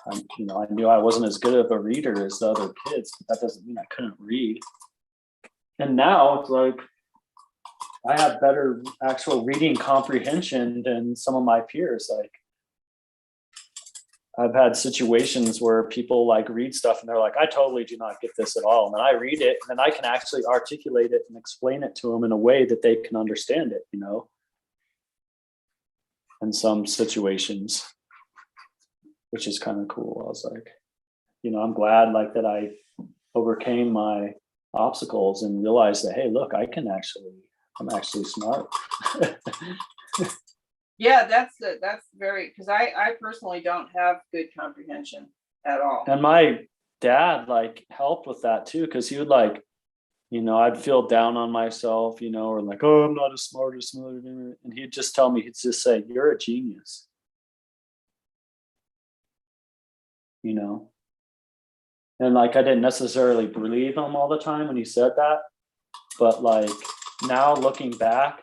I knew I wasn't as good of a reader as the other kids, but that doesn't mean I couldn't read. And now it's like, I have better actual reading comprehension than some of my peers. Like, I've had situations where people like read stuff and they're like, I totally do not get this at all. And then I read it and then I can actually articulate it and explain it to them in a way that they can understand it, in some situations, which is kind of cool. I was like, I'm glad like that I overcame my obstacles and realize that, hey, look, I'm actually smart. Yeah, that's very, because I personally don't have good comprehension at all. And my dad like helped with that too, because he would like, I'd feel down on myself, or like, oh, I'm not as smart as smart. And he'd just tell me, he'd just say, you're a genius. And like I didn't necessarily believe him all the time when he said that, but like now looking back,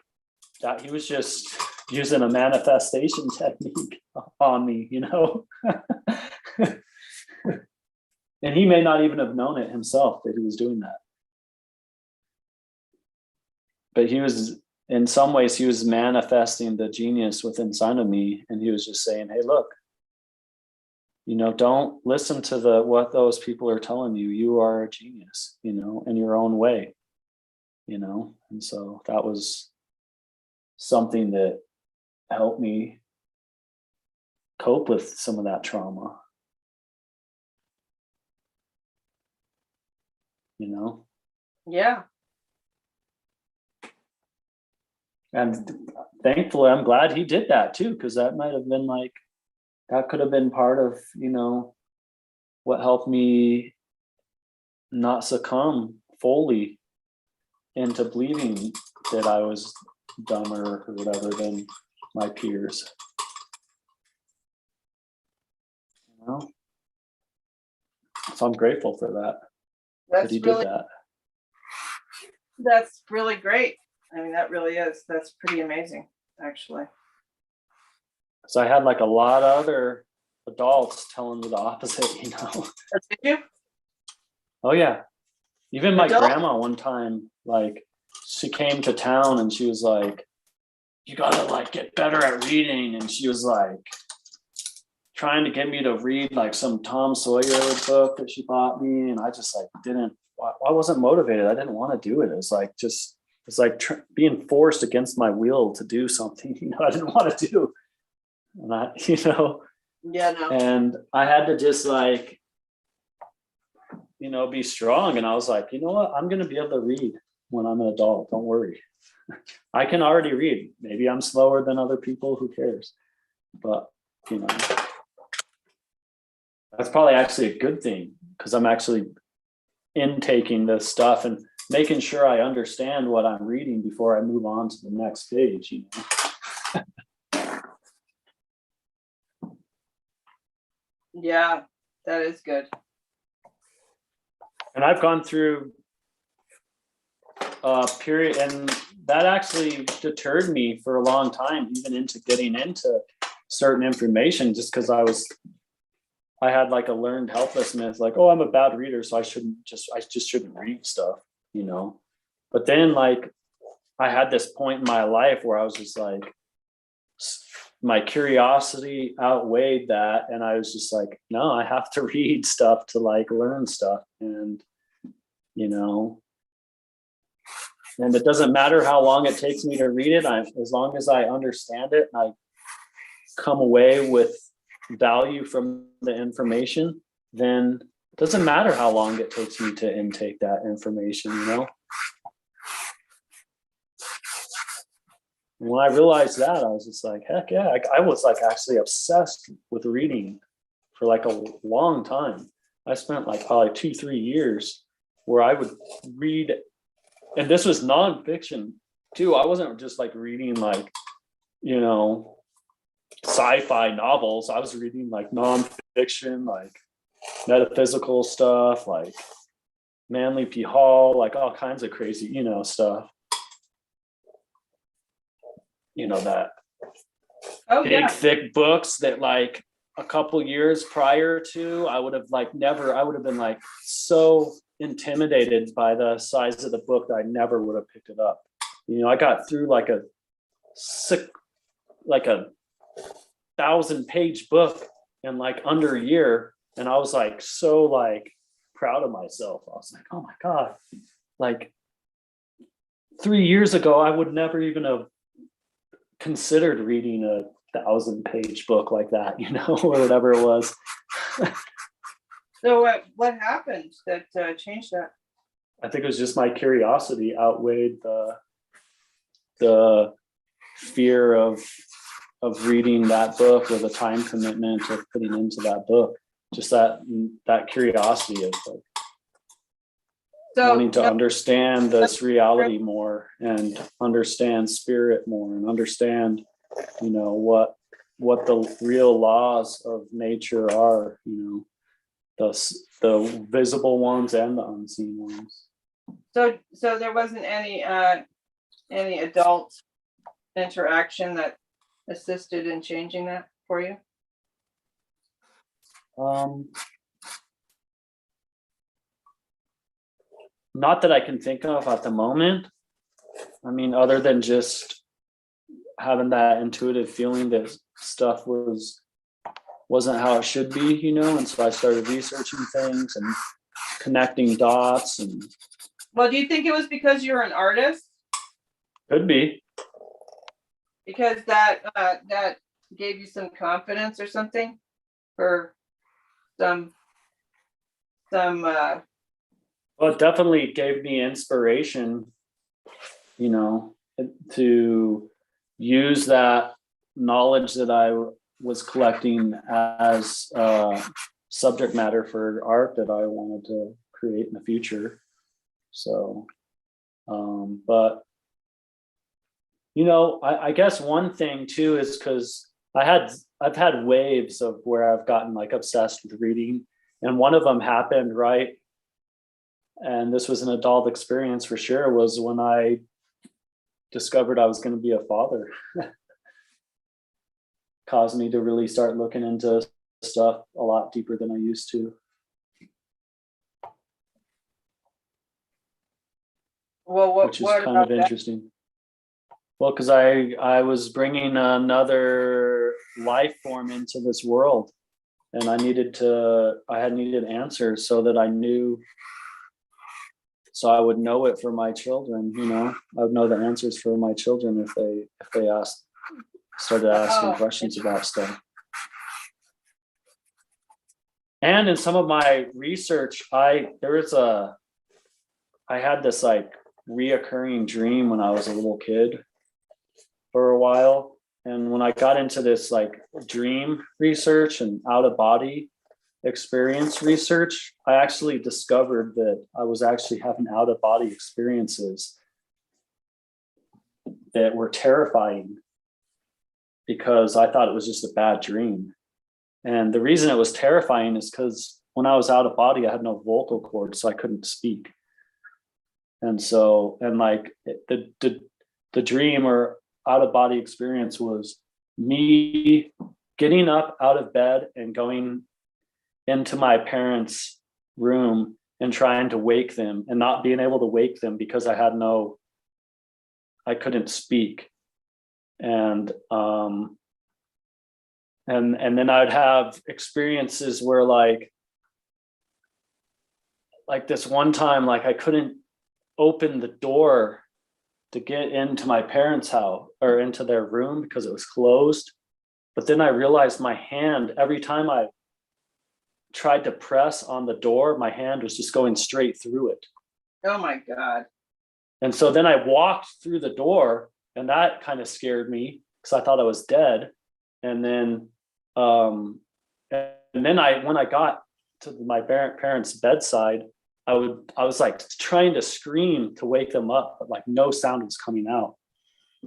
that he was just using a manifestation technique on me, and he may not even have known it himself that he was doing that. But in some ways, he was manifesting the genius within inside of me, and he was just saying, hey, look, don't listen to what those people are telling you. You are a genius, in your own way, and so that was something that helped me cope with some of that trauma, Yeah. and thankfully I'm glad he did that too, because that might have been like, that could have been part of what helped me not succumb fully into believing that I was dumber or whatever than my peers. So I'm grateful for that. That he did that. That's really great. I mean, that really is. That's pretty amazing, actually. So I had like a lot of other adults telling me the opposite, Did you? Oh yeah. Even my grandma one time, like she came to town and she was like, you gotta like get better at reading. And she was like trying to get me to read like some Tom Sawyer book that she bought me. And I just like I wasn't motivated. I didn't want to do it. It was like being forced against my will to do something, I didn't want to do. And Yeah, no. And I had to just like, be strong. And I was like, you know what? I'm going to be able to read when I'm an adult. Don't worry. I can already read. Maybe I'm slower than other people. Who cares? But, that's probably actually a good thing, because I'm actually intaking this stuff and making sure I understand what I'm reading before I move on to the next page, Yeah, that is good. And I've gone through a period, and that actually deterred me for a long time, even into getting into certain information, just because I had like a learned helplessness, like, oh, I'm a bad reader, so I just shouldn't read stuff, But then like I had this point in my life where I was just like, my curiosity outweighed that, and I was just like, no, I have to read stuff to like learn stuff. And and it doesn't matter how long it takes me to read it, as long as I understand it and I come away with value from the information, then it doesn't matter how long it takes me to intake that information. And when I realized that, I was just like, heck yeah. I was like actually obsessed with reading for like a long time. I spent like probably 2-3 years where I would read, and this was nonfiction too. I wasn't just like reading like, sci-fi novels. I was reading like nonfiction, like metaphysical stuff, like Manly P. Hall, like all kinds of crazy, stuff. That big, thick books that like a couple years prior to, I would have been like so intimidated by the size of the book that I never would have picked it up. I got through like a 1,000-page book in like under a year. And I was like, so like proud of myself. I was like, oh my God, like 3 years ago, I would never even have considered reading a 1,000-page book like that, or whatever it was. So what happened that changed that? I think it was just my curiosity outweighed the fear of reading that book or the time commitment of putting into that book. Just that curiosity of like wanting to understand this reality more and understand spirit more and understand, what the real laws of nature are, the visible ones and the unseen ones. So there wasn't any adult interaction that assisted in changing that for you? Not that I can think of at the moment. I mean, other than just having that intuitive feeling that stuff wasn't how it should be, and so I started researching things and connecting dots. And well, do you think it was because you're an artist? Could be. Because that gave you some confidence or something, or some well, it definitely gave me inspiration, to use that knowledge that I was collecting as subject matter for art that I wanted to create in the future. So, but I guess one thing too is because I've had waves of where I've gotten like obsessed with reading, and one of them happened right, and this was an adult experience for sure, was when I discovered I was going to be a father. Caused me to really start looking into stuff a lot deeper than I used to. Well, which is kind of interesting. Well, because I was bringing another life form into this world, and I had needed answers so that I knew, so I would know it for my children. I would know the answers for my children if they started asking questions about stuff. And in some of my research, I had this like reoccurring dream when I was a little kid for a while. And when I got into this like dream research and out of body experience research, I actually discovered that I was actually having out of body experiences that were terrifying because I thought it was just a bad dream. And the reason it was terrifying is because when I was out of body, I had no vocal cords, so I couldn't speak. And so, and like the dream or out of body experience was me getting up out of bed and going into my parents' room and trying to wake them and not being able to wake them because I couldn't speak. And then I'd have experiences where like this one time, like I couldn't open the door to get into my parents' house or into their room because it was closed. But then I realized my hand, every time I tried to press on the door, my hand was just going straight through it. Oh my God. And so then I walked through the door, and that kind of scared me because I thought I was dead. And then when I got to my parents' bedside, I was like trying to scream to wake them up, but like no sound was coming out.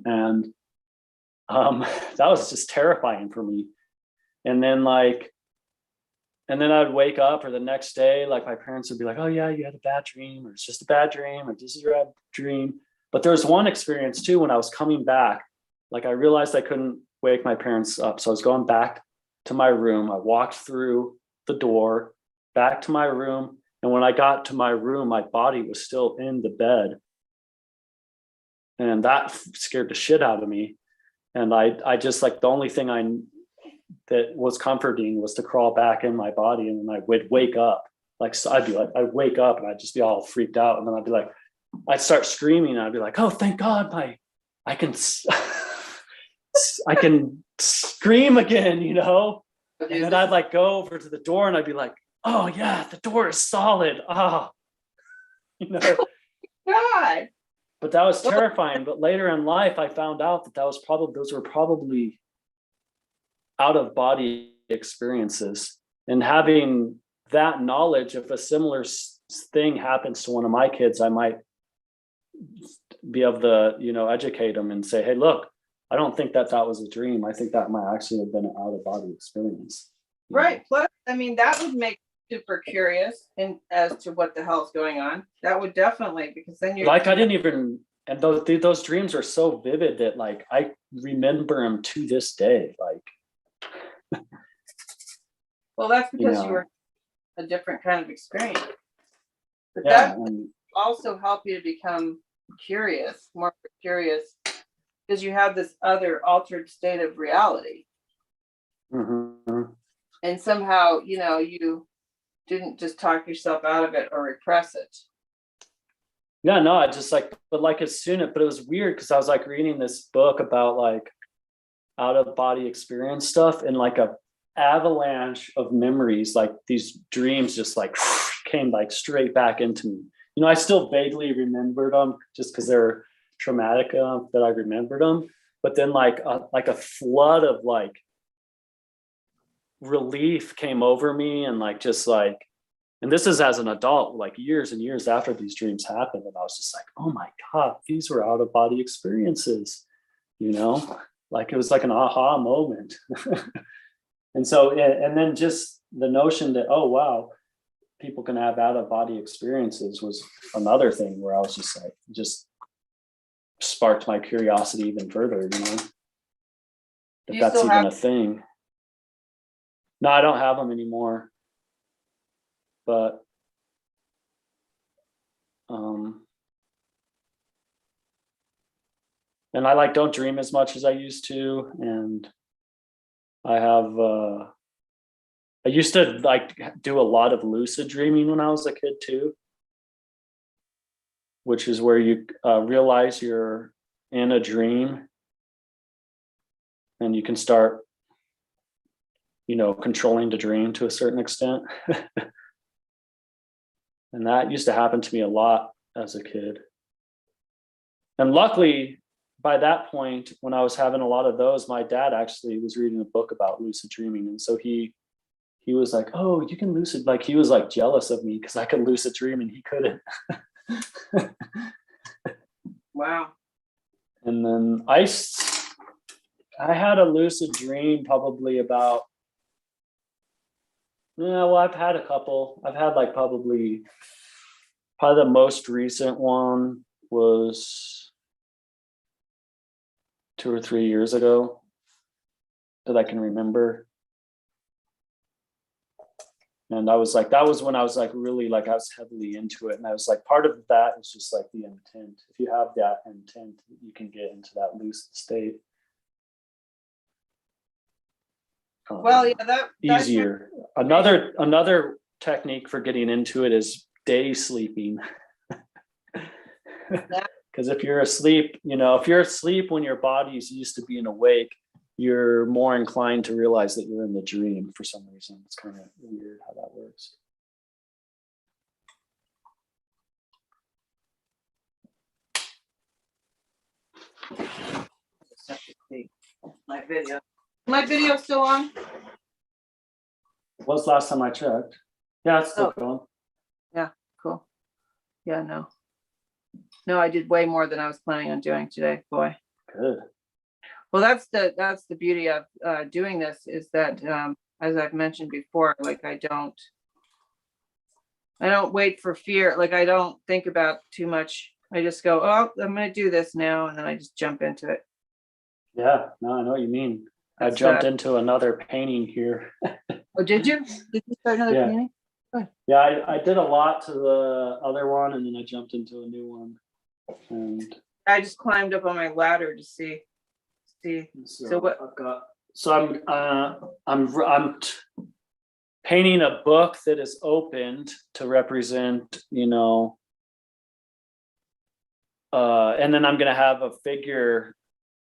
And that was just terrifying for me. And then I'd wake up, or the next day, like my parents would be like, oh yeah, you had a bad dream, or it's just a bad dream, or this is your bad dream. But there was one experience too, when I was coming back, like I realized I couldn't wake my parents up. So I was going back to my room. I walked through the door back to my room. And when I got to my room, my body was still in the bed. And that scared the shit out of me. And I just like, the only thing that was comforting was to crawl back in my body. And then I would wake up. Like, so I'd wake up and I'd just be all freaked out. And then I'd be like, I'd start screaming. And I'd be like, oh, thank God, I can scream again, And then I'd like go over to the door and I'd be like, oh yeah, the door is solid. Oh. you know. God. But that was terrifying. But later in life, I found out that those were probably out of body experiences. And having that knowledge, if a similar thing happens to one of my kids, I might be able to, educate them and say, hey, look, I don't think that was a dream. I think that might actually have been an out of body experience. Right. Plus, I mean, that would make super curious and as to what the hell's going on. That would definitely, because then you're I didn't even, and those dreams are so vivid that like I remember them to this day. Like, well, that's because you were a different kind of experience. But yeah, that also help you to become curious, more curious, because you have this other altered state of reality. mm-hmm. And somehow, you didn't just talk yourself out of it or repress it. Yeah, no, I just like, but like as soon as, but it was weird because I was like reading this book about like out of body experience stuff, and like a avalanche of memories, like these dreams just like came like straight back into me. I still vaguely remembered them just because they're traumatic that I remembered them. But then like a flood of like relief came over me, and like just like, and this is as an adult, like years and years after these dreams happened, and I was just like, oh my God, these were out of body experiences, like it was like an aha moment. And so, and then just the notion that, oh wow, people can have out of body experiences was another thing where I was just like, just sparked my curiosity even further, if that's even a thing. No, I don't have them anymore. But and I like don't dream as much as I used to, and I used to like do a lot of lucid dreaming when I was a kid too, which is where you realize you're in a dream and you can start controlling the dream to a certain extent. And that used to happen to me a lot as a kid. And luckily, by that point, when I was having a lot of those, my dad actually was reading a book about lucid dreaming. And so he was like, oh, you can lucid, like he was like jealous of me because I could lucid dream and he couldn't. Wow. And then I had a lucid dream probably about, I've had a couple. I've had like probably the most recent one was 2 or 3 years ago that I can remember. And I was like, that was when I was like really like I was heavily into it. And I was like, part of that is just like the intent. If you have that intent, you can get into that lucid state. Well, yeah, that easier. Another technique for getting into it is day sleeping. Because if you're asleep, when your body's used to being awake, you're more inclined to realize that you're in the dream for some reason. It's kind of weird how that works. My video still on? Was last time I checked. Yeah, it's still going. Yeah, cool. Yeah, no, I did way more than I was planning on doing today. Boy. Good. Well, that's the beauty of doing this is that as I've mentioned before, like I don't wait for fear. Like I don't think about too much. I just go, oh, I'm going to do this now, and then I just jump into it. Yeah, no, I know what you mean. I jumped into another painting here. Oh, did you? Did you start another painting? Good. Yeah, I did a lot to the other one, and then I jumped into a new one. And I just climbed up on my ladder to see. So what I've got? So I'm painting a book that is opened to represent, and then I'm gonna have a figure.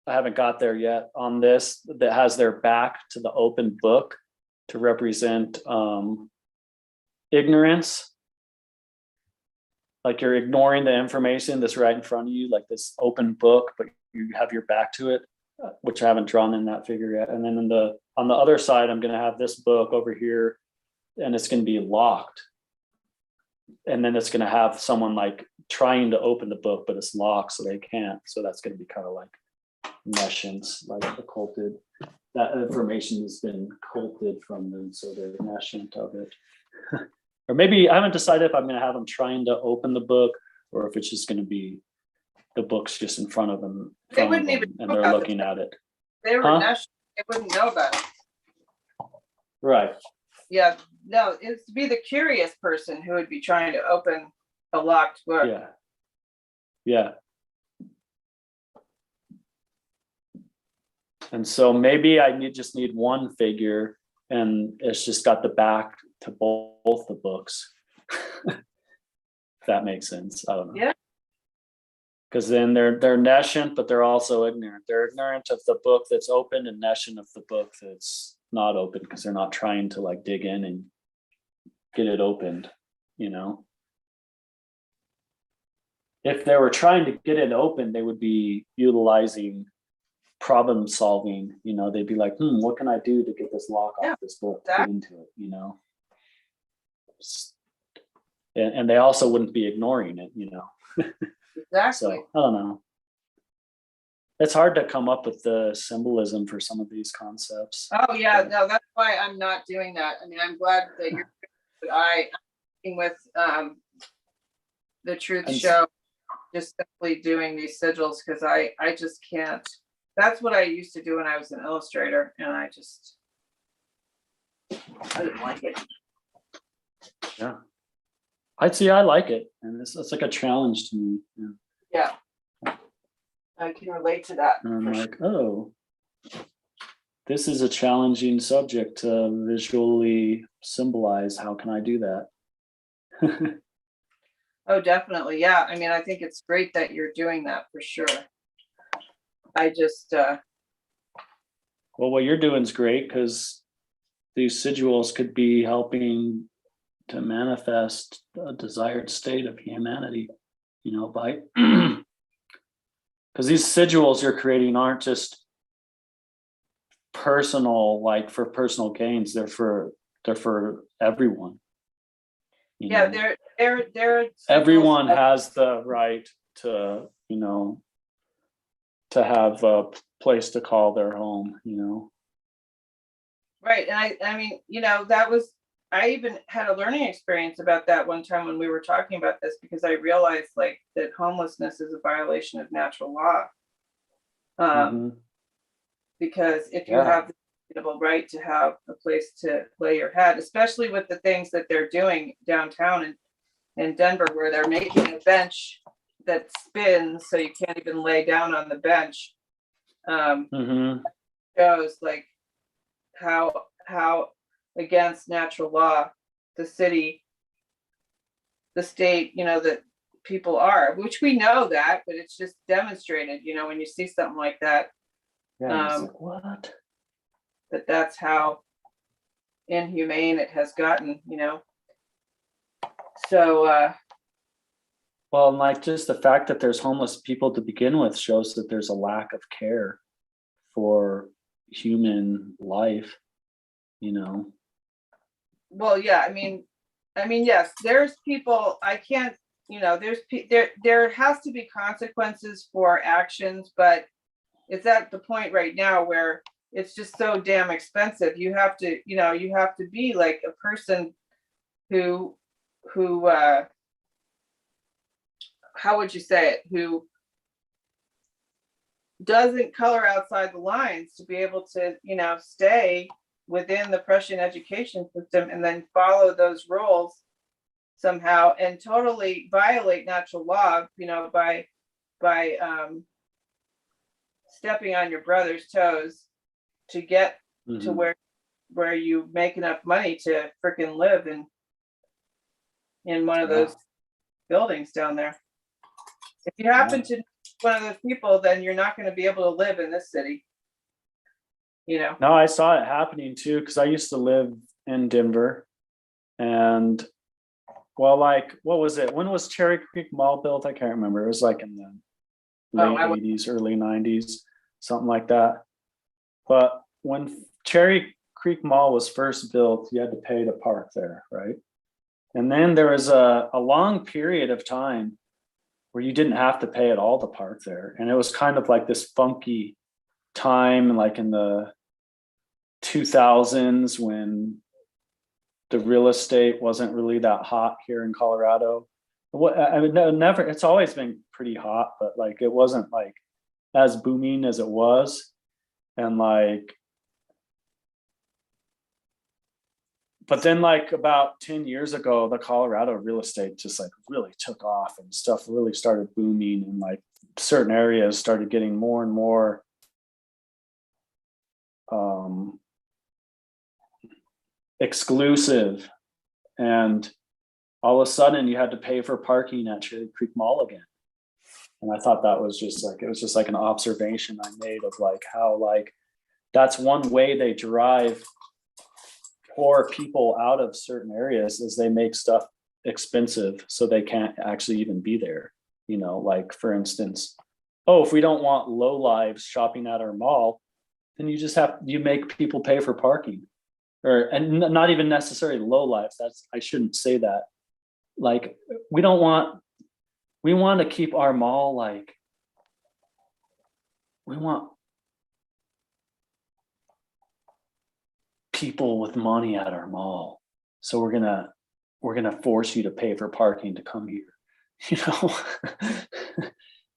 I haven't got there yet on this that has their back to the open book to represent ignorance. like you're ignoring the information that's right in front of you, like this open book, but you have your back to it, which I haven't drawn in that figure yet. And then on the other side, I'm going to have this book over here, and it's going to be locked. And then it's going to have someone like trying to open the book, but it's locked, so they can't. So that's going to be kind of like nescience, like occulted. That information has been culted from them, so they're nescient of it. Or maybe I haven't decided if I'm going to have them trying to open the book, or if it's just going to be the book's just in front of them, They wouldn't even and know they're about looking at it. They were national. They wouldn't know about it. Right. Yeah, no, it's to be the curious person who would be trying to open a locked book. Yeah. Yeah. And so maybe I just need one figure, and it's just got the back to both the books. If that makes sense. I don't know. Yeah. Because then they're nescient, but they're also ignorant. They're ignorant of the book that's open and nescient of the book that's not open, because they're not trying to like dig in and get it opened, you know. If they were trying to get it open, they would be utilizing problem solving, you know. They'd be like, what can I do to get this lock off this book to get into it, you know. And they also wouldn't be ignoring it, you know. Exactly. So I don't know. It's hard to come up with the symbolism for some of these concepts. Oh yeah, no, that's why I'm not doing that. I mean, I'm glad that you're, but I'm working with the Truth Show, just simply doing these sigils, because I just can't. That's what I used to do when I was an illustrator, and I didn't like it. Yeah, I like it, and it's like a challenge to me. Yeah, I can relate to that. And I'm like, oh, this is a challenging subject to visually symbolize. How can I do that? Oh, definitely. Yeah. I mean, I think it's great that you're doing that for sure. I just, well, what you're doing is great, because these sigils could be helping to manifest a desired state of humanity, you know, by, because these sigils you're creating aren't just personal, like for personal gains. They're for everyone. yeah, they're everyone has the right to, you know, to have a place to call their home, you know. Right. And I mean, you know, I even had a learning experience about that one time when we were talking about this, because I realized like that homelessness is a violation of natural law. Because if you have the inalienable right to have a place to lay your head, especially with the things that they're doing downtown in Denver, where they're making a bench that spins so you can't even lay down on the bench, shows like how against natural law the state, you know, that people are, which we know that, but it's just demonstrated, you know, when you see something like that. Like, what? That's how inhumane it has gotten, you know. So well, and like just the fact that there's homeless people to begin with shows that there's a lack of care for human life, you know. well, yeah, I mean, yes, there's people, I can't, you know, there has to be consequences for actions, but it's at the point right now where it's just so damn expensive. You have to, you know, you have to be like a person who how would you say it, who doesn't color outside the lines, to be able to, you know, stay within the Prussian education system and then follow those rules somehow and totally violate natural law, you know, by stepping on your brother's toes to get to where you make enough money to freaking live in one of those buildings down there. If you happen to be one of those people, then you're not going to be able to live in this city, you know. No, I saw it happening too, because I used to live in Denver, and well, like, what was it? When was Cherry Creek Mall built? I can't remember. It was like in the Oh, late I would, 80s, early 90s, something like that. But when Cherry Creek Mall was first built, you had to pay to park there, right? And then there was a long period of time where you didn't have to pay at all to park there. And it was kind of like this funky time, like in the 2000s when the real estate wasn't really that hot here in Colorado. What I mean, never, it's always been pretty hot, but like it wasn't like as booming as it was. And like, but then like about 10 years ago, the Colorado real estate just like really took off and stuff really started booming, and like certain areas started getting more and more exclusive, and all of a sudden you had to pay for parking at Cherry Creek Mall again. And I thought that was just like, it was just like an observation I made of like how like that's one way they drive poor people out of certain areas, is they make stuff expensive so they can't actually even be there. You know, like for instance, oh, if we don't want low lives shopping at our mall, then you make people pay for parking. And not even necessarily low lives. I shouldn't say that. Like we want to keep our mall, like we want people with money at our mall. So we're gonna force you to pay for parking to come here, you know?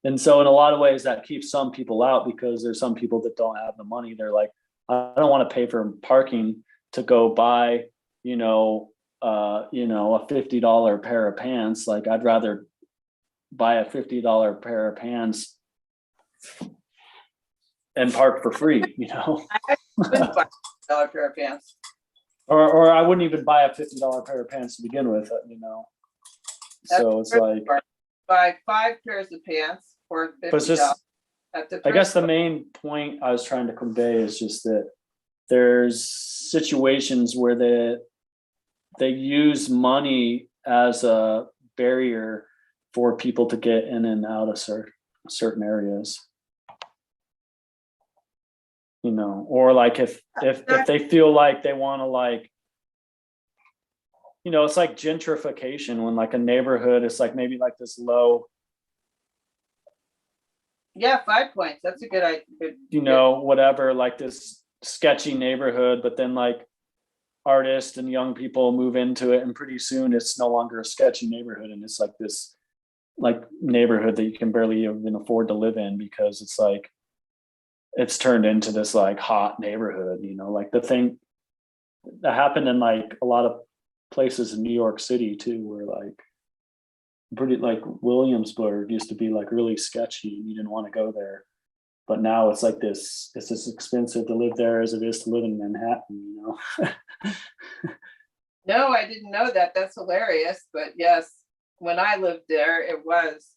And so in a lot of ways that keeps some people out, because there's some people that don't have the money. They're like, I don't want to pay for parking to go buy, a $50 pair of pants. Like I'd rather buy a $50 pair of pants and park for free, I wouldn't buy a pair of pants. or I wouldn't even buy a $50 pair of pants to begin with, So it's like, buy 5 pairs of pants for $50. but it's just, I guess the main point I was trying to convey is just that there's situations where they use money as a barrier for people to get in and out of certain areas. Or like if they feel like they want to, like, it's like gentrification when like a neighborhood is like maybe like this low. Yeah, 5 points. That's a good idea. Whatever, like this sketchy neighborhood, but then like artists and young people move into it, and pretty soon it's no longer a sketchy neighborhood, and it's like this like neighborhood that you can barely even afford to live in, because it's like it's turned into this like hot neighborhood, like the thing that happened in like a lot of places in New York City too, where like pretty like Williamsburg used to be like really sketchy and you didn't want to go there. But now it's like it's as expensive to live there as it is to live in Manhattan, No, I didn't know that. That's hilarious. But yes, when I lived there, it was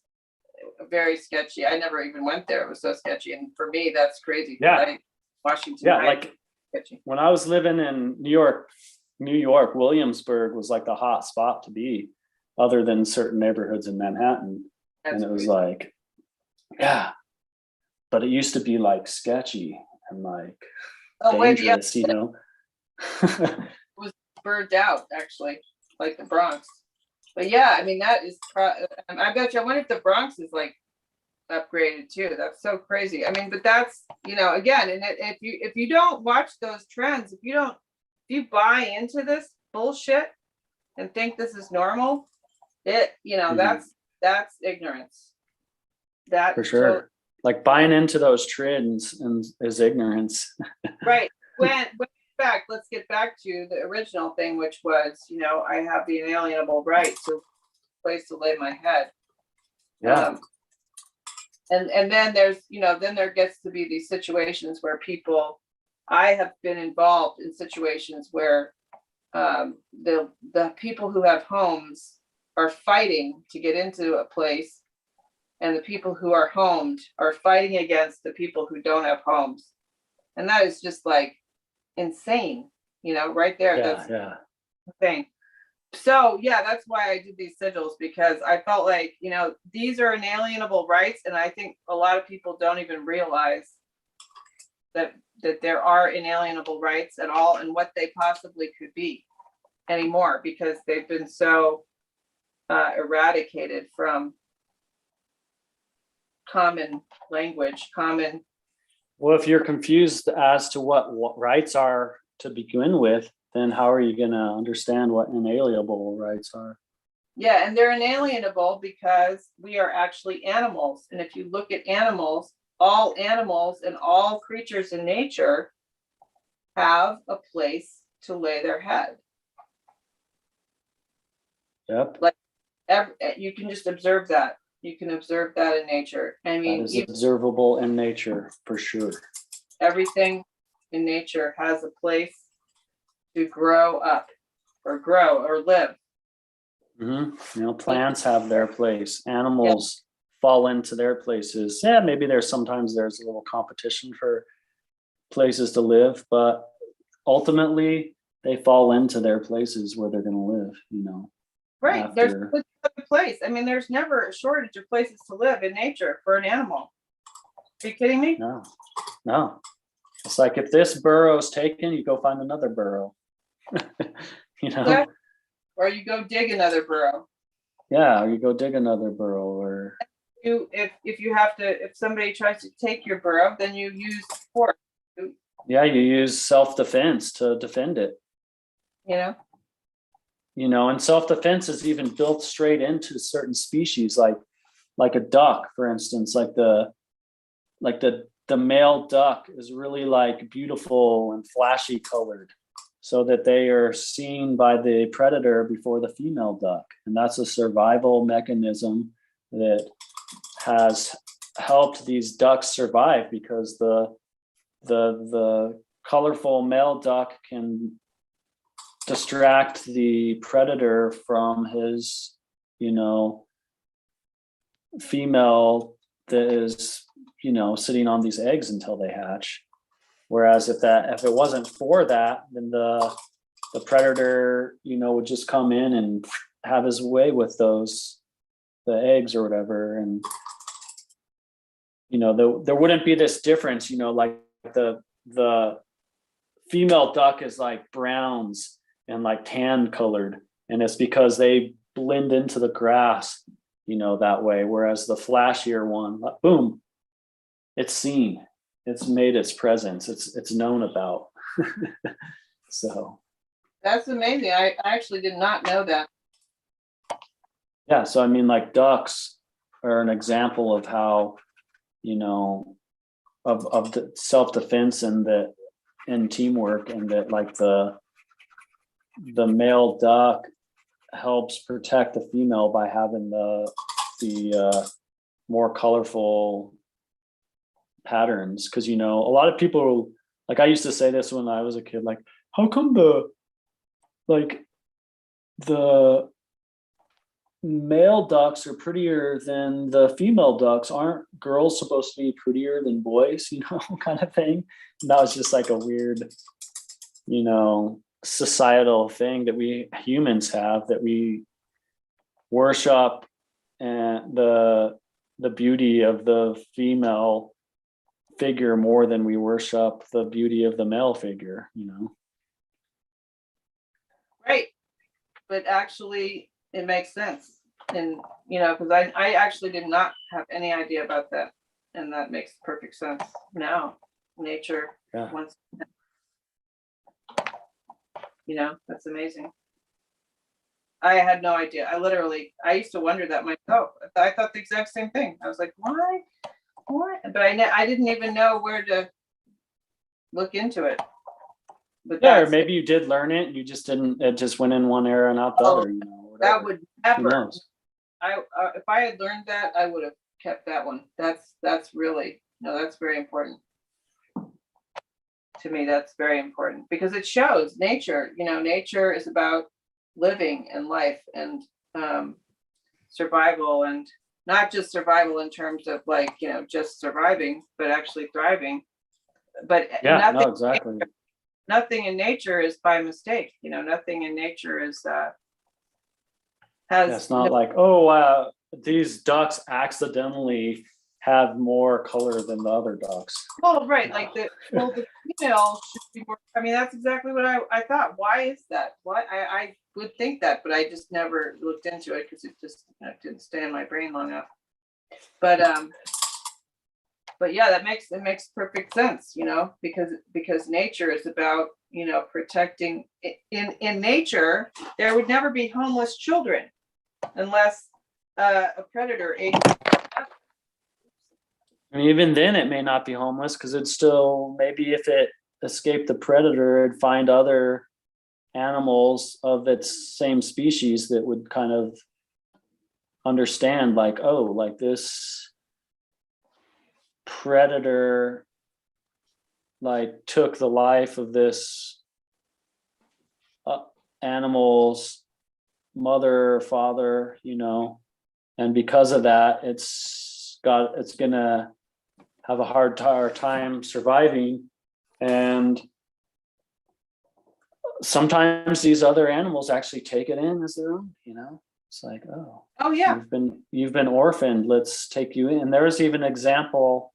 very sketchy. I never even went there. It was so sketchy. And for me, that's crazy. Yeah. Washington. Yeah, like sketchy. When I was living in New York, Williamsburg was like the hot spot to be, other than certain neighborhoods in Manhattan. And it was like, yeah. But it used to be like sketchy and like dangerous, It was burned out, actually, like the Bronx. But yeah, I mean, that is, I bet you, I wonder if the Bronx is like upgraded too. That's so crazy. I mean, but that's, again, and if you don't watch those trends, if you buy into this bullshit and think this is normal, that's ignorance. That for sure. Like buying into those trends is ignorance. Right. When fact, let's get back to the original thing, which was, I have the inalienable right to place to lay my head. Yeah. And then there's, then there gets to be these situations where I have been involved in situations where the people who have homes are fighting to get into a place, and the people who are homed are fighting against the people who don't have homes. And that is just like insane, right there. Yeah, that's yeah. insane. So yeah, that's why I did these sigils, because I felt like, these are inalienable rights, and I think a lot of people don't even realize that there are inalienable rights at all, and what they possibly could be anymore, because they've been so eradicated from common language, common. Well, if you're confused as to what rights are to begin with, then how are you going to understand what inalienable rights are? Yeah, and they're inalienable because we are actually animals. And if you look at animals and all creatures in nature have a place to lay their head. Yep. Like you can just observe that. You can observe that in nature. I mean, that is observable in nature for sure. Everything in nature has a place to grow up or live. Mm-hmm. Plants have their place. Animals fall into their places. Yeah, maybe sometimes there's a little competition for places to live, but ultimately they fall into their places where they're going to live, Right. After... There's a place. I mean, there's never a shortage of places to live in nature for an animal. Are you kidding me? No. It's like if this burrow's taken, you go find another burrow. Exactly. Or you go dig another burrow. Yeah, or you go dig another burrow, or if somebody tries to take your burrow, then you use force. Yeah, you use self-defense to defend it. And self-defense is even built straight into certain species, like a duck, for instance. Like the male duck is really like beautiful and flashy colored, so that they are seen by the predator before the female duck. And that's a survival mechanism that has helped these ducks survive, because the colorful male duck can distract the predator from his, female that is, sitting on these eggs until they hatch. Whereas if it wasn't for that, then the predator, would just come in and have his way with the eggs or whatever. And, there wouldn't be this difference, like the female duck is like browns and like tan colored. And it's because they blend into the grass, that way. Whereas the flashier one, boom, it's seen. It's made its presence. It's known about. So that's amazing. I actually did not know that. Yeah, so I mean, like ducks are an example of how, of the self-defense and teamwork, and that like the male duck helps protect the female by having the more colorful patterns. Because a lot of people, like, I used to say this when I was a kid, like, how come the male ducks are prettier than the female ducks? Aren't girls supposed to be prettier than boys, kind of thing? And that was just like a weird, societal thing that we humans have, that we worship and the beauty of the female figure more than we worship the beauty of the male figure. Right. But actually it makes sense. And because I actually did not have any idea about that, and that makes perfect sense now. Nature wants, that's amazing. I had no idea. I used to wonder that myself. I thought the exact same thing. I was like, why? But I didn't even know where to look into it. But or maybe you did learn it. You just didn't. It just went in one era and out the other. That would never. If I had learned that, I would have kept that one. That's really that's very important to me. That's very important because it shows nature. Nature is about living and life and survival, and not just survival in terms of like just surviving, but actually thriving. But exactly. Nothing in nature is by mistake. Nothing in nature is has. it's not like, oh, these ducks accidentally have more color than the other ducks. Oh, right, like the female should be more, I mean, that's exactly what I thought. Why is that? Why, I would think that, but I just never looked into it because it just didn't stay in my brain long enough. But yeah, it makes perfect sense, because nature is about, protecting. In nature, there would never be homeless children unless a predator ate. And even then, it may not be homeless because it's still, maybe if it escaped the predator, it'd find other animals of its same species that would kind of understand, like, oh, like this predator like took the life of this animal's mother or father, and because of that, it's gonna have a hard time surviving. And sometimes these other animals actually take it in as their own, it's like, Oh yeah, you've been orphaned, let's take you in. And there was even an example,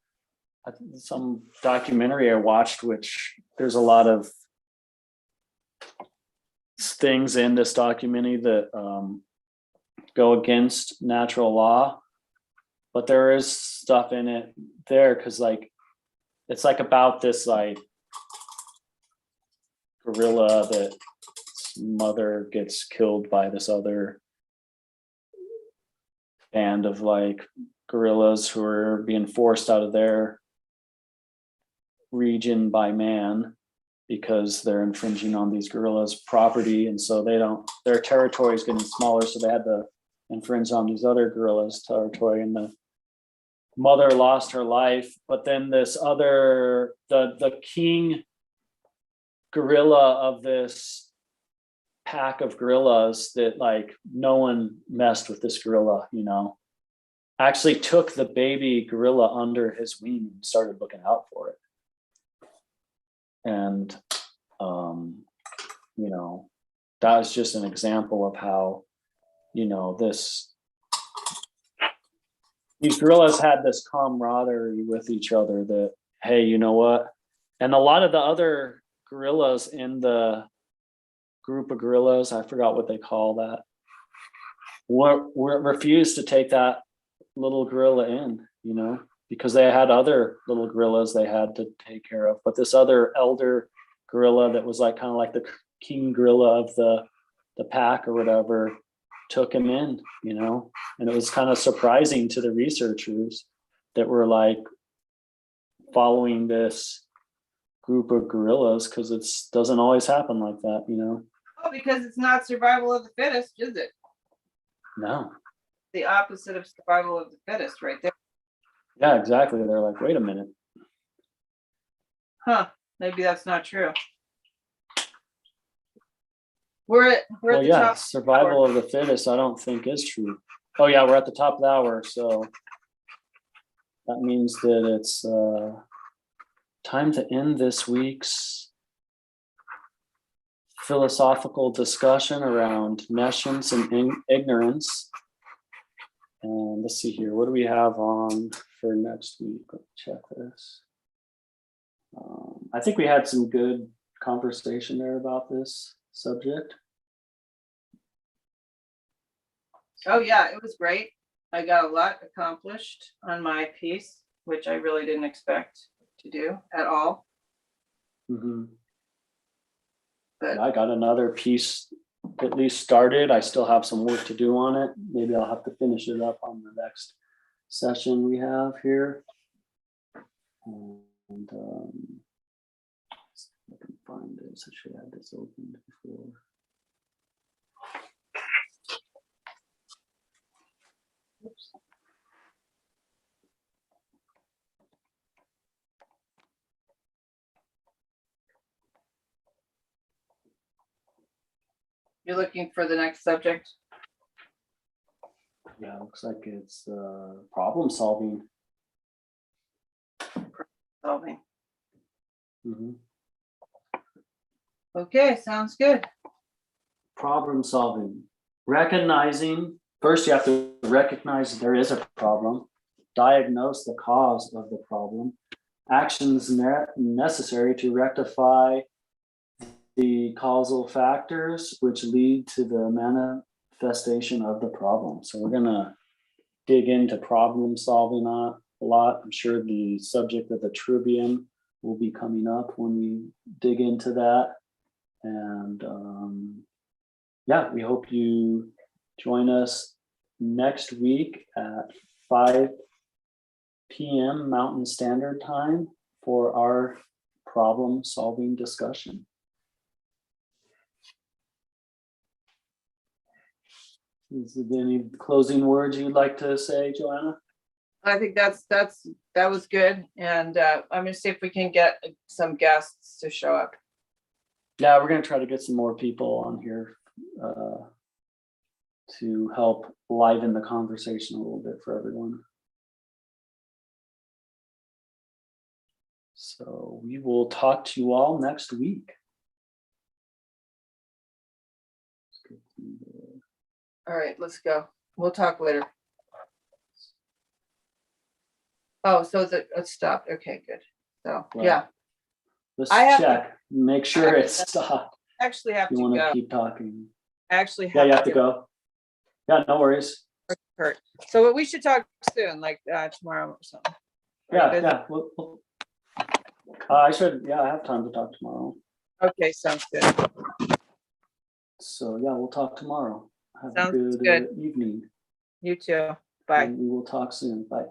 some documentary I watched, which there's a lot of things in this documentary that go against natural law, but there is stuff in it there because like it's like about this like gorilla that mother gets killed by this other band of like gorillas who are being forced out of their region by man because they're infringing on these gorillas' property, and so their territory is getting smaller, so they had to infringe on these other gorillas' territory, and the mother lost her life. But then this other, the king gorilla of this pack of gorillas that like no one messed with this gorilla, actually took the baby gorilla under his wing and started looking out for it. And that was just an example of how these gorillas had this camaraderie with each other that, hey, you know what? And a lot of the other gorillas in the group of gorillas, I forgot what they call that, were refused to take that little gorilla in, because they had other little gorillas they had to take care of. But this other elder gorilla that was like kind of like the king gorilla of the pack or whatever took him in, and it was kind of surprising to the researchers that were like following this group of gorillas, because it doesn't always happen like that, Oh, because it's not survival of the fittest, is it? No. The opposite of survival of the fittest, right there. Yeah, exactly. They're like, wait a minute. Huh? Maybe that's not true. We're at the top. Survival of the fittest, I don't think is true. Oh yeah, we're at the top of the hour, so that means that it's time to end this week's philosophical discussion around nescience and ignorance. And let's see here, what do we have on for next week? Let's check this. I think we had some good conversation there about this subject. Oh yeah, it was great. I got a lot accomplished on my piece, which I really didn't expect to do at all. Mm-hmm. But I got another piece at least started. I still have some work to do on it. Maybe I'll have to finish it up on the next session we have here. And I can find this. I should have this opened before. Oops. you're looking for the next subject? Yeah, looks like it's problem solving. Solving. Mm-hmm. Okay, sounds good. Problem solving. recognizing, first you have to recognize there is a problem, diagnose the cause of the problem, actions necessary to rectify the causal factors which lead to the manifestation of the problem. So we're gonna dig into problem solving a lot. I'm sure the subject of the trivium will be coming up when we dig into that. And yeah, we hope you join us next week at 5 p.m. Mountain Standard Time for our problem solving discussion. Is there any closing words you'd like to say, Joanna? I think that was good. And I'm gonna see if we can get some guests to show up. Yeah, we're gonna try to get some more people on here to help liven the conversation a little bit for everyone. So we will talk to you all next week. All right, let's go. We'll talk later. Oh, so it's stopped. Okay, good. So, Well, yeah, Let's I have to- check, make sure it's stopped. I actually have You to want to go. keep talking? I actually Yeah, have you have to to go. Yeah, no worries. Kurt. So we should talk soon, like tomorrow or something. Are you Yeah, busy? yeah. I should, yeah, I have time to talk tomorrow. Okay, sounds good. So yeah, we'll talk tomorrow. Have Sounds a good good. evening. You too. Bye. And we will talk soon. Bye.